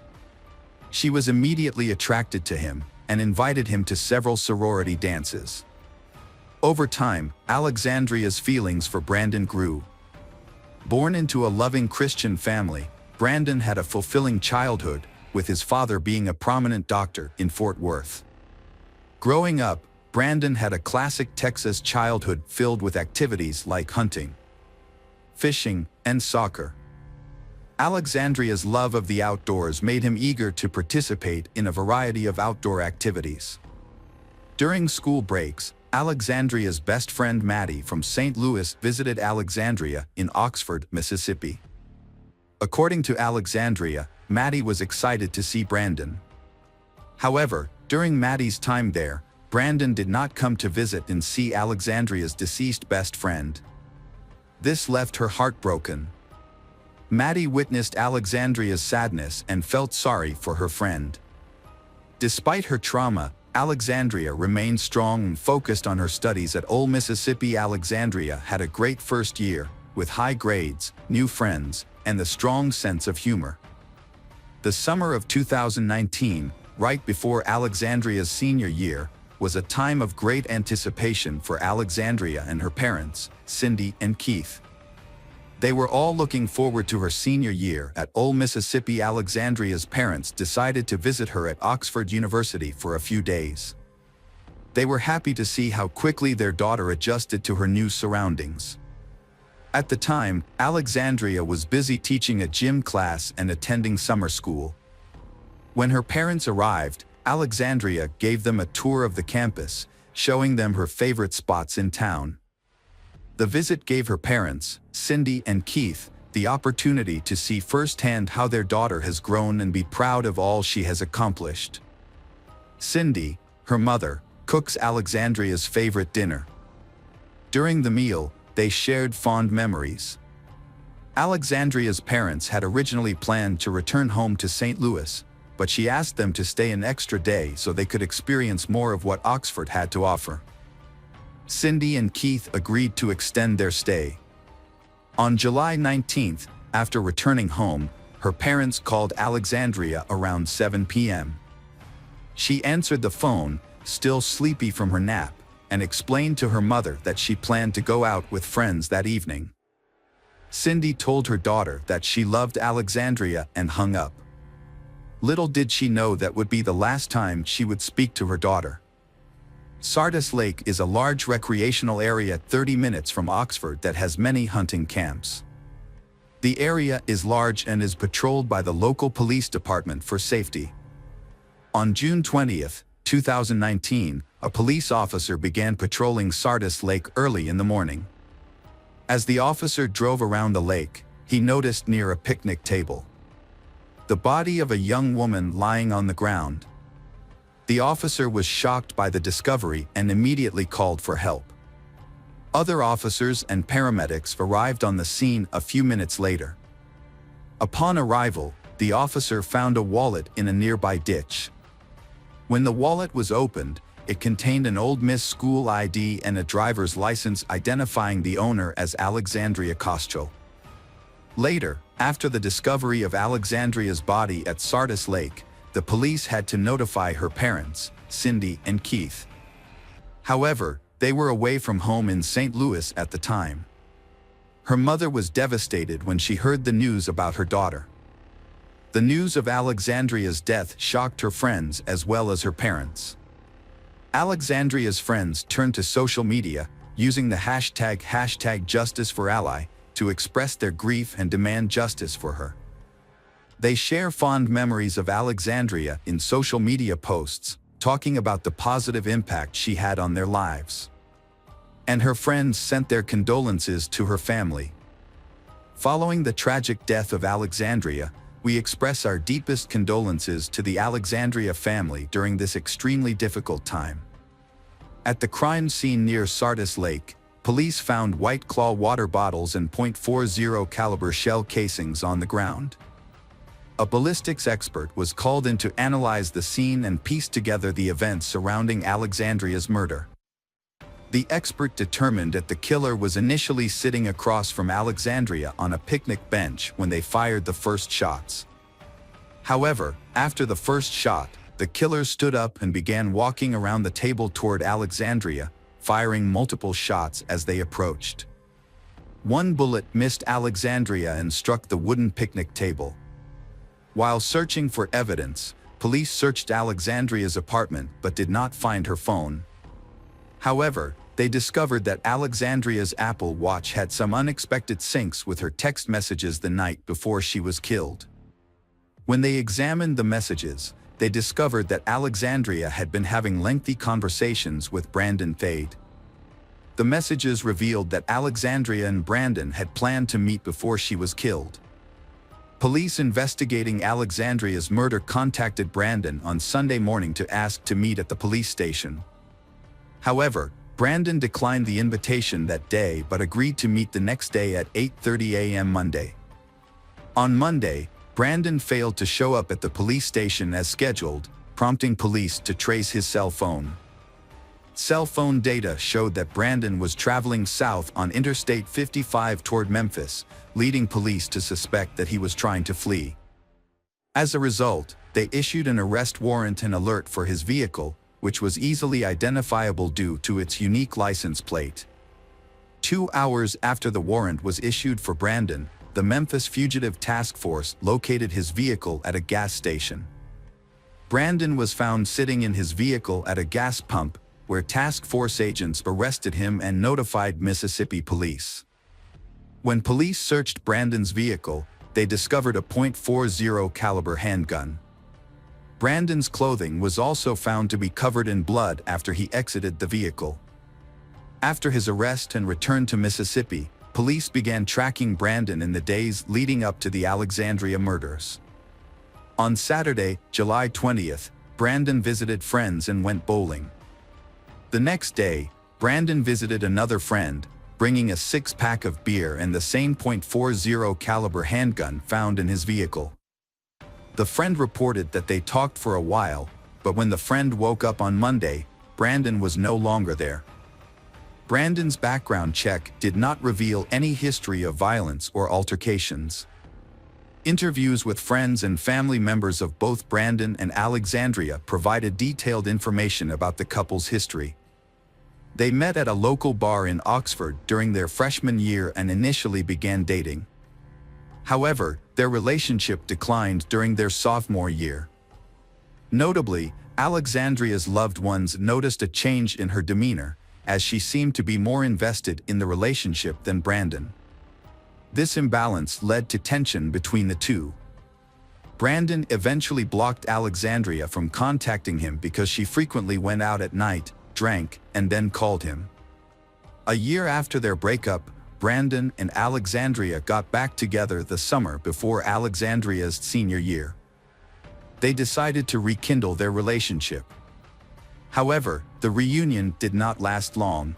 She was immediately attracted to him and invited him to several sorority dances. Over time, Alexandria's feelings for Brandon grew. Born into a loving Christian family, Brandon had a fulfilling childhood, with his father being a prominent doctor in Fort Worth. Growing up, Brandon had a classic Texas childhood filled with activities like hunting, fishing, and soccer. Alexandria's love of the outdoors made him eager to participate in a variety of outdoor activities. During school breaks, Alexandria's best friend Maddie from St. Louis visited Alexandria in Oxford, Mississippi. According to Alexandria, Maddie was excited to see Brandon. However, during Maddie's time there, Brandon did not come to visit and see Alexandria's deceased best friend. This left her heartbroken. Maddie witnessed Alexandria's sadness and felt sorry for her friend. Despite her trauma, Alexandria remained strong and focused on her studies at Ole Mississippi. Alexandria had a great first year, with high grades, new friends, and a strong sense of humor. The summer of 2019, right before Alexandria's senior year, was a time of great anticipation for Alexandria and her parents, Cindy and Keith. They were all looking forward to her senior year at Ole Mississippi. Alexandria's parents decided to visit her at Oxford University for a few days. They were happy to see how quickly their daughter adjusted to her new surroundings. At the time, Alexandria was busy teaching a gym class and attending summer school. When her parents arrived, Alexandria gave them a tour of the campus, showing them her favorite spots in town. The visit gave her parents, Cindy and Keith, the opportunity to see firsthand how their daughter has grown and be proud of all she has accomplished. Cindy, her mother, cooks Alexandria's favorite dinner. During the meal, they shared fond memories. Alexandria's parents had originally planned to return home to St. Louis, but she asked them to stay an extra day so they could experience more of what Oxford had to offer. Cindy and Keith agreed to extend their stay. On July 19th, after returning home, her parents called Alexandria around 7 p.m. She answered the phone, still sleepy from her nap, and explained to her mother that she planned to go out with friends that evening. Cindy told her daughter that she loved Alexandria and hung up. Little did she know that would be the last time she would speak to her daughter. Sardis Lake is a large recreational area 30 minutes from Oxford that has many hunting camps. The area is large and is patrolled by the local police department for safety. On June 20, 2019, a police officer began patrolling Sardis Lake early in the morning. As the officer drove around the lake, he noticed near a picnic table the body of a young woman lying on the ground. The officer was shocked by the discovery and immediately called for help. Other officers and paramedics arrived on the scene a few minutes later. Upon arrival, the officer found a wallet in a nearby ditch. When the wallet was opened, it contained an Old Miss school ID and a driver's license identifying the owner as Alexandria Koschel. Later, after the discovery of Alexandria's body at Sardis Lake, the police had to notify her parents, Cindy and Keith. However, they were away from home in St. Louis at the time. Her mother was devastated when she heard the news about her daughter. The news of Alexandria's death shocked her friends as well as her parents. Alexandria's friends turned to social media, using the hashtag #JusticeForAllie, to express their grief and demand justice for her. They share fond memories of Alexandria in social media posts, talking about the positive impact she had on their lives. And her friends sent their condolences to her family. Following the tragic death of Alexandria, we express our deepest condolences to the Alexandria family during this extremely difficult time. At the crime scene near Sardis Lake, police found White Claw water bottles and .40 caliber shell casings on the ground. A ballistics expert was called in to analyze the scene and piece together the events surrounding Alexandria's murder. The expert determined that the killer was initially sitting across from Alexandria on a picnic bench when they fired the first shots. However, after the first shot, the killer stood up and began walking around the table toward Alexandria, firing multiple shots as they approached. One bullet missed Alexandria and struck the wooden picnic table. While searching for evidence, police searched Alexandria's apartment but did not find her phone. However, they discovered that Alexandria's Apple Watch had some unexpected syncs with her text messages the night before she was killed. When they examined the messages, they discovered that Alexandria had been having lengthy conversations with Brandon Thade. The messages revealed that Alexandria and Brandon had planned to meet before she was killed. Police investigating Alexandria's murder contacted Brandon on Sunday morning to ask to meet at the police station. However, Brandon declined the invitation that day but agreed to meet the next day at 8:30 a.m. Monday. On Monday, Brandon failed to show up at the police station as scheduled, prompting police to trace his cell phone. Cell phone data showed that Brandon was traveling south on Interstate 55 toward Memphis, leading police to suspect that he was trying to flee. As a result, they issued an arrest warrant and alert for his vehicle, which was easily identifiable due to its unique license plate. 2 hours after the warrant was issued for Brandon, the Memphis Fugitive Task Force located his vehicle at a gas station. Brandon was found sitting in his vehicle at a gas pump, where task force agents arrested him and notified Mississippi police. When police searched Brandon's vehicle, they discovered a .40 caliber handgun. Brandon's clothing was also found to be covered in blood after he exited the vehicle. After his arrest and return to Mississippi, police began tracking Brandon in the days leading up to the Alexandria murders. On Saturday, July 20th, Brandon visited friends and went bowling. The next day, Brandon visited another friend, bringing a 6-pack of beer and the same .40 caliber handgun found in his vehicle. The friend reported that they talked for a while, but when the friend woke up on Monday, Brandon was no longer there. Brandon's background check did not reveal any history of violence or altercations. Interviews with friends and family members of both Brandon and Alexandria provided detailed information about the couple's history. They met at a local bar in Oxford during their freshman year and initially began dating. However, their relationship declined during their sophomore year. Notably, Alexandria's loved ones noticed a change in her demeanor, as she seemed to be more invested in the relationship than Brandon. This imbalance led to tension between the two. Brandon eventually blocked Alexandria from contacting him because she frequently went out at night, drank, and then called him. A year after their breakup, Brandon and Alexandria got back together the summer before Alexandria's senior year. They decided to rekindle their relationship. However, the reunion did not last long.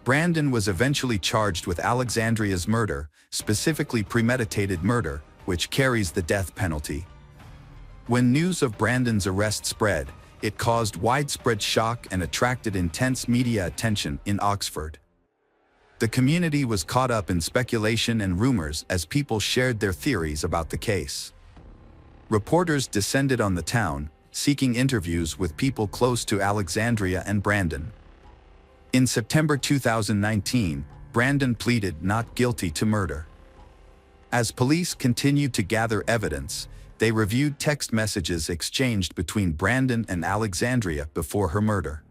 Brandon was eventually charged with Alexandria's murder, specifically premeditated murder, which carries the death penalty. When news of Brandon's arrest spread, it caused widespread shock and attracted intense media attention in Oxford. The community was caught up in speculation and rumors as people shared their theories about the case. Reporters descended on the town, seeking interviews with people close to Alexandria and Brandon. In September 2019, Brandon pleaded not guilty to murder. As police continued to gather evidence, they reviewed text messages exchanged between Brandon and Alexandria before her murder.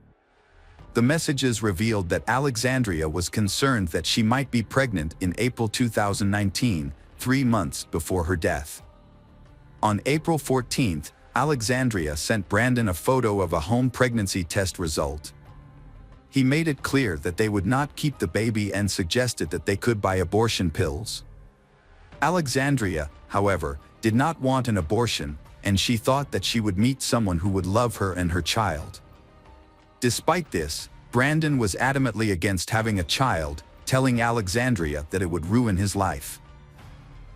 The messages revealed that Alexandria was concerned that she might be pregnant in April 2019, 3 months before her death. On April 14th, Alexandria sent Brandon a photo of a home pregnancy test result. He made it clear that they would not keep the baby and suggested that they could buy abortion pills. Alexandria, however, did not want an abortion, and she thought that she would meet someone who would love her and her child. Despite this, Brandon was adamantly against having a child, telling Alexandria that it would ruin his life.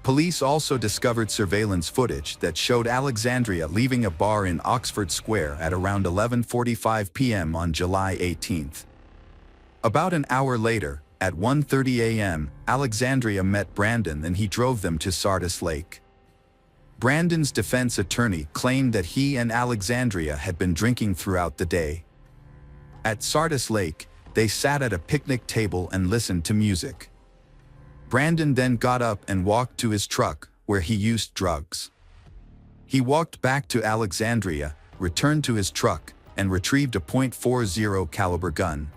Police also discovered surveillance footage that showed Alexandria leaving a bar in Oxford Square at around 11:45 p.m. on July 18th. About an hour later, at 1:30 a.m., Alexandria met Brandon and he drove them to Sardis Lake. Brandon's defense attorney claimed that he and Alexandria had been drinking throughout the day. At Sardis Lake, they sat at a picnic table and listened to music. Brandon then got up and walked to his truck, where he used drugs. He walked back to Alexandria, returned to his truck, and retrieved a .40 caliber gun.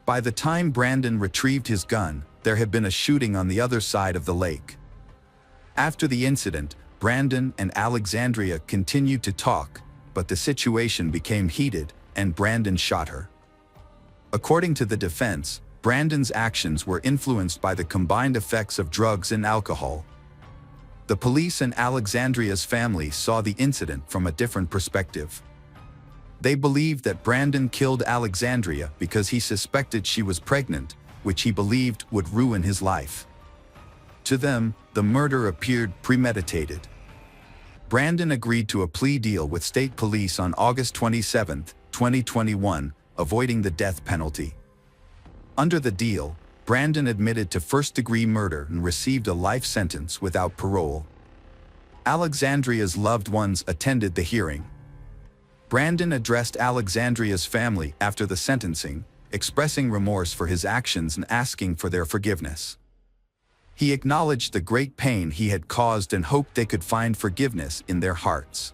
By the time Brandon retrieved his gun, there had been a shooting on the other side of the lake. After the incident, Brandon and Alexandria continued to talk, but the situation became heated, and Brandon shot her. According to the defense, Brandon's actions were influenced by the combined effects of drugs and alcohol. The police and Alexandria's family saw the incident from a different perspective. They believed that Brandon killed Alexandria because he suspected she was pregnant, which he believed would ruin his life. To them, the murder appeared premeditated. Brandon agreed to a plea deal with state police on August 27, 2021, avoiding the death penalty. Under the deal, Brandon admitted to first-degree murder and received a life sentence without parole. Alexandria's loved ones attended the hearing. Brandon addressed Alexandria's family after the sentencing, expressing remorse for his actions and asking for their forgiveness. He acknowledged the great pain he had caused and hoped they could find forgiveness in their hearts.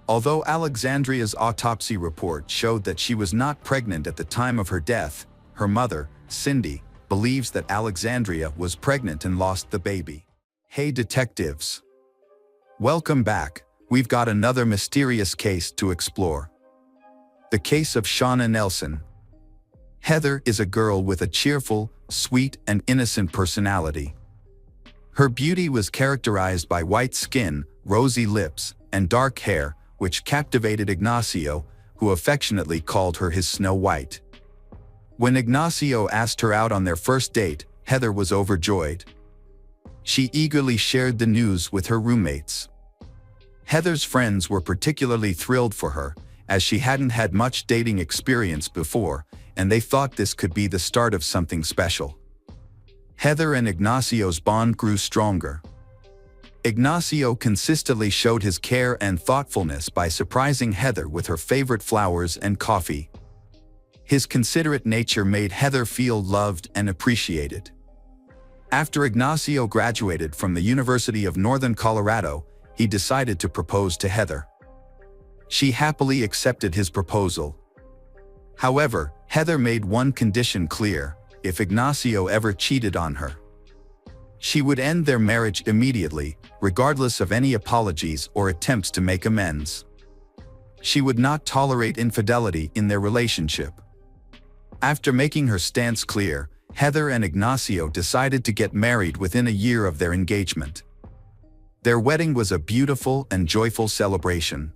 Although Alexandria's autopsy report showed that she was not pregnant at the time of her death, her mother, Cindy, believes that Alexandria was pregnant and lost the baby. Hey detectives! Welcome back. We've got another mysterious case to explore. The case of Shauna Nelson. Heather is a girl with a cheerful, sweet, and innocent personality. Her beauty was characterized by white skin, rosy lips, and dark hair, which captivated Ignacio, who affectionately called her his Snow White. When Ignacio asked her out on their first date, Heather was overjoyed. She eagerly shared the news with her roommates. Heather's friends were particularly thrilled for her, as she hadn't had much dating experience before, and they thought this could be the start of something special. Heather and Ignacio's bond grew stronger. Ignacio consistently showed his care and thoughtfulness by surprising Heather with her favorite flowers and coffee. His considerate nature made Heather feel loved and appreciated. After Ignacio graduated from the University of Northern Colorado, he decided to propose to Heather. She happily accepted his proposal. However, Heather made one condition clear: if Ignacio ever cheated on her, she would end their marriage immediately, regardless of any apologies or attempts to make amends. She would not tolerate infidelity in their relationship. After making her stance clear, Heather and Ignacio decided to get married within a year of their engagement. Their wedding was a beautiful and joyful celebration.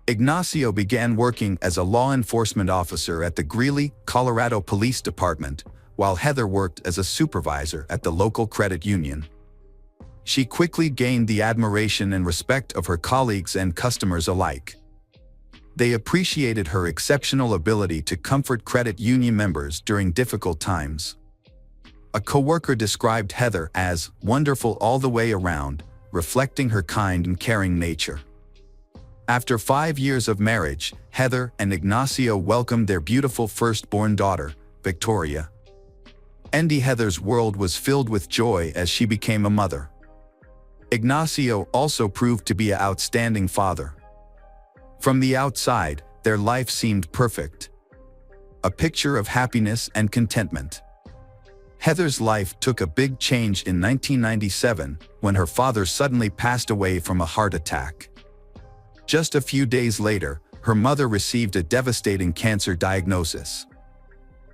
Ignacio began working as a law enforcement officer at the Greeley, Colorado Police Department, while Heather worked as a supervisor at the local credit union. She quickly gained the admiration and respect of her colleagues and customers alike. They appreciated her exceptional ability to comfort credit union members during difficult times. A coworker described Heather as wonderful all the way around, reflecting her kind and caring nature. After 5 years of marriage, Heather and Ignacio welcomed their beautiful firstborn daughter, Victoria. Heather's world was filled with joy as she became a mother. Ignacio also proved to be an outstanding father. From the outside, their life seemed perfect. A picture of happiness and contentment. Heather's life took a big change in 1997 when her father suddenly passed away from a heart attack. Just a few days later, her mother received a devastating cancer diagnosis.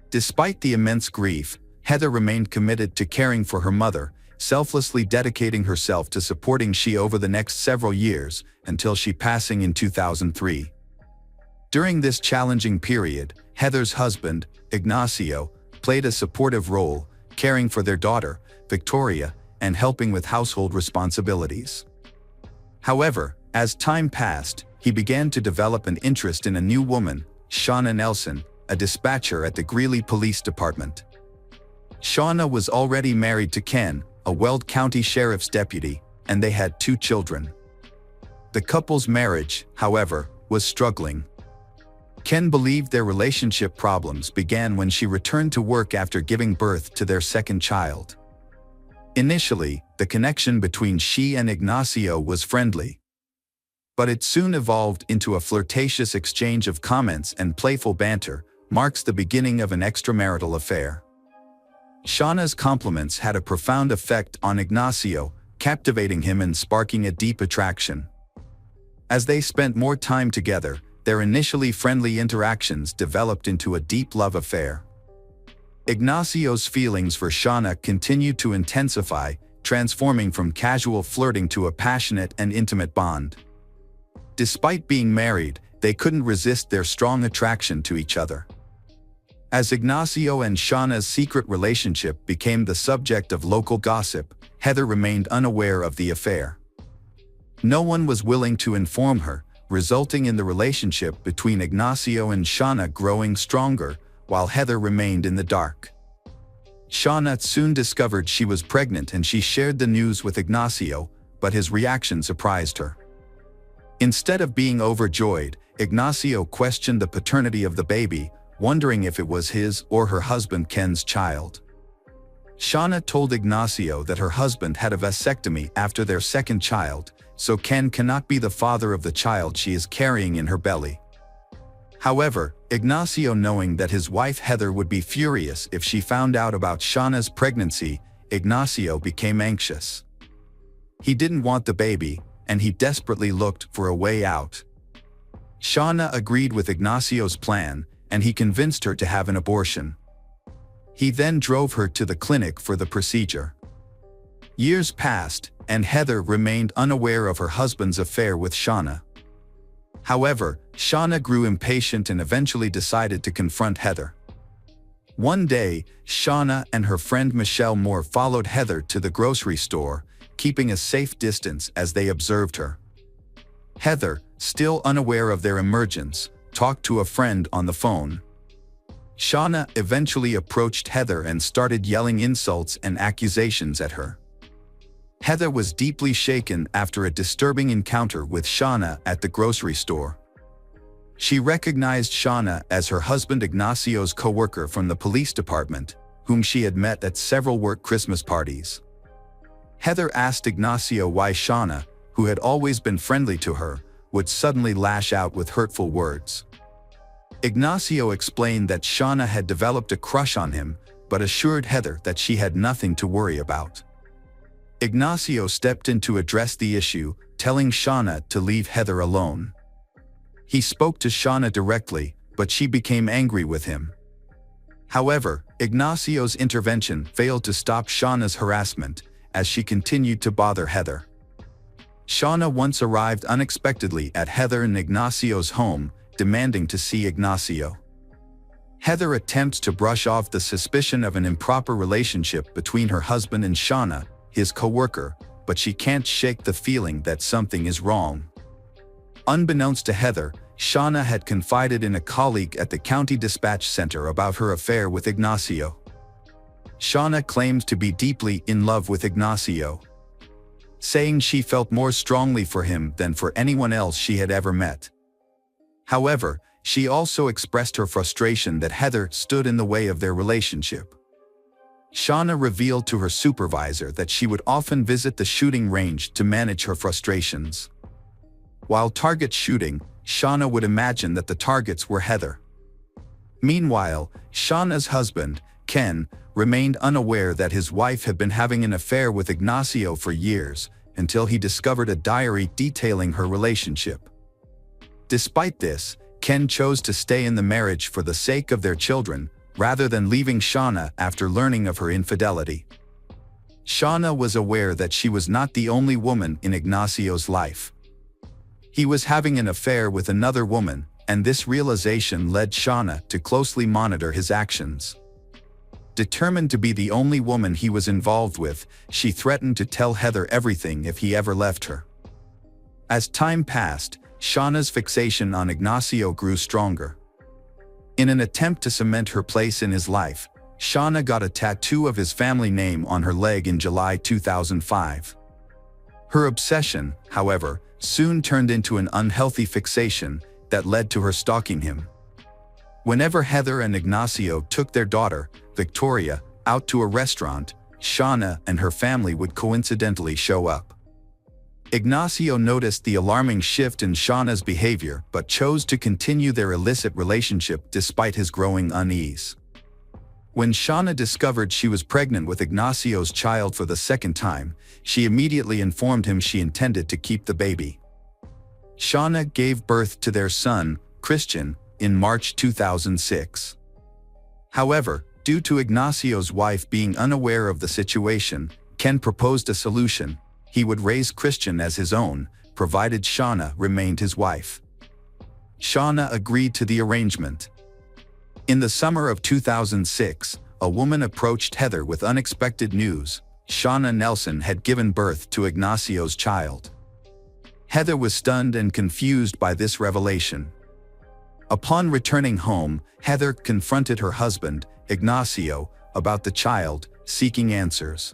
Despite the immense grief, Heather remained committed to caring for her mother, selflessly dedicating herself to supporting she over the next several years until she passing in 2003. During this challenging period, Heather's husband, Ignacio, played a supportive role, caring for their daughter, Victoria, and helping with household responsibilities. However, as time passed, he began to develop an interest in a new woman, Shauna Nelson, a dispatcher at the Greeley Police Department. Shauna was already married to Ken, a Weld County Sheriff's deputy, and they had 2 children. The couple's marriage, however, was struggling. Ken believed their relationship problems began when she returned to work after giving birth to their second child. Initially, the connection between she and Ignacio was friendly. But it soon evolved into a flirtatious exchange of comments and playful banter, marks the beginning of an extramarital affair. Shauna's compliments had a profound effect on Ignacio, captivating him and sparking a deep attraction. As they spent more time together, their initially friendly interactions developed into a deep love affair. Ignacio's feelings for Shauna continued to intensify, transforming from casual flirting to a passionate and intimate bond. Despite being married, they couldn't resist their strong attraction to each other. As Ignacio and Shauna's secret relationship became the subject of local gossip, Heather remained unaware of the affair. No one was willing to inform her, resulting in the relationship between Ignacio and Shauna growing stronger, while Heather remained in the dark. Shauna soon discovered she was pregnant and she shared the news with Ignacio, but his reaction surprised her. Instead of being overjoyed, Ignacio questioned the paternity of the baby, wondering if it was his or her husband Ken's child. Shauna told Ignacio that her husband had a vasectomy after their second child, so Ken cannot be the father of the child she is carrying in her belly. However, Ignacio, knowing that his wife Heather would be furious if she found out about Shauna's pregnancy, Ignacio became anxious. He didn't want the baby, and he desperately looked for a way out. Shauna agreed with Ignacio's plan, and he convinced her to have an abortion. He then drove her to the clinic for the procedure. Years passed, and Heather remained unaware of her husband's affair with Shauna. However, Shauna grew impatient and eventually decided to confront Heather. One day, Shauna and her friend Michelle Moore followed Heather to the grocery store, keeping a safe distance as they observed her. Heather, still unaware of their emergence, talked to a friend on the phone. Shauna eventually approached Heather and started yelling insults and accusations at her. Heather was deeply shaken after a disturbing encounter with Shauna at the grocery store. She recognized Shauna as her husband Ignacio's co-worker from the police department, whom she had met at several work Christmas parties. Heather asked Ignacio why Shauna, who had always been friendly to her, would suddenly lash out with hurtful words. Ignacio explained that Shauna had developed a crush on him, but assured Heather that she had nothing to worry about. Ignacio stepped in to address the issue, telling Shauna to leave Heather alone. He spoke to Shauna directly, but she became angry with him. However, Ignacio's intervention failed to stop Shauna's harassment, as she continued to bother Heather. Shauna once arrived unexpectedly at Heather and Ignacio's home, demanding to see Ignacio. Heather attempts to brush off the suspicion of an improper relationship between her husband and Shauna, his co-worker, but she can't shake the feeling that something is wrong. Unbeknownst to Heather, Shauna had confided in a colleague at the county dispatch center about her affair with Ignacio. Shauna claims to be deeply in love with Ignacio, saying she felt more strongly for him than for anyone else she had ever met. However, she also expressed her frustration that Heather stood in the way of their relationship. Shauna revealed to her supervisor that she would often visit the shooting range to manage her frustrations. While target shooting, Shauna would imagine that the targets were Heather. Meanwhile, Shauna's husband, Ken, remained unaware that his wife had been having an affair with Ignacio for years, until he discovered a diary detailing her relationship. Despite this, Ken chose to stay in the marriage for the sake of their children, rather than leaving Shauna after learning of her infidelity. Shauna was aware that she was not the only woman in Ignacio's life. He was having an affair with another woman, and this realization led Shauna to closely monitor his actions. Determined to be the only woman he was involved with, she threatened to tell Heather everything if he ever left her. As time passed, Shauna's fixation on Ignacio grew stronger. In an attempt to cement her place in his life, Shauna got a tattoo of his family name on her leg in July 2005. Her obsession, however, soon turned into an unhealthy fixation that led to her stalking him. Whenever Heather and Ignacio took their daughter, Victoria, out to a restaurant, Shauna and her family would coincidentally show up. Ignacio noticed the alarming shift in Shauna's behavior but chose to continue their illicit relationship despite his growing unease. When Shauna discovered she was pregnant with Ignacio's child for the second time, she immediately informed him she intended to keep the baby. Shauna gave birth to their son, Christian, in March 2006. However, due to Ignacio's wife being unaware of the situation, Ken proposed a solution. He would raise Christian as his own, provided Shauna remained his wife. Shauna agreed to the arrangement. In the summer of 2006, a woman approached Heather with unexpected news. Shauna Nelson had given birth to Ignacio's child. Heather was stunned and confused by this revelation. Upon returning home, Heather confronted her husband, Ignacio, about the child, seeking answers.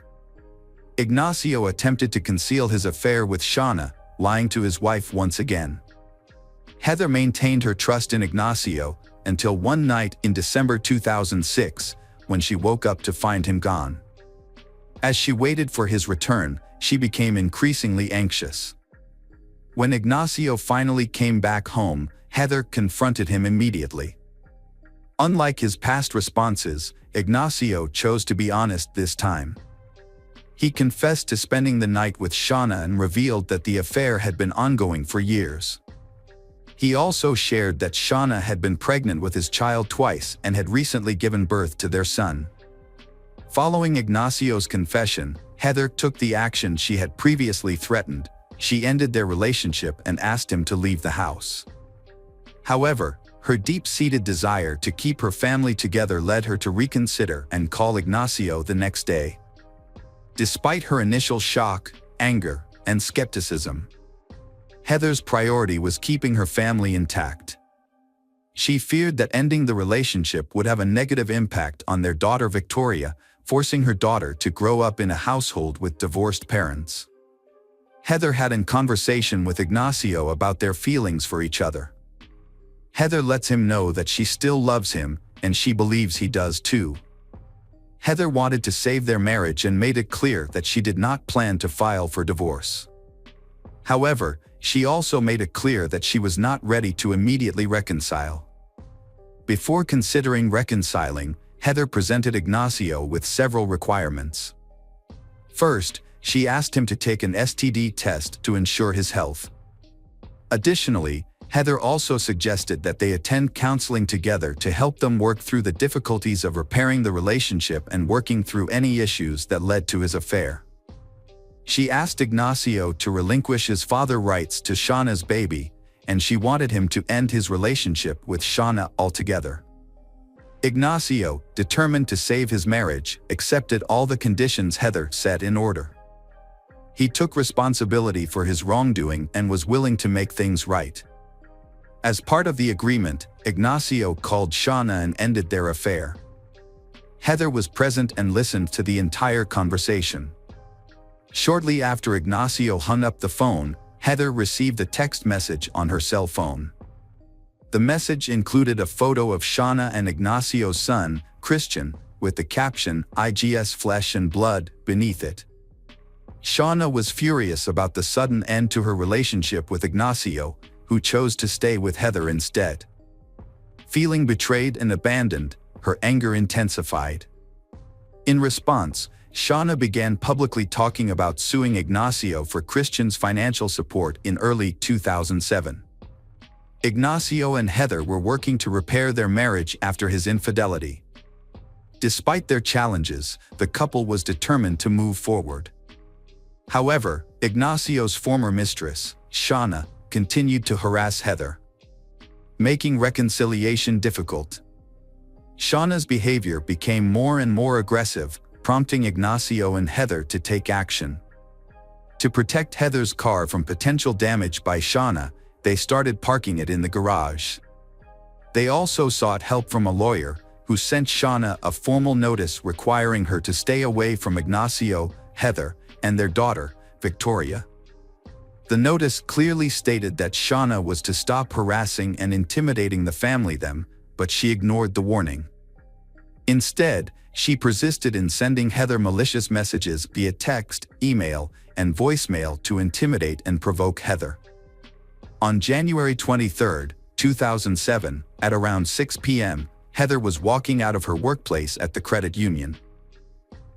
Ignacio attempted to conceal his affair with Shauna, lying to his wife once again. Heather maintained her trust in Ignacio until one night in December 2006, when she woke up to find him gone. As she waited for his return, she became increasingly anxious. When Ignacio finally came back home, Heather confronted him immediately. Unlike his past responses, Ignacio chose to be honest this time. He confessed to spending the night with Shauna and revealed that the affair had been ongoing for years. He also shared that Shauna had been pregnant with his child twice and had recently given birth to their son. Following Ignacio's confession, Heather took the action she had previously threatened. She ended their relationship and asked him to leave the house. However, her deep-seated desire to keep her family together led her to reconsider and call Ignacio the next day. Despite her initial shock, anger, and skepticism, Heather's priority was keeping her family intact. She feared that ending the relationship would have a negative impact on their daughter Victoria, forcing her daughter to grow up in a household with divorced parents. Heather had a conversation with Ignacio about their feelings for each other. Heather lets him know that she still loves him, and she believes he does too. Heather wanted to save their marriage and made it clear that she did not plan to file for divorce. However, she also made it clear that she was not ready to immediately reconcile. Before considering reconciling, Heather presented Ignacio with several requirements. First, she asked him to take an STD test to ensure his health. Additionally, Heather also suggested that they attend counseling together to help them work through the difficulties of repairing the relationship and working through any issues that led to his affair. She asked Ignacio to relinquish his father rights to Shauna's baby, and she wanted him to end his relationship with Shauna altogether. Ignacio, determined to save his marriage, accepted all the conditions Heather set in order. He took responsibility for his wrongdoing and was willing to make things right. As part of the agreement, Ignacio called Shauna and ended their affair. Heather was present and listened to the entire conversation. Shortly after Ignacio hung up the phone, Heather received a text message on her cell phone. The message included a photo of Shauna and Ignacio's son, Christian, with the caption, "IGS Flesh and Blood," beneath it. Shauna was furious about the sudden end to her relationship with Ignacio, who chose to stay with Heather instead. Feeling betrayed and abandoned, her anger intensified. In response, Shauna began publicly talking about suing Ignacio for Christian's financial support in early 2007. Ignacio and Heather were working to repair their marriage after his infidelity. Despite their challenges, the couple was determined to move forward. However, Ignacio's former mistress, Shauna, continued to harass Heather, making reconciliation difficult. Shauna's behavior became more and more aggressive, prompting Ignacio and Heather to take action. To protect Heather's car from potential damage by Shauna, they started parking it in the garage. They also sought help from a lawyer, who sent Shauna a formal notice requiring her to stay away from Ignacio, Heather, and their daughter, Victoria. The notice clearly stated that Shauna was to stop harassing and intimidating the family but she ignored the warning. Instead, she persisted in sending Heather malicious messages via text, email, and voicemail to intimidate and provoke Heather. On January 23, 2007, at around 6 p.m., Heather was walking out of her workplace at the credit union.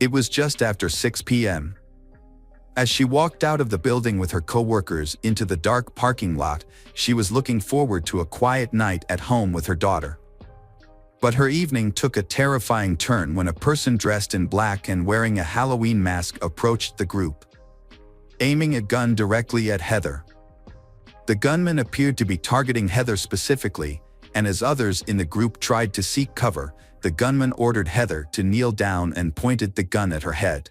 It was just after 6 p.m. As she walked out of the building with her co-workers into the dark parking lot, she was looking forward to a quiet night at home with her daughter. But her evening took a terrifying turn when a person dressed in black and wearing a Halloween mask approached the group, aiming a gun directly at Heather. The gunman appeared to be targeting Heather specifically, and as others in the group tried to seek cover, the gunman ordered Heather to kneel down and pointed the gun at her head.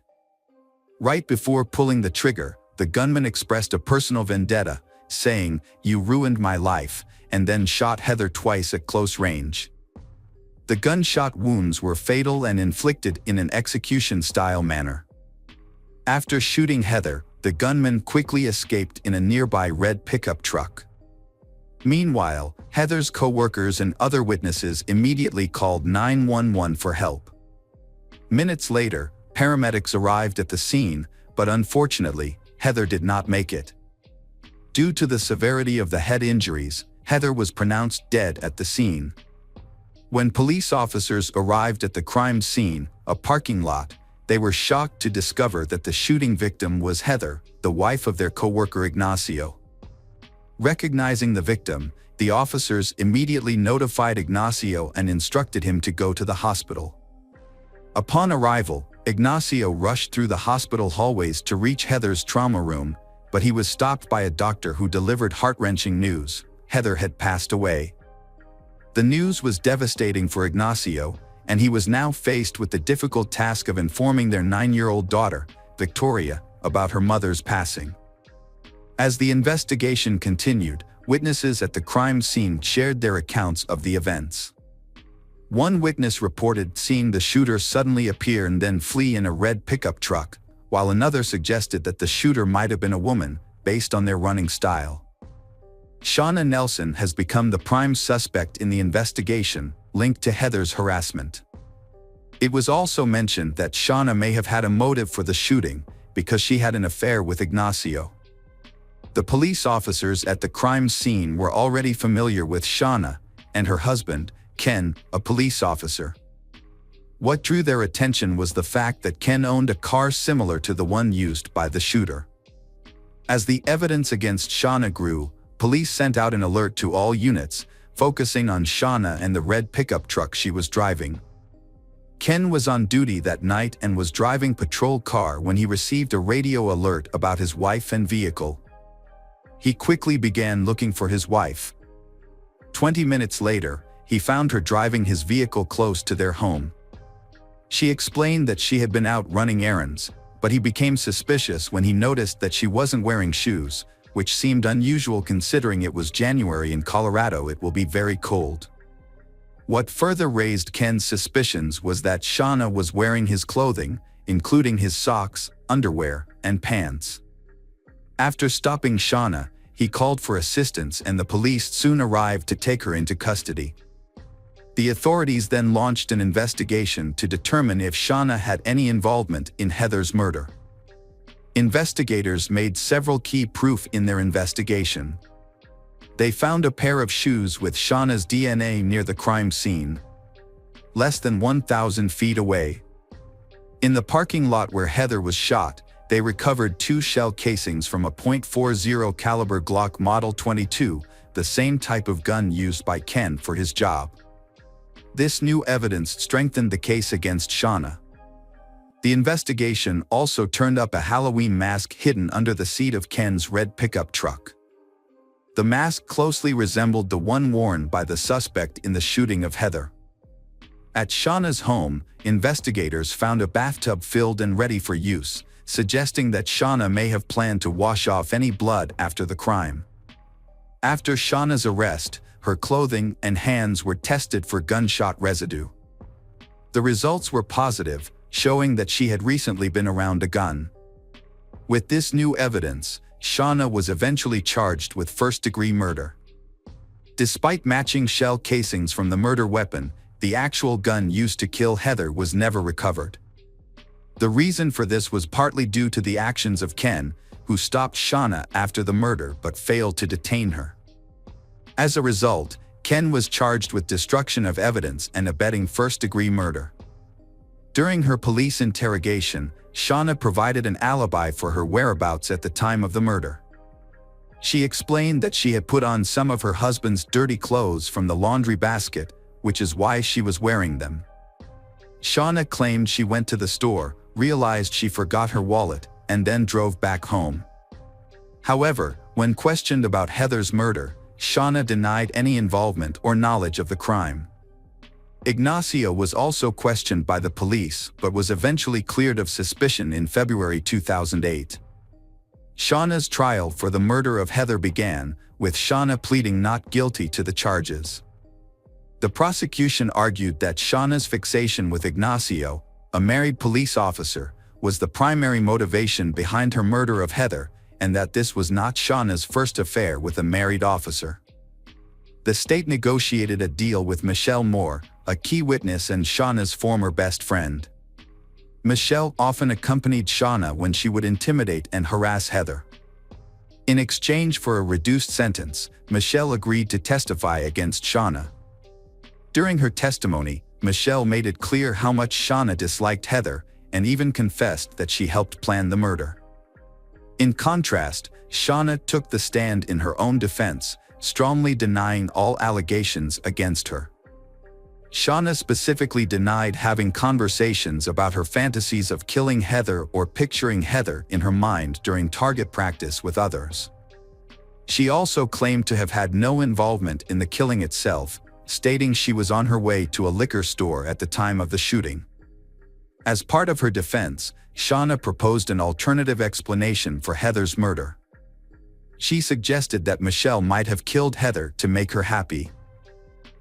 Right before pulling the trigger, the gunman expressed a personal vendetta, saying, "You ruined my life," and then shot Heather twice at close range. The gunshot wounds were fatal and inflicted in an execution-style manner. After shooting Heather, the gunman quickly escaped in a nearby red pickup truck. Meanwhile, Heather's co-workers and other witnesses immediately called 911 for help. Minutes later, paramedics arrived at the scene, but unfortunately, Heather did not make it. Due to the severity of the head injuries, Heather was pronounced dead at the scene. When police officers arrived at the crime scene, a parking lot, they were shocked to discover that the shooting victim was Heather, the wife of their co-worker Ignacio. Recognizing the victim, the officers immediately notified Ignacio and instructed him to go to the hospital. Upon arrival, Ignacio rushed through the hospital hallways to reach Heather's trauma room, but he was stopped by a doctor who delivered heart-wrenching news: Heather had passed away. The news was devastating for Ignacio, and he was now faced with the difficult task of informing their 9-year-old daughter, Victoria, about her mother's passing. As the investigation continued, witnesses at the crime scene shared their accounts of the events. One witness reported seeing the shooter suddenly appear and then flee in a red pickup truck, while another suggested that the shooter might have been a woman, based on their running style. Shauna Nelson has become the prime suspect in the investigation, linked to Heather's harassment. It was also mentioned that Shauna may have had a motive for the shooting, because she had an affair with Ignacio. The police officers at the crime scene were already familiar with Shauna and her husband, Ken, a police officer. What drew their attention was the fact that Ken owned a car similar to the one used by the shooter. As the evidence against Shauna grew, police sent out an alert to all units, focusing on Shauna and the red pickup truck she was driving. Ken was on duty that night and was driving patrol car when he received a radio alert about his wife and vehicle. He quickly began looking for his wife. 20 minutes later, he found her driving his vehicle close to their home. She explained that she had been out running errands, but he became suspicious when he noticed that she wasn't wearing shoes, which seemed unusual considering it was January in Colorado. It will be very cold. What further raised Ken's suspicions was that Shauna was wearing his clothing, including his socks, underwear, and pants. After stopping Shauna, he called for assistance and the police soon arrived to take her into custody. The authorities then launched an investigation to determine if Shauna had any involvement in Heather's murder. Investigators made several key proof in their investigation. They found a pair of shoes with Shauna's DNA near the crime scene, less than 1,000 feet away. In the parking lot where Heather was shot, they recovered 2 shell casings from a .40 caliber Glock Model 22, the same type of gun used by Ken for his job. This new evidence strengthened the case against Shauna. The investigation also turned up a Halloween mask hidden under the seat of Ken's red pickup truck. The mask closely resembled the one worn by the suspect in the shooting of Heather. At Shauna's home, investigators found a bathtub filled and ready for use, suggesting that Shauna may have planned to wash off any blood after the crime. After Shauna's arrest, her clothing and hands were tested for gunshot residue. The results were positive, showing that she had recently been around a gun. With this new evidence, Shauna was eventually charged with first-degree murder. Despite matching shell casings from the murder weapon, the actual gun used to kill Heather was never recovered. The reason for this was partly due to the actions of Ken, who stopped Shauna after the murder but failed to detain her. As a result, Ken was charged with destruction of evidence and abetting first-degree murder. During her police interrogation, Shauna provided an alibi for her whereabouts at the time of the murder. She explained that she had put on some of her husband's dirty clothes from the laundry basket, which is why she was wearing them. Shauna claimed she went to the store, realized she forgot her wallet, and then drove back home. However, when questioned about Heather's murder, Shauna denied any involvement or knowledge of the crime. Ignacio was also questioned by the police but was eventually cleared of suspicion in February 2008. Shauna's trial for the murder of Heather began, with Shauna pleading not guilty to the charges. The prosecution argued that Shauna's fixation with Ignacio, a married police officer, was the primary motivation behind her murder of Heather, and that this was not Shauna's first affair with a married officer. The state negotiated a deal with Michelle Moore, a key witness and Shauna's former best friend. Michelle often accompanied Shauna when she would intimidate and harass Heather. In exchange for a reduced sentence, Michelle agreed to testify against Shauna. During her testimony, Michelle made it clear how much Shauna disliked Heather and even confessed that she helped plan the murder. In contrast, Shauna took the stand in her own defense, strongly denying all allegations against her. Shauna specifically denied having conversations about her fantasies of killing Heather or picturing Heather in her mind during target practice with others. She also claimed to have had no involvement in the killing itself, stating she was on her way to a liquor store at the time of the shooting. As part of her defense, Shauna proposed an alternative explanation for Heather's murder. She suggested that Michelle might have killed Heather to make her happy.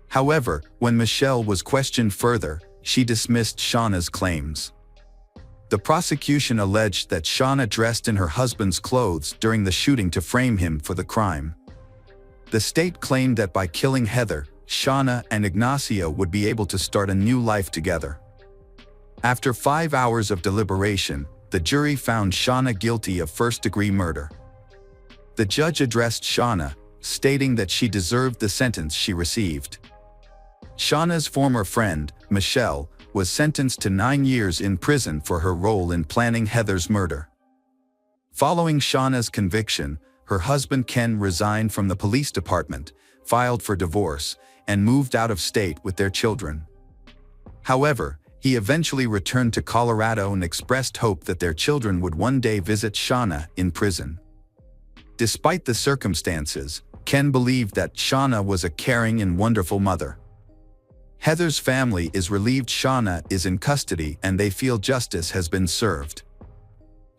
However, when Michelle was questioned further, she dismissed Shauna's claims. The prosecution alleged that Shauna dressed in her husband's clothes during the shooting to frame him for the crime. The state claimed that by killing Heather, Shauna and Ignacio would be able to start a new life together. After 5 hours of deliberation, the jury found Shauna guilty of first-degree murder. The judge addressed Shauna, stating that she deserved the sentence she received. Shauna's former friend, Michelle, was sentenced to 9 years in prison for her role in planning Heather's murder. Following Shauna's conviction, her husband Ken resigned from the police department, filed for divorce, and moved out of state with their children. However, he eventually returned to Colorado and expressed hope that their children would one day visit Shauna in prison. Despite the circumstances, Ken believed that Shauna was a caring and wonderful mother. Heather's family is relieved Shauna is in custody and they feel justice has been served.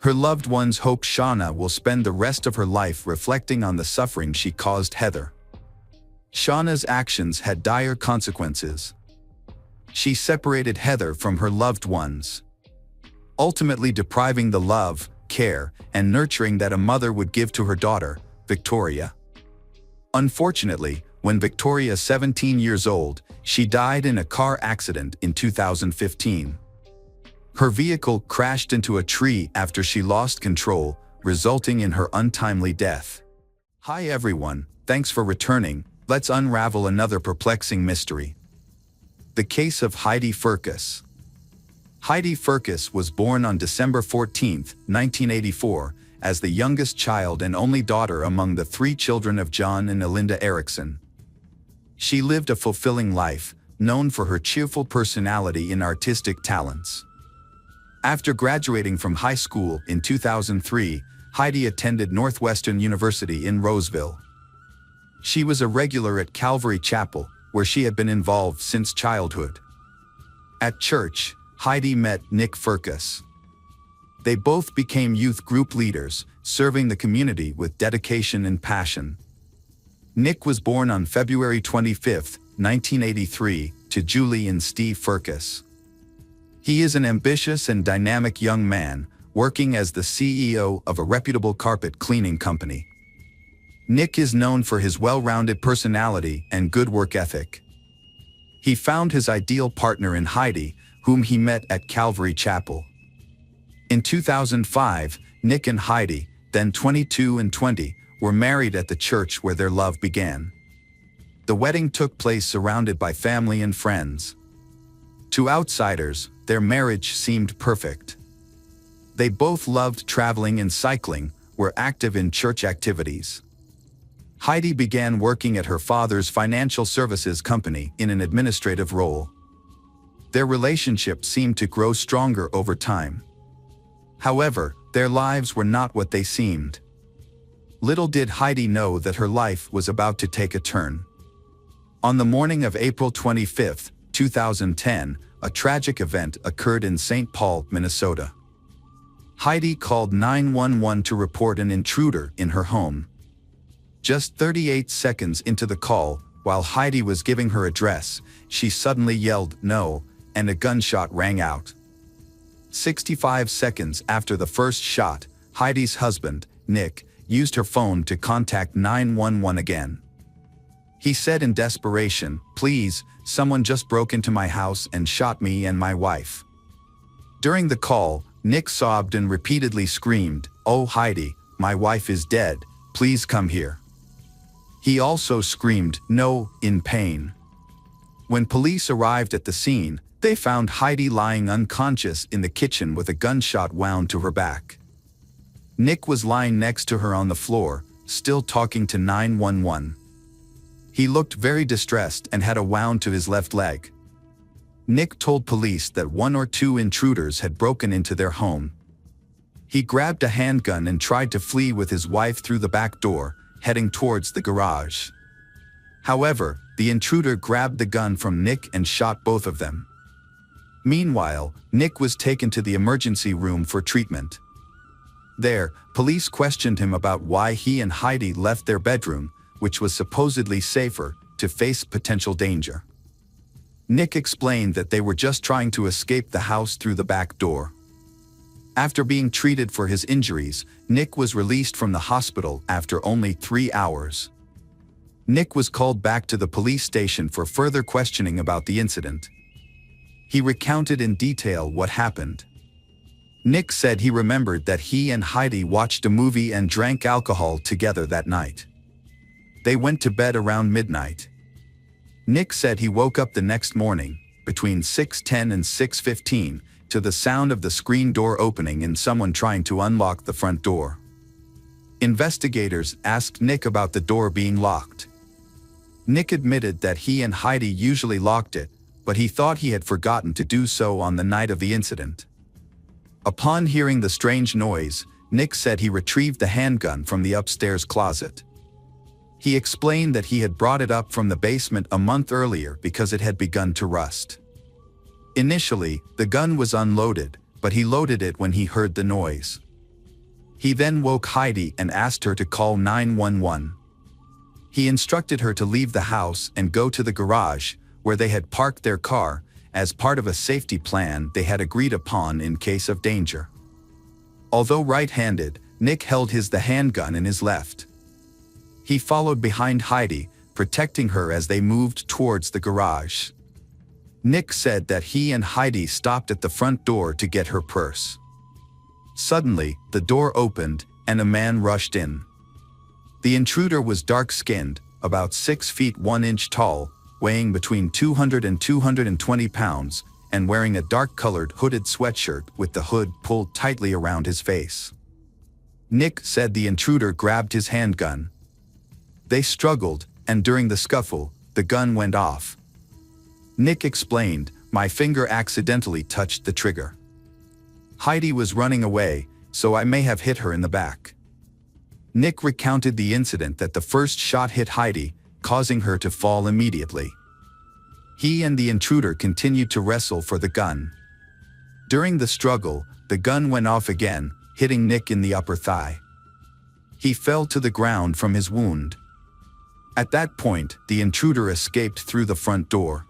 Her loved ones hope Shauna will spend the rest of her life reflecting on the suffering she caused Heather. Shauna's actions had dire consequences. She separated Heather from her loved ones, ultimately depriving the love, care, and nurturing that a mother would give to her daughter, Victoria. Unfortunately, when Victoria, 17 years old, she died in a car accident in 2015. Her vehicle crashed into a tree after she lost control, resulting in her untimely death. Hi everyone, thanks for returning. Let's unravel another perplexing mystery. The case of Heidi Firkus. Heidi Firkus was born on December 14, 1984, as the youngest child and only daughter among the 3 children of John and Elinda Erickson. She lived a fulfilling life, known for her cheerful personality and artistic talents. After graduating from high school in 2003, Heidi attended Northwestern University in Roseville. She was a regular at Calvary Chapel, where she had been involved since childhood. At church, Heidi met Nick Firkus. They both became youth group leaders, serving the community with dedication and passion. Nick was born on February 25, 1983, to Julie and Steve Firkus. He is an ambitious and dynamic young man, working as the CEO of a reputable carpet cleaning company. Nick is known for his well-rounded personality and good work ethic. He found his ideal partner in Heidi, whom he met at Calvary Chapel. In 2005, Nick and Heidi, then 22 and 20, were married at the church where their love began. The wedding took place surrounded by family and friends. To outsiders, their marriage seemed perfect. They both loved traveling and cycling, were active in church activities. Heidi began working at her father's financial services company in an administrative role. Their relationship seemed to grow stronger over time. However, their lives were not what they seemed. Little did Heidi know that her life was about to take a turn. On the morning of April 25, 2010, a tragic event occurred in St. Paul, Minnesota. Heidi called 911 to report an intruder in her home. Just 38 seconds into the call, while Heidi was giving her address, she suddenly yelled "no," and a gunshot rang out. 65 seconds after the first shot, Heidi's husband, Nick, used her phone to contact 911 again. He said in desperation, "Please, someone just broke into my house and shot me and my wife." During the call, Nick sobbed and repeatedly screamed, "Oh Heidi, my wife is dead, please come here." He also screamed, "No," in pain. When police arrived at the scene, they found Heidi lying unconscious in the kitchen with a gunshot wound to her back. Nick was lying next to her on the floor, still talking to 911. He looked very distressed and had a wound to his left leg. Nick told police that 1 or 2 intruders had broken into their home. He grabbed a handgun and tried to flee with his wife through the back door, heading towards the garage. However, the intruder grabbed the gun from Nick and shot both of them. Meanwhile, Nick was taken to the emergency room for treatment. There, police questioned him about why he and Heidi left their bedroom, which was supposedly safer, to face potential danger. Nick explained that they were just trying to escape the house through the back door. After being treated for his injuries, Nick was released from the hospital after only 3 hours. Nick was called back to the police station for further questioning about the incident. He recounted in detail what happened. Nick said he remembered that he and Heidi watched a movie and drank alcohol together that night. They went to bed around midnight. Nick said he woke up the next morning, between 6:10 and 6:15, to the sound of the screen door opening and someone trying to unlock the front door. Investigators asked Nick about the door being locked. Nick admitted that he and Heidi usually locked it, but he thought he had forgotten to do so on the night of the incident. Upon hearing the strange noise, Nick said he retrieved the handgun from the upstairs closet. He explained that he had brought it up from the basement a month earlier because it had begun to rust. Initially, the gun was unloaded, but he loaded it when he heard the noise. He then woke Heidi and asked her to call 911. He instructed her to leave the house and go to the garage, where they had parked their car, as part of a safety plan they had agreed upon in case of danger. Although right-handed, Nick held the handgun in his left. He followed behind Heidi, protecting her as they moved towards the garage. Nick said that he and Heidi stopped at the front door to get her purse. Suddenly, the door opened and a man rushed in. The intruder was dark-skinned, about 6 feet 1 inch tall, weighing between 200 and 220 pounds, and wearing a dark-colored hooded sweatshirt with the hood pulled tightly around his face. Nick said the intruder grabbed his handgun. They struggled, and during the scuffle, the gun went off. Nick explained, "My finger accidentally touched the trigger. Heidi was running away, so I may have hit her in the back." Nick recounted the incident that the first shot hit Heidi, causing her to fall immediately. He and the intruder continued to wrestle for the gun. During the struggle, the gun went off again, hitting Nick in the upper thigh. He fell to the ground from his wound. At that point, the intruder escaped through the front door.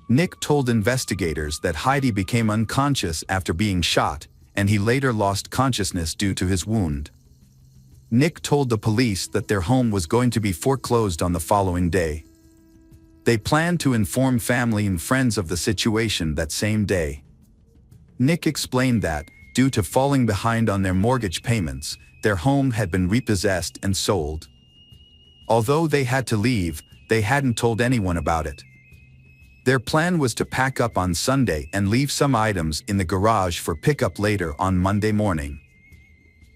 Nick told investigators that Heidi became unconscious after being shot, and he later lost consciousness due to his wound. Nick told the police that their home was going to be foreclosed on the following day. They planned to inform family and friends of the situation that same day. Nick explained that, due to falling behind on their mortgage payments, their home had been repossessed and sold. Although they had to leave, they hadn't told anyone about it. Their plan was to pack up on Sunday and leave some items in the garage for pickup later on Monday morning.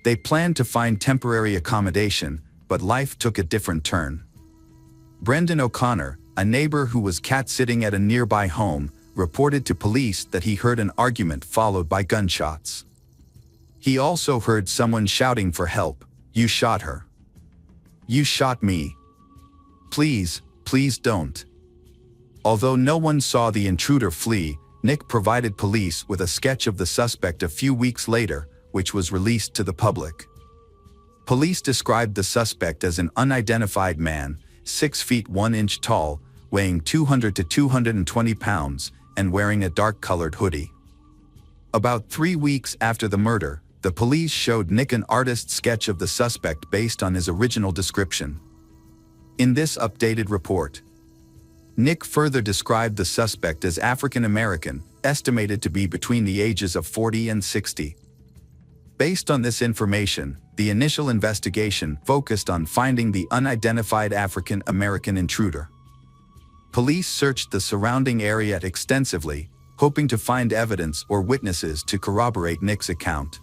They planned to find temporary accommodation, but life took a different turn. Brendan O'Connor, a neighbor who was cat-sitting at a nearby home, reported to police that he heard an argument followed by gunshots. He also heard someone shouting for help, "You shot her. You shot me. Please, please don't." Although no one saw the intruder flee, Nick provided police with a sketch of the suspect a few weeks later, which was released to the public. Police described the suspect as an unidentified man, 6 feet 1 inch tall, weighing 200 to 220 pounds, and wearing a dark-colored hoodie. About 3 weeks after the murder, the police showed Nick an artist's sketch of the suspect based on his original description. In this updated report, Nick further described the suspect as African American, estimated to be between the ages of 40 and 60. Based on this information, the initial investigation focused on finding the unidentified African American intruder. Police searched the surrounding area extensively, hoping to find evidence or witnesses to corroborate Nick's account.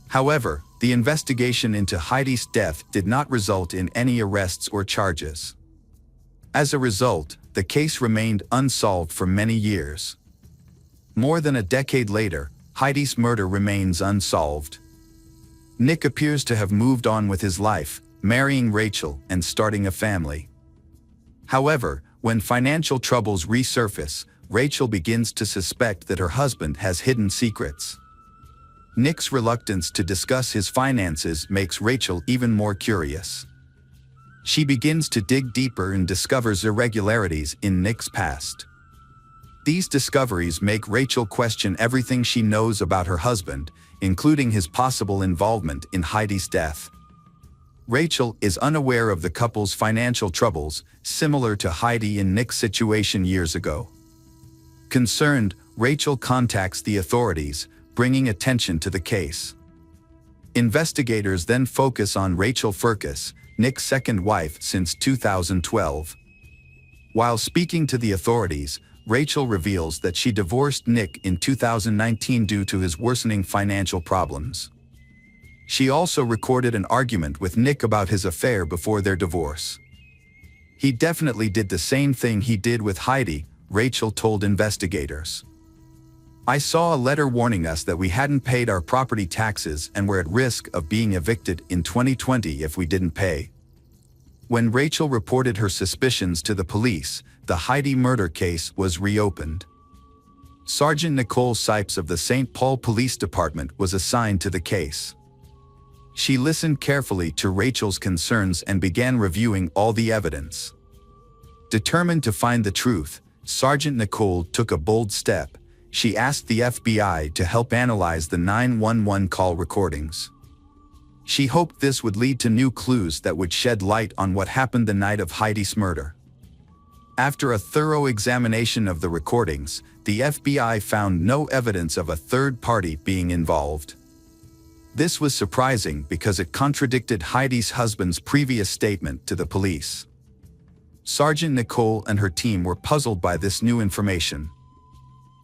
However, the investigation into Heidi's death did not result in any arrests or charges. As a result, the case remained unsolved for many years. More than a decade later, Heidi's murder remains unsolved. Nick appears to have moved on with his life, marrying Rachael and starting a family. However, when financial troubles resurface, Rachael begins to suspect that her husband has hidden secrets. Nick's reluctance to discuss his finances makes Rachael even more curious. She begins to dig deeper and discovers irregularities in Nick's past. These discoveries make Rachael question everything she knows about her husband, including his possible involvement in Heidi's death. Rachael is unaware of the couple's financial troubles, similar to Heidi and Nick's situation years ago. Concerned, Rachael contacts the authorities, bringing attention to the case. Investigators then focus on Rachael Furcus, Nick's second wife since 2012. While speaking to the authorities, Rachael reveals that she divorced Nick in 2019 due to his worsening financial problems. She also recorded an argument with Nick about his affair before their divorce. "He definitely did the same thing he did with Heidi," Rachael told investigators. "I saw a letter warning us that we hadn't paid our property taxes and were at risk of being evicted in 2020 if we didn't pay." When Rachael reported her suspicions to the police, the Heidi murder case was reopened. Sergeant Nicole Sipes of the St. Paul Police Department was assigned to the case. She listened carefully to Rachael's concerns and began reviewing all the evidence. Determined to find the truth, Sergeant Nicole took a bold step. She asked the FBI to help analyze the 911 call recordings. She hoped this would lead to new clues that would shed light on what happened the night of Heidi's murder. After a thorough examination of the recordings, the FBI found no evidence of a third party being involved. This was surprising because it contradicted Heidi's husband's previous statement to the police. Sergeant Nicole and her team were puzzled by this new information.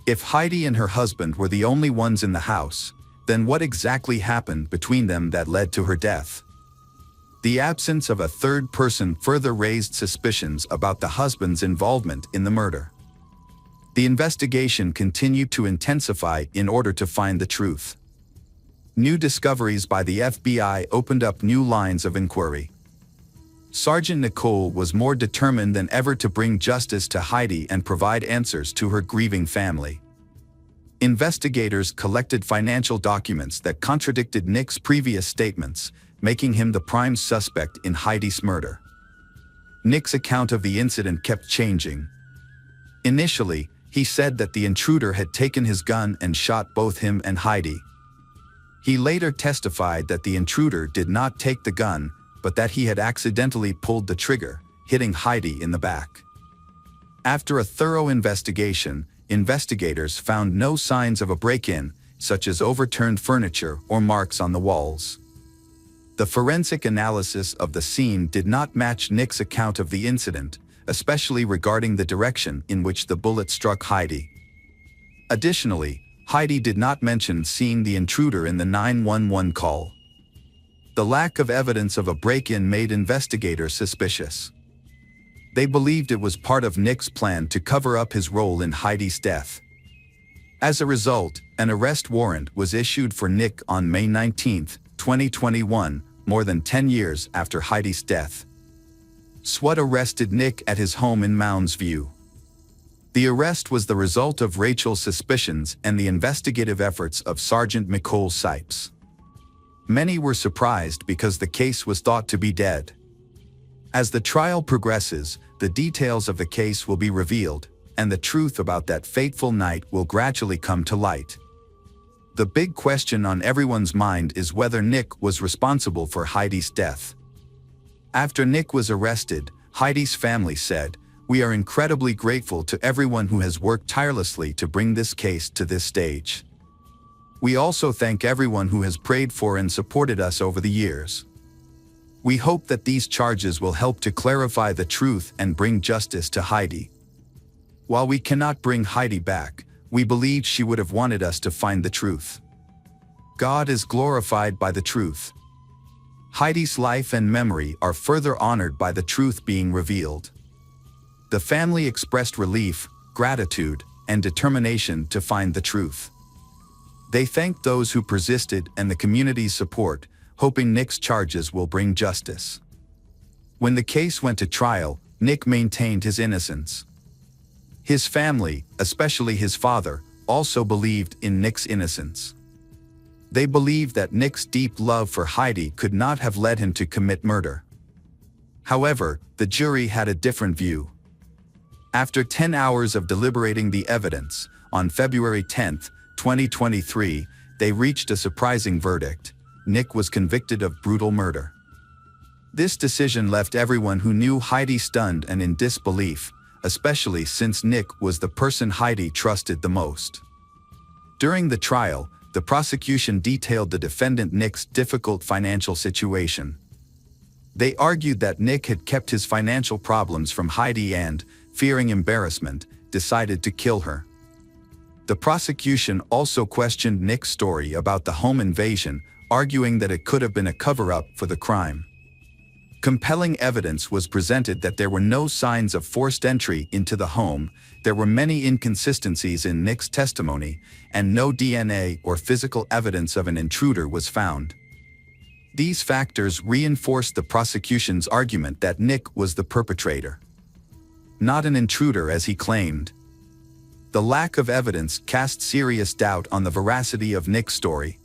If Heidi and her husband were the only ones in the house, then what exactly happened between them that led to her death? The absence of a third person further raised suspicions about the husband's involvement in the murder. The investigation continued to intensify in order to find the truth. New discoveries by the FBI opened up new lines of inquiry. Sergeant Nicole was more determined than ever to bring justice to Heidi and provide answers to her grieving family. Investigators collected financial documents that contradicted Nick's previous statements, making him the prime suspect in Heidi's murder. Nick's account of the incident kept changing. Initially, he said that the intruder had taken his gun and shot both him and Heidi. He later testified that the intruder did not take the gun, but that he had accidentally pulled the trigger, hitting Heidi in the back. After a thorough investigation, investigators found no signs of a break-in, such as overturned furniture or marks on the walls. The forensic analysis of the scene did not match Nick's account of the incident, especially regarding the direction in which the bullet struck Heidi. Additionally, Heidi did not mention seeing the intruder in the 911 call. The lack of evidence of a break-in made investigators suspicious. They believed it was part of Nick's plan to cover up his role in Heidi's death. As a result, an arrest warrant was issued for Nick on May 19, 2021, more than 10 years after Heidi's death. SWAT arrested Nick at his home in Mounds View. The arrest was the result of Rachael's suspicions and the investigative efforts of Sergeant Nicole Sipes. Many were surprised because the case was thought to be dead. As the trial progresses, the details of the case will be revealed, and the truth about that fateful night will gradually come to light. The big question on everyone's mind is whether Nick was responsible for Heidi's death. After Nick was arrested, Heidi's family said, "We are incredibly grateful to everyone who has worked tirelessly to bring this case to this stage. We also thank everyone who has prayed for and supported us over the years. We hope that these charges will help to clarify the truth and bring justice to Heidi. While we cannot bring Heidi back, we believe she would have wanted us to find the truth. God is glorified by the truth. Heidi's life and memory are further honored by the truth being revealed." The family expressed relief, gratitude, and determination to find the truth. They thanked those who persisted and the community's support, hoping Nick's charges will bring justice. When the case went to trial, Nick maintained his innocence. His family, especially his father, also believed in Nick's innocence. They believed that Nick's deep love for Heidi could not have led him to commit murder. However, the jury had a different view. After 10 hours of deliberating the evidence, on February 10, 2023, they reached a surprising verdict. Nick was convicted of brutal murder. This decision left everyone who knew Heidi stunned and in disbelief, especially since Nick was the person Heidi trusted the most. During the trial, the prosecution detailed the defendant Nick's difficult financial situation. They argued that Nick had kept his financial problems from Heidi and, fearing embarrassment, decided to kill her. The prosecution also questioned Nick's story about the home invasion, arguing that it could have been a cover-up for the crime. Compelling evidence was presented that there were no signs of forced entry into the home, there were many inconsistencies in Nick's testimony, and no DNA or physical evidence of an intruder was found. These factors reinforced the prosecution's argument that Nick was the perpetrator, not an intruder as he claimed. The lack of evidence cast serious doubt on the veracity of Nick's story.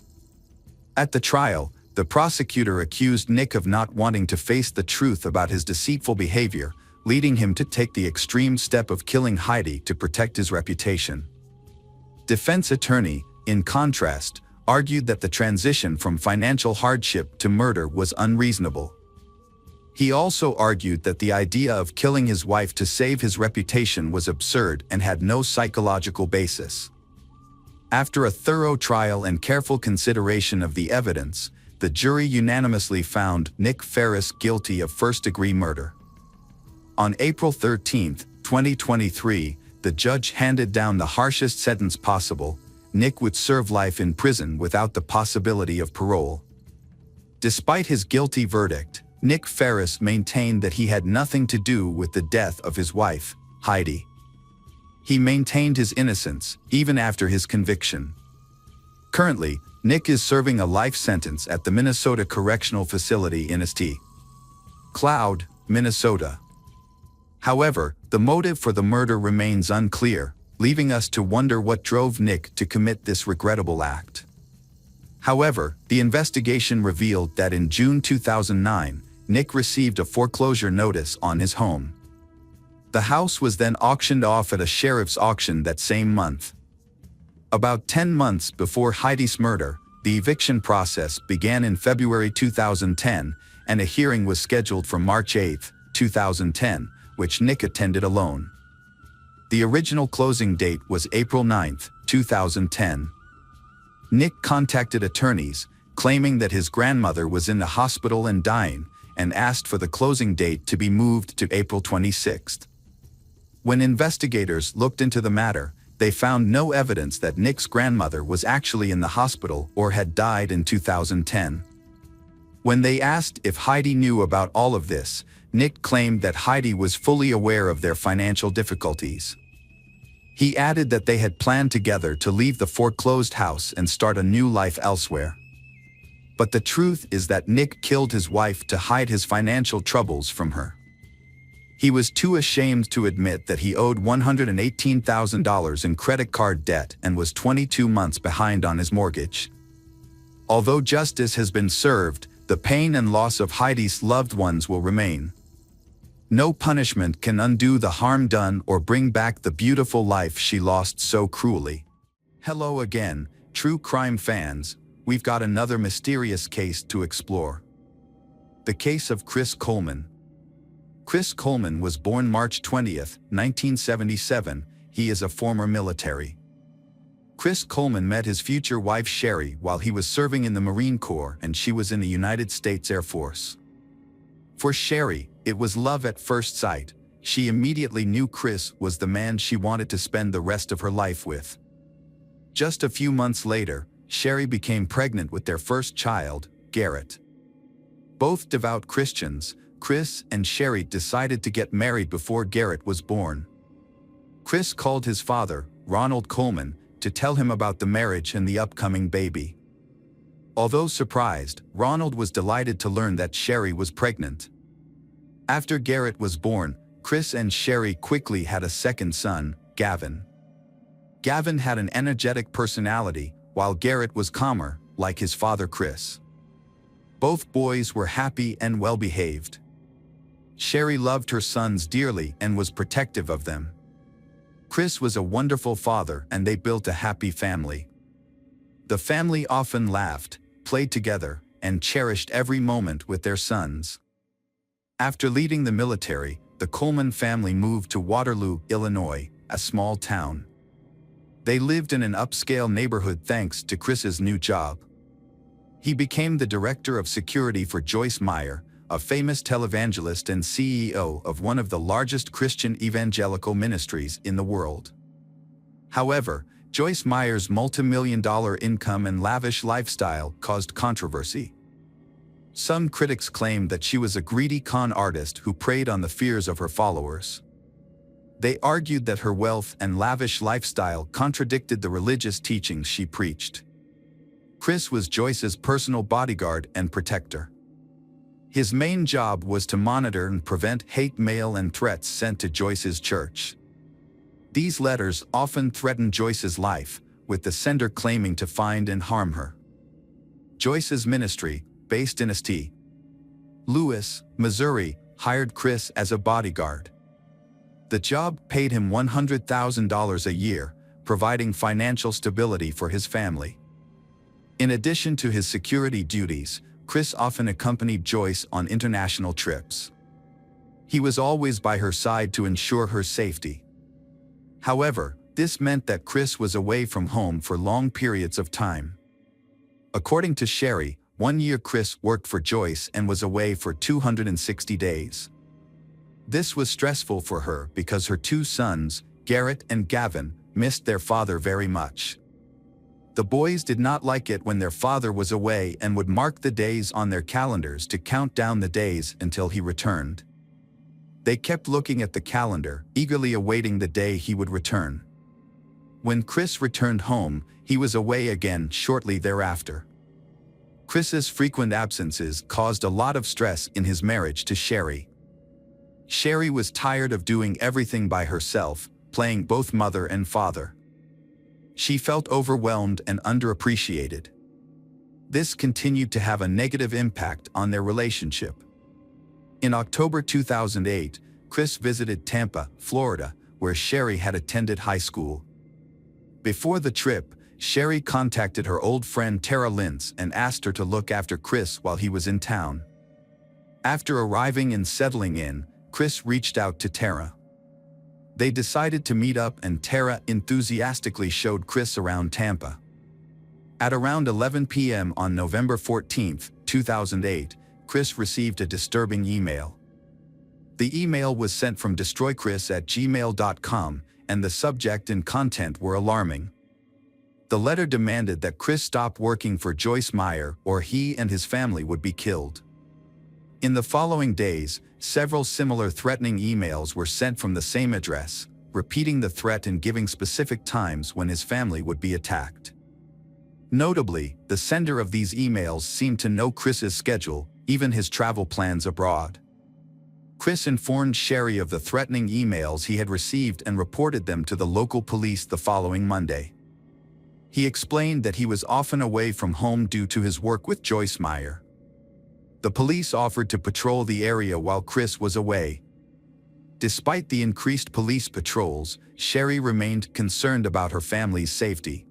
At the trial, the prosecutor accused Nick of not wanting to face the truth about his deceitful behavior, leading him to take the extreme step of killing Heidi to protect his reputation. Defense attorney, in contrast, argued that the transition from financial hardship to murder was unreasonable. He also argued that the idea of killing his wife to save his reputation was absurd and had no psychological basis. After a thorough trial and careful consideration of the evidence, the jury unanimously found Nick Ferris guilty of first-degree murder. On April 13, 2023, the judge handed down the harshest sentence possible. Nick would serve life in prison without the possibility of parole. Despite his guilty verdict, Nick Ferris maintained that he had nothing to do with the death of his wife, Heidi. He maintained his innocence, even after his conviction. Currently, Nick is serving a life sentence at the Minnesota Correctional Facility in St. Cloud, Minnesota. However, the motive for the murder remains unclear, leaving us to wonder what drove Nick to commit this regrettable act. However, the investigation revealed that in June 2009, Nick received a foreclosure notice on his home. The house was then auctioned off at a sheriff's auction that same month. About 10 months before Heidi's murder, the eviction process began in February 2010, and a hearing was scheduled for March 8, 2010, which Nick attended alone. The original closing date was April 9, 2010. Nick contacted attorneys, claiming that his grandmother was in the hospital and dying, and asked for the closing date to be moved to April 26. When investigators looked into the matter, they found no evidence that Nick's grandmother was actually in the hospital or had died in 2010. When they asked if Heidi knew about all of this, Nick claimed that Heidi was fully aware of their financial difficulties. He added that they had planned together to leave the foreclosed house and start a new life elsewhere. But the truth is that Nick killed his wife to hide his financial troubles from her. He was too ashamed to admit that he owed $118,000 in credit card debt and was 22 months behind on his mortgage. Although justice has been served, the pain and loss of Heidi's loved ones will remain. No punishment can undo the harm done or bring back the beautiful life she lost so cruelly. Hello again, true crime fans. We've got another mysterious case to explore. The case of Chris Coleman. Chris Coleman was born March 20th, 1977. He is a former military. Chris Coleman met his future wife Sherry while he was serving in the Marine Corps, and she was in the United States Air Force. For Sherry, it was love at first sight. She immediately knew Chris was the man she wanted to spend the rest of her life with. Just a few months later, Sherry became pregnant with their first child, Garrett. Both devout Christians, Chris and Sherry decided to get married before Garrett was born. Chris called his father, Ronald Coleman, to tell him about the marriage and the upcoming baby. Although surprised, Ronald was delighted to learn that Sherry was pregnant. After Garrett was born, Chris and Sherry quickly had a second son, Gavin. Gavin had an energetic personality, while Garrett was calmer, like his father Chris. Both boys were happy and well-behaved. Sherry loved her sons dearly and was protective of them. Chris was a wonderful father, and they built a happy family. The family often laughed, played together, and cherished every moment with their sons. After leaving the military, the Coleman family moved to Waterloo, Illinois, a small town. They lived in an upscale neighborhood thanks to Chris's new job. He became the director of security for Joyce Meyer, a famous televangelist and CEO of one of the largest Christian evangelical ministries in the world. However, Joyce Meyer's multi-million-dollar income and lavish lifestyle caused controversy. Some critics claimed that she was a greedy con artist who preyed on the fears of her followers. They argued that her wealth and lavish lifestyle contradicted the religious teachings she preached. Chris was Joyce's personal bodyguard and protector. His main job was to monitor and prevent hate mail and threats sent to Joyce's church. These letters often threatened Joyce's life, with the sender claiming to find and harm her. Joyce's ministry, based in St. Louis, Missouri, hired Chris as a bodyguard. The job paid him $100,000 a year, providing financial stability for his family. In addition to his security duties, Chris often accompanied Joyce on international trips. He was always by her side to ensure her safety. However, this meant that Chris was away from home for long periods of time. According to Sherry, one year Chris worked for Joyce and was away for 260 days. This was stressful for her because her two sons, Garrett and Gavin, missed their father very much. The boys did not like it when their father was away and would mark the days on their calendars to count down the days until he returned. They kept looking at the calendar, eagerly awaiting the day he would return. When Chris returned home, he was away again shortly thereafter. Chris's frequent absences caused a lot of stress in his marriage to Sherry. Sherry was tired of doing everything by herself, playing both mother and father. She felt overwhelmed and underappreciated. This continued to have a negative impact on their relationship. In October 2008, Chris visited Tampa, Florida, where Sherry had attended high school. Before the trip, Sherry contacted her old friend Tara Lintz and asked her to look after Chris while he was in town. After arriving and settling in, Chris reached out to Tara. They decided to meet up, and Tara enthusiastically showed Chris around Tampa. At around 11 p.m. on November 14, 2008, Chris received a disturbing email. The email was sent from destroychris@gmail.com, and the subject and content were alarming. The letter demanded that Chris stop working for Joyce Meyer, or he and his family would be killed. In the following days, several similar threatening emails were sent from the same address, repeating the threat and giving specific times when his family would be attacked. Notably, the sender of these emails seemed to know Chris's schedule, even his travel plans abroad. Chris informed Sherry of the threatening emails he had received and reported them to the local police the following Monday. He explained that he was often away from home due to his work with Joyce Meyer. The police offered to patrol the area while Chris was away. Despite the increased police patrols, Sherry remained concerned about her family's safety.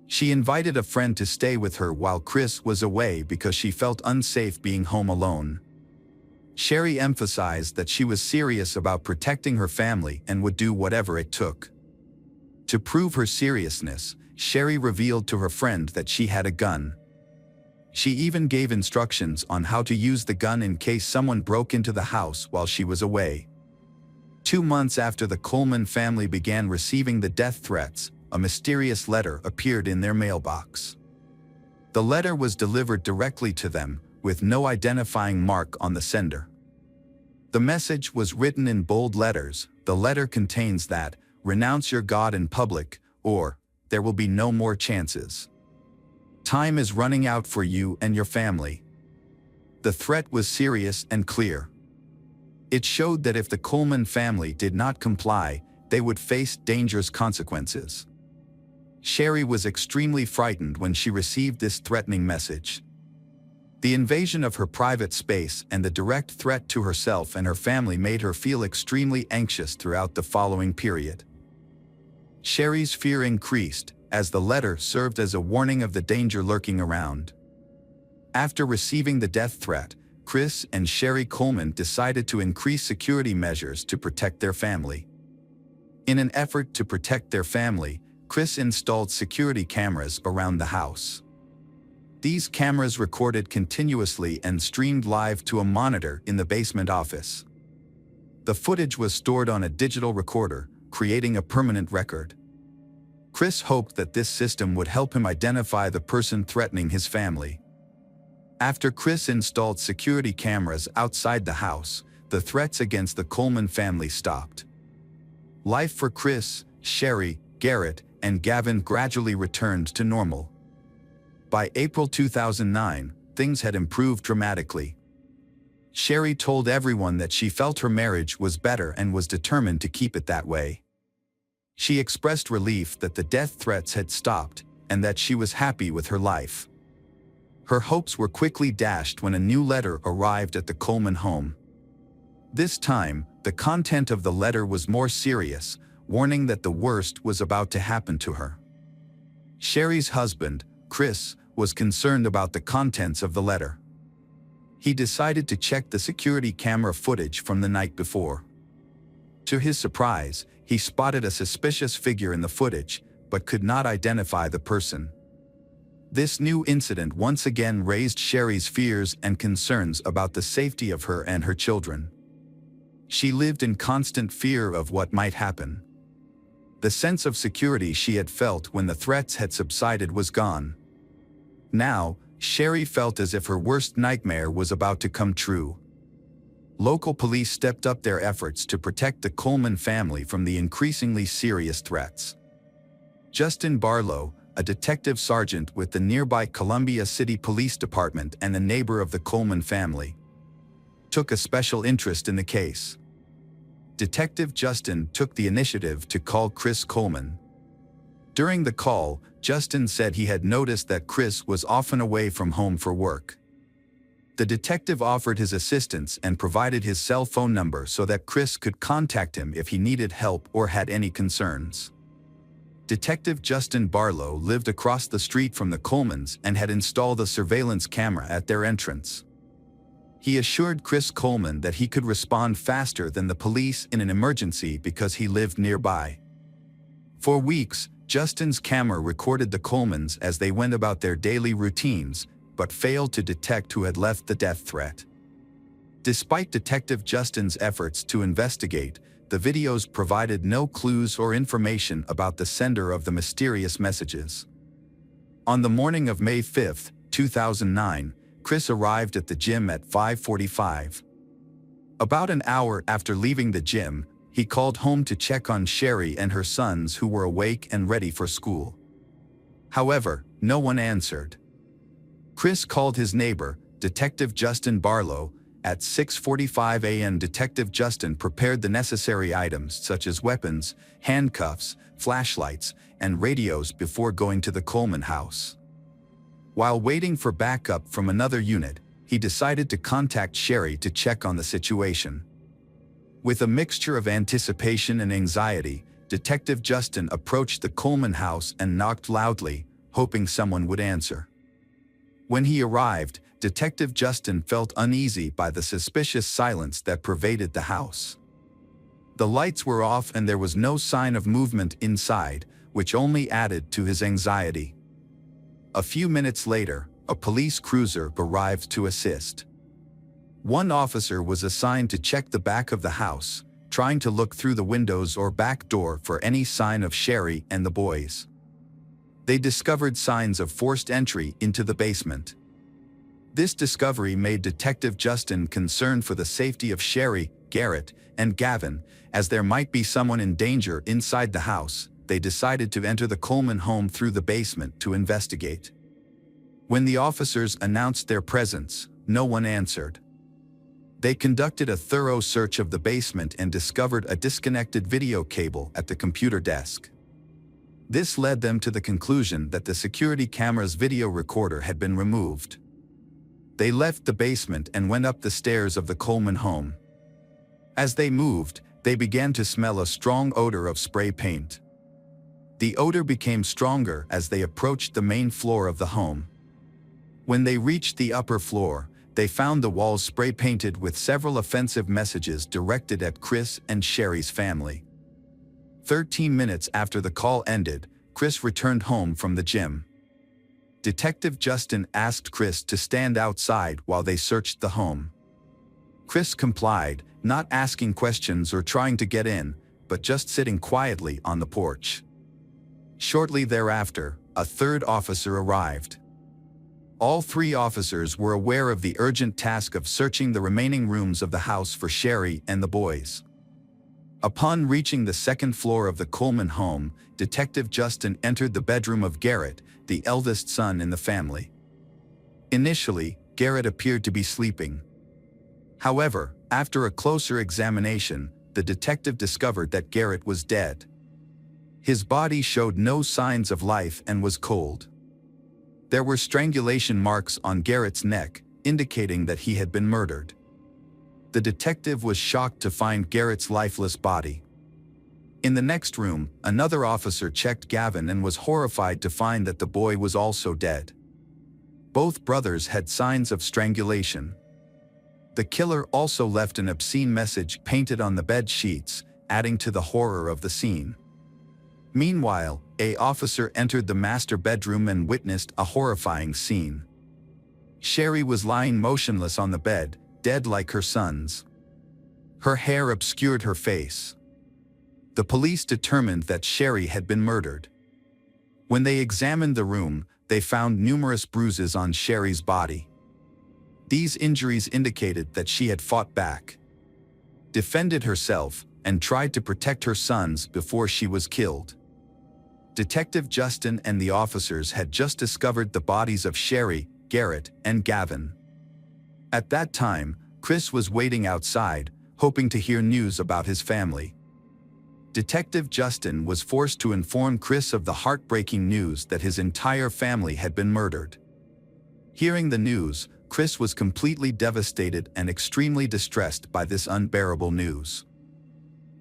She invited a friend to stay with her while Chris was away because she felt unsafe being home alone. Sherry emphasized that she was serious about protecting her family and would do whatever it took. To prove her seriousness, Sherry revealed to her friend that she had a gun. She even gave instructions on how to use the gun in case someone broke into the house while she was away. 2 months after the Coleman family began receiving the death threats, a mysterious letter appeared in their mailbox. The letter was delivered directly to them, with no identifying mark on the sender. The message was written in bold letters. The letter contains that, "Renounce your God in public, or there will be no more chances. Time is running out for you and your family." The threat was serious and clear. It showed that if the Coleman family did not comply, they would face dangerous consequences. Sherry was extremely frightened when she received this threatening message. The invasion of her private space and the direct threat to herself and her family made her feel extremely anxious throughout the following period. Sherry's fear increased, as the letter served as a warning of the danger lurking around. After receiving the death threat, Chris and Sherry Coleman decided to increase security measures to protect their family. In an effort to protect their family, Chris installed security cameras around the house. These cameras recorded continuously and streamed live to a monitor in the basement office. The footage was stored on a digital recorder, creating a permanent record. Chris hoped that this system would help him identify the person threatening his family. After Chris installed security cameras outside the house, the threats against the Coleman family stopped. Life for Chris, Sherry, Garrett, and Gavin gradually returned to normal. By April 2009, things had improved dramatically. Sherry told everyone that she felt her marriage was better and was determined to keep it that way. She expressed relief that the death threats had stopped and that she was happy with her life. Her hopes were quickly dashed when a new letter arrived at the Coleman home. This time, the content of the letter was more serious, warning that the worst was about to happen to her. Sherry's husband, Chris, was concerned about the contents of the letter. He decided to check the security camera footage from the night before. To his surprise, he spotted a suspicious figure in the footage, but could not identify the person. This new incident once again raised Sherry's fears and concerns about the safety of her and her children. She lived in constant fear of what might happen. The sense of security she had felt when the threats had subsided was gone. Now, Sherry felt as if her worst nightmare was about to come true. Local police stepped up their efforts to protect the Coleman family from the increasingly serious threats. Justin Barlow, a detective sergeant with the nearby Columbia City Police Department and a neighbor of the Coleman family, took a special interest in the case. Detective Justin took the initiative to call Chris Coleman. During the call, Justin said he had noticed that Chris was often away from home for work. The detective offered his assistance and provided his cell phone number so that Chris could contact him if he needed help or had any concerns. Detective Justin Barlow lived across the street from the Colemans and had installed a surveillance camera at their entrance. He assured Chris Coleman that he could respond faster than the police in an emergency because he lived nearby. For weeks, Justin's camera recorded the Colemans as they went about their daily routines, but failed to detect who had left the death threat. Despite Detective Justin's efforts to investigate, the videos provided no clues or information about the sender of the mysterious messages. On the morning of May 5, 2009, Chris arrived at the gym at 5:45. About an hour after leaving the gym, he called home to check on Sherry and her sons who were awake and ready for school. However, no one answered. Chris called his neighbor, Detective Justin Barlow. At 6:45 a.m. Detective Justin prepared the necessary items such as weapons, handcuffs, flashlights, and radios before going to the Coleman house. While waiting for backup from another unit, he decided to contact Sherry to check on the situation. With a mixture of anticipation and anxiety, Detective Justin approached the Coleman house and knocked loudly, hoping someone would answer. When he arrived, Detective Justin felt uneasy by the suspicious silence that pervaded the house. The lights were off and there was no sign of movement inside, which only added to his anxiety. A few minutes later, a police cruiser arrived to assist. One officer was assigned to check the back of the house, trying to look through the windows or back door for any sign of Sherry and the boys. They discovered signs of forced entry into the basement. This discovery made Detective Justin concerned for the safety of Sherry, Garrett, and Gavin, as there might be someone in danger inside the house. They decided to enter the Coleman home through the basement to investigate. When the officers announced their presence, no one answered. They conducted a thorough search of the basement and discovered a disconnected video cable at the computer desk. This led them to the conclusion that the security camera's video recorder had been removed. They left the basement and went up the stairs of the Coleman home. As they moved, they began to smell a strong odor of spray paint. The odor became stronger as they approached the main floor of the home. When they reached the upper floor, they found the walls spray painted with several offensive messages directed at Chris and Sherry's family. 13 minutes after the call ended, Chris returned home from the gym. Detective Justin asked Chris to stand outside while they searched the home. Chris complied, not asking questions or trying to get in, but just sitting quietly on the porch. Shortly thereafter, a third officer arrived. All three officers were aware of the urgent task of searching the remaining rooms of the house for Sherry and the boys. Upon reaching the second floor of the Coleman home, Detective Justin entered the bedroom of Garrett, the eldest son in the family. Initially, Garrett appeared to be sleeping. However, after a closer examination, the detective discovered that Garrett was dead. His body showed no signs of life and was cold. There were strangulation marks on Garrett's neck, indicating that he had been murdered. The detective was shocked to find Garrett's lifeless body. In the next room, another officer checked Gavin and was horrified to find that the boy was also dead. Both brothers had signs of strangulation. The killer also left an obscene message painted on the bed sheets, adding to the horror of the scene. Meanwhile, an officer entered the master bedroom and witnessed a horrifying scene. Sherry was lying motionless on the bed, dead like her sons. Her hair obscured her face. The police determined that Sherry had been murdered. When they examined the room, they found numerous bruises on Sherry's body. These injuries indicated that she had fought back, defended herself, and tried to protect her sons before she was killed. Detective Justin and the officers had just discovered the bodies of Sherry, Garrett, and Gavin. At that time, Chris was waiting outside, hoping to hear news about his family. Detective Justin was forced to inform Chris of the heartbreaking news that his entire family had been murdered. Hearing the news, Chris was completely devastated and extremely distressed by this unbearable news.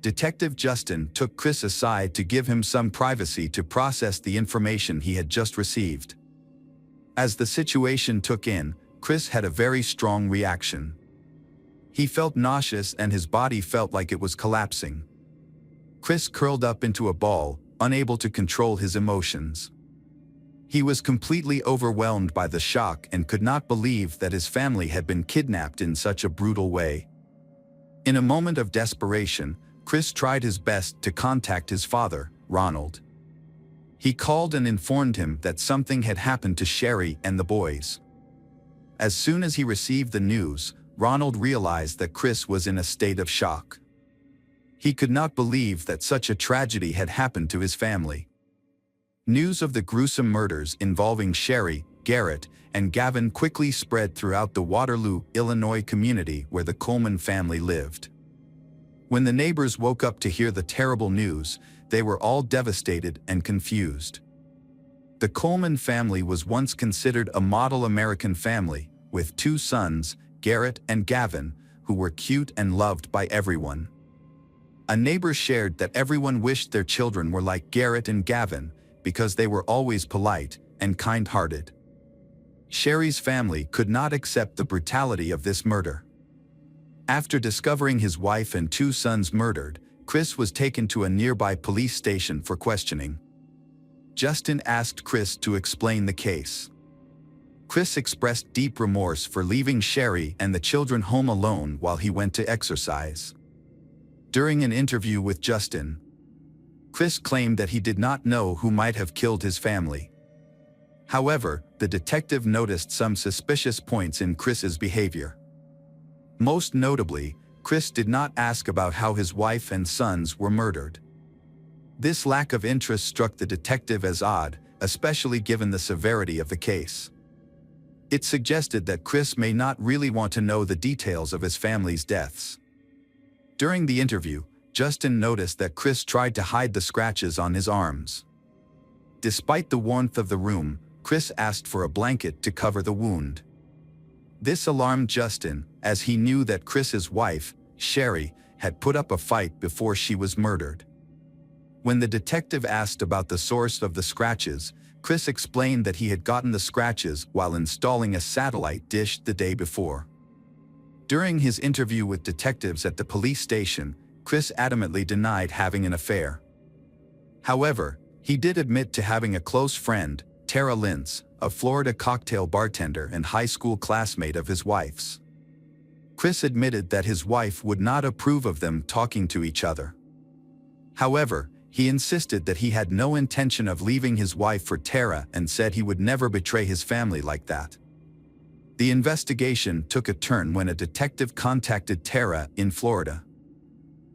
Detective Justin took Chris aside to give him some privacy to process the information he had just received. As the situation took in, Chris had a very strong reaction. He felt nauseous and his body felt like it was collapsing. Chris curled up into a ball, unable to control his emotions. He was completely overwhelmed by the shock and could not believe that his family had been kidnapped in such a brutal way. In a moment of desperation, Chris tried his best to contact his father, Ronald. He called and informed him that something had happened to Sherry and the boys. As soon as he received the news, Ronald realized that Chris was in a state of shock. He could not believe that such a tragedy had happened to his family. News of the gruesome murders involving Sherry, Garrett, and Gavin quickly spread throughout the Waterloo, Illinois community where the Coleman family lived. When the neighbors woke up to hear the terrible news, they were all devastated and confused. The Coleman family was once considered a model American family, with two sons, Garrett and Gavin, who were cute and loved by everyone. A neighbor shared that everyone wished their children were like Garrett and Gavin because they were always polite and kind-hearted. Sherry's family could not accept the brutality of this murder. After discovering his wife and 2 sons murdered, Chris was taken to a nearby police station for questioning. Justin asked Chris to explain the case. Chris expressed deep remorse for leaving Sherry and the children home alone while he went to exercise. During an interview with Justin, Chris claimed that he did not know who might have killed his family. However, the detective noticed some suspicious points in Chris's behavior. Most notably, Chris did not ask about how his wife and sons were murdered. This lack of interest struck the detective as odd, especially given the severity of the case. It suggested that Chris may not really want to know the details of his family's deaths. During the interview, Justin noticed that Chris tried to hide the scratches on his arms. Despite the warmth of the room, Chris asked for a blanket to cover the wound. This alarmed Justin, as he knew that Chris's wife, Sherry, had put up a fight before she was murdered. When the detective asked about the source of the scratches, Chris explained that he had gotten the scratches while installing a satellite dish the day before. During his interview with detectives at the police station, Chris adamantly denied having an affair. However, he did admit to having a close friend, Tara Lintz, a Florida cocktail bartender and high school classmate of his wife's. Chris admitted that his wife would not approve of them talking to each other. However, he insisted that he had no intention of leaving his wife for Tara and said he would never betray his family like that. The investigation took a turn when a detective contacted Tara in Florida.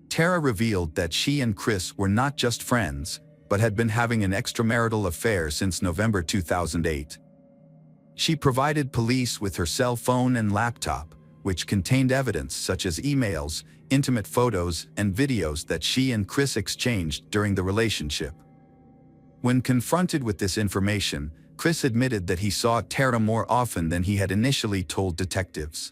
Tara revealed that she and Chris were not just friends, but had been having an extramarital affair since November 2008. She provided police with her cell phone and laptop, which contained evidence such as emails, intimate photos, and videos that she and Chris exchanged during the relationship. When confronted with this information, Chris admitted that he saw Tara more often than he had initially told detectives.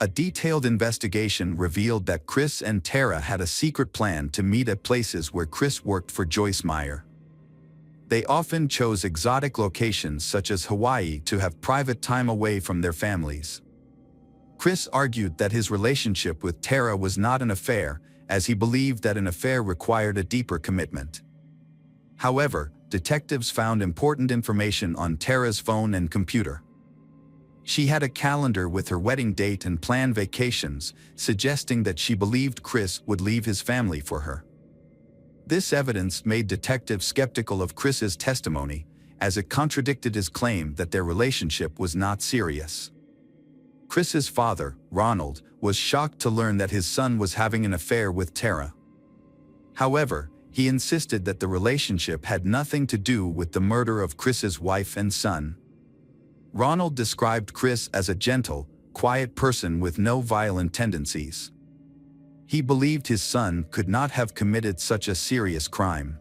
A detailed investigation revealed that Chris and Tara had a secret plan to meet at places where Chris worked for Joyce Meyer. They often chose exotic locations such as Hawaii to have private time away from their families. Chris argued that his relationship with Tara was not an affair, as he believed that an affair required a deeper commitment. However, detectives found important information on Tara's phone and computer. She had a calendar with her wedding date and planned vacations, suggesting that she believed Chris would leave his family for her. This evidence made detectives skeptical of Chris's testimony, as it contradicted his claim that their relationship was not serious. Chris's father, Ronald, was shocked to learn that his son was having an affair with Tara. However, he insisted that the relationship had nothing to do with the murder of Chris's wife and son. Ronald described Chris as a gentle, quiet person with no violent tendencies. He believed his son could not have committed such a serious crime.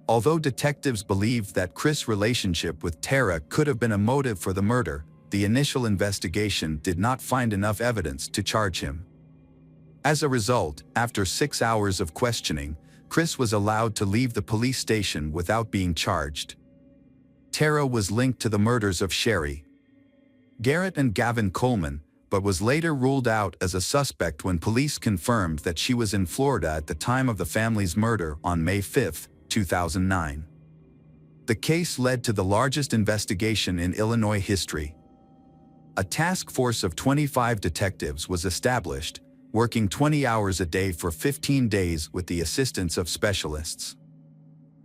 Although detectives believed that Chris' relationship with Tara could have been a motive for the murder, the initial investigation did not find enough evidence to charge him. As a result, after 6 hours of questioning, Chris was allowed to leave the police station without being charged. Tara was linked to the murders of Sherry, Garrett and Gavin Coleman, but was later ruled out as a suspect when police confirmed that she was in Florida at the time of the family's murder on May 5, 2009. The case led to the largest investigation in Illinois history. A task force of 25 detectives was established, working 20 hours a day for 15 days with the assistance of specialists.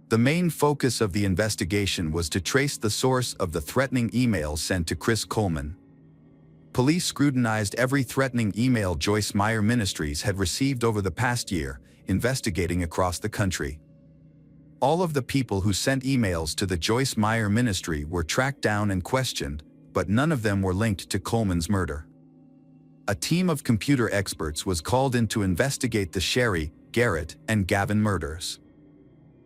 The main focus of the investigation was to trace the source of the threatening emails sent to Chris Coleman. Police scrutinized every threatening email Joyce Meyer Ministries had received over the past year, investigating across the country. All of the people who sent emails to the Joyce Meyer Ministry were tracked down and questioned, but none of them were linked to Coleman's murder. A team of computer experts was called in to investigate the Sherry, Garrett, and Gavin murders.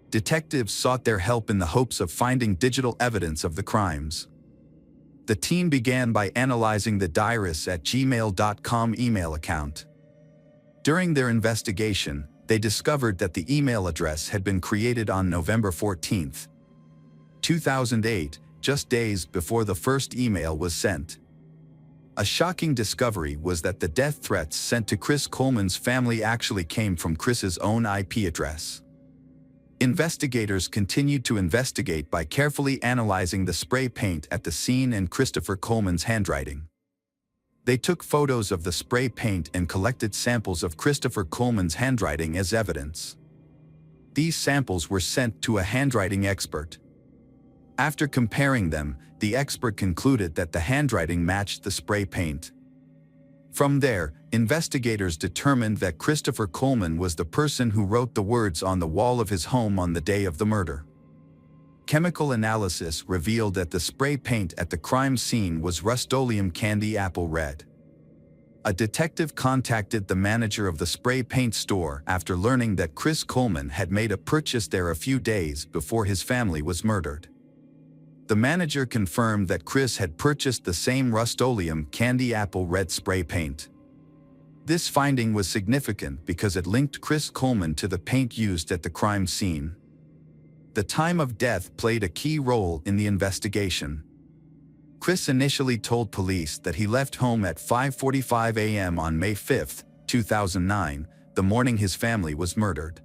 Detectives sought their help in the hopes of finding digital evidence of the crimes. The team began by analyzing the diaris@gmail.com email account. During their investigation, they discovered that the email address had been created on November 14, 2008, just days before the first email was sent. A shocking discovery was that the death threats sent to Chris Coleman's family actually came from Chris's own IP address. Investigators continued to investigate by carefully analyzing the spray paint at the scene and Christopher Coleman's handwriting. They took photos of the spray paint and collected samples of Christopher Coleman's handwriting as evidence. These samples were sent to a handwriting expert. After comparing them, the expert concluded that the handwriting matched the spray paint. From there, investigators determined that Christopher Coleman was the person who wrote the words on the wall of his home on the day of the murder. Chemical analysis revealed that the spray paint at the crime scene was Rust-Oleum Candy Apple Red. A detective contacted the manager of the spray paint store after learning that Chris Coleman had made a purchase there a few days before his family was murdered. The manager confirmed that Chris had purchased the same Rust-Oleum Candy Apple Red spray paint. This finding was significant because it linked Chris Coleman to the paint used at the crime scene. The time of death played a key role in the investigation. Chris initially told police that he left home at 5:45 a.m. on May 5, 2009, the morning his family was murdered.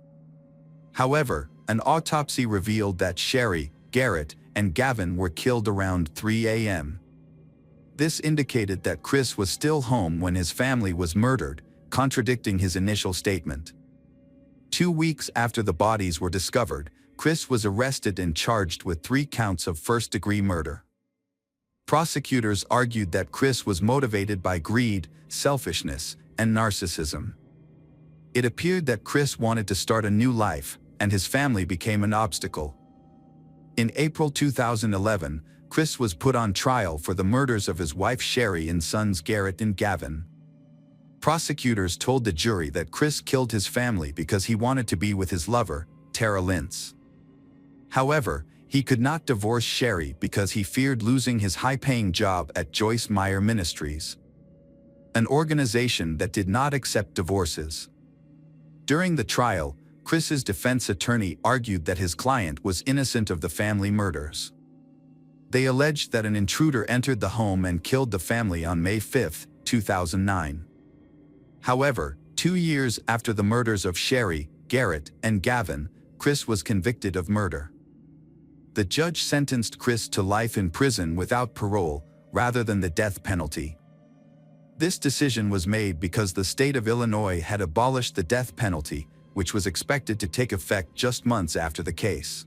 However, an autopsy revealed that Sherry, Garrett, and Gavin were killed around 3 a.m. This indicated that Chris was still home when his family was murdered, contradicting his initial statement. 2 weeks after the bodies were discovered, Chris was arrested and charged with 3 counts of first-degree murder. Prosecutors argued that Chris was motivated by greed, selfishness, and narcissism. It appeared that Chris wanted to start a new life, and his family became an obstacle. In April 2011, Chris was put on trial for the murders of his wife Sherry and sons Garrett and Gavin. Prosecutors told the jury that Chris killed his family because he wanted to be with his lover, Tara Lintz. However, he could not divorce Sherry because he feared losing his high-paying job at Joyce Meyer Ministries, an organization that did not accept divorces. During the trial, Chris's defense attorney argued that his client was innocent of the family murders. They alleged that an intruder entered the home and killed the family on May 5, 2009. However, 2 years after the murders of Sherry, Garrett, and Gavin, Chris was convicted of murder. The judge sentenced Chris to life in prison without parole, rather than the death penalty. This decision was made because the state of Illinois had abolished the death penalty, which was expected to take effect just months after the case.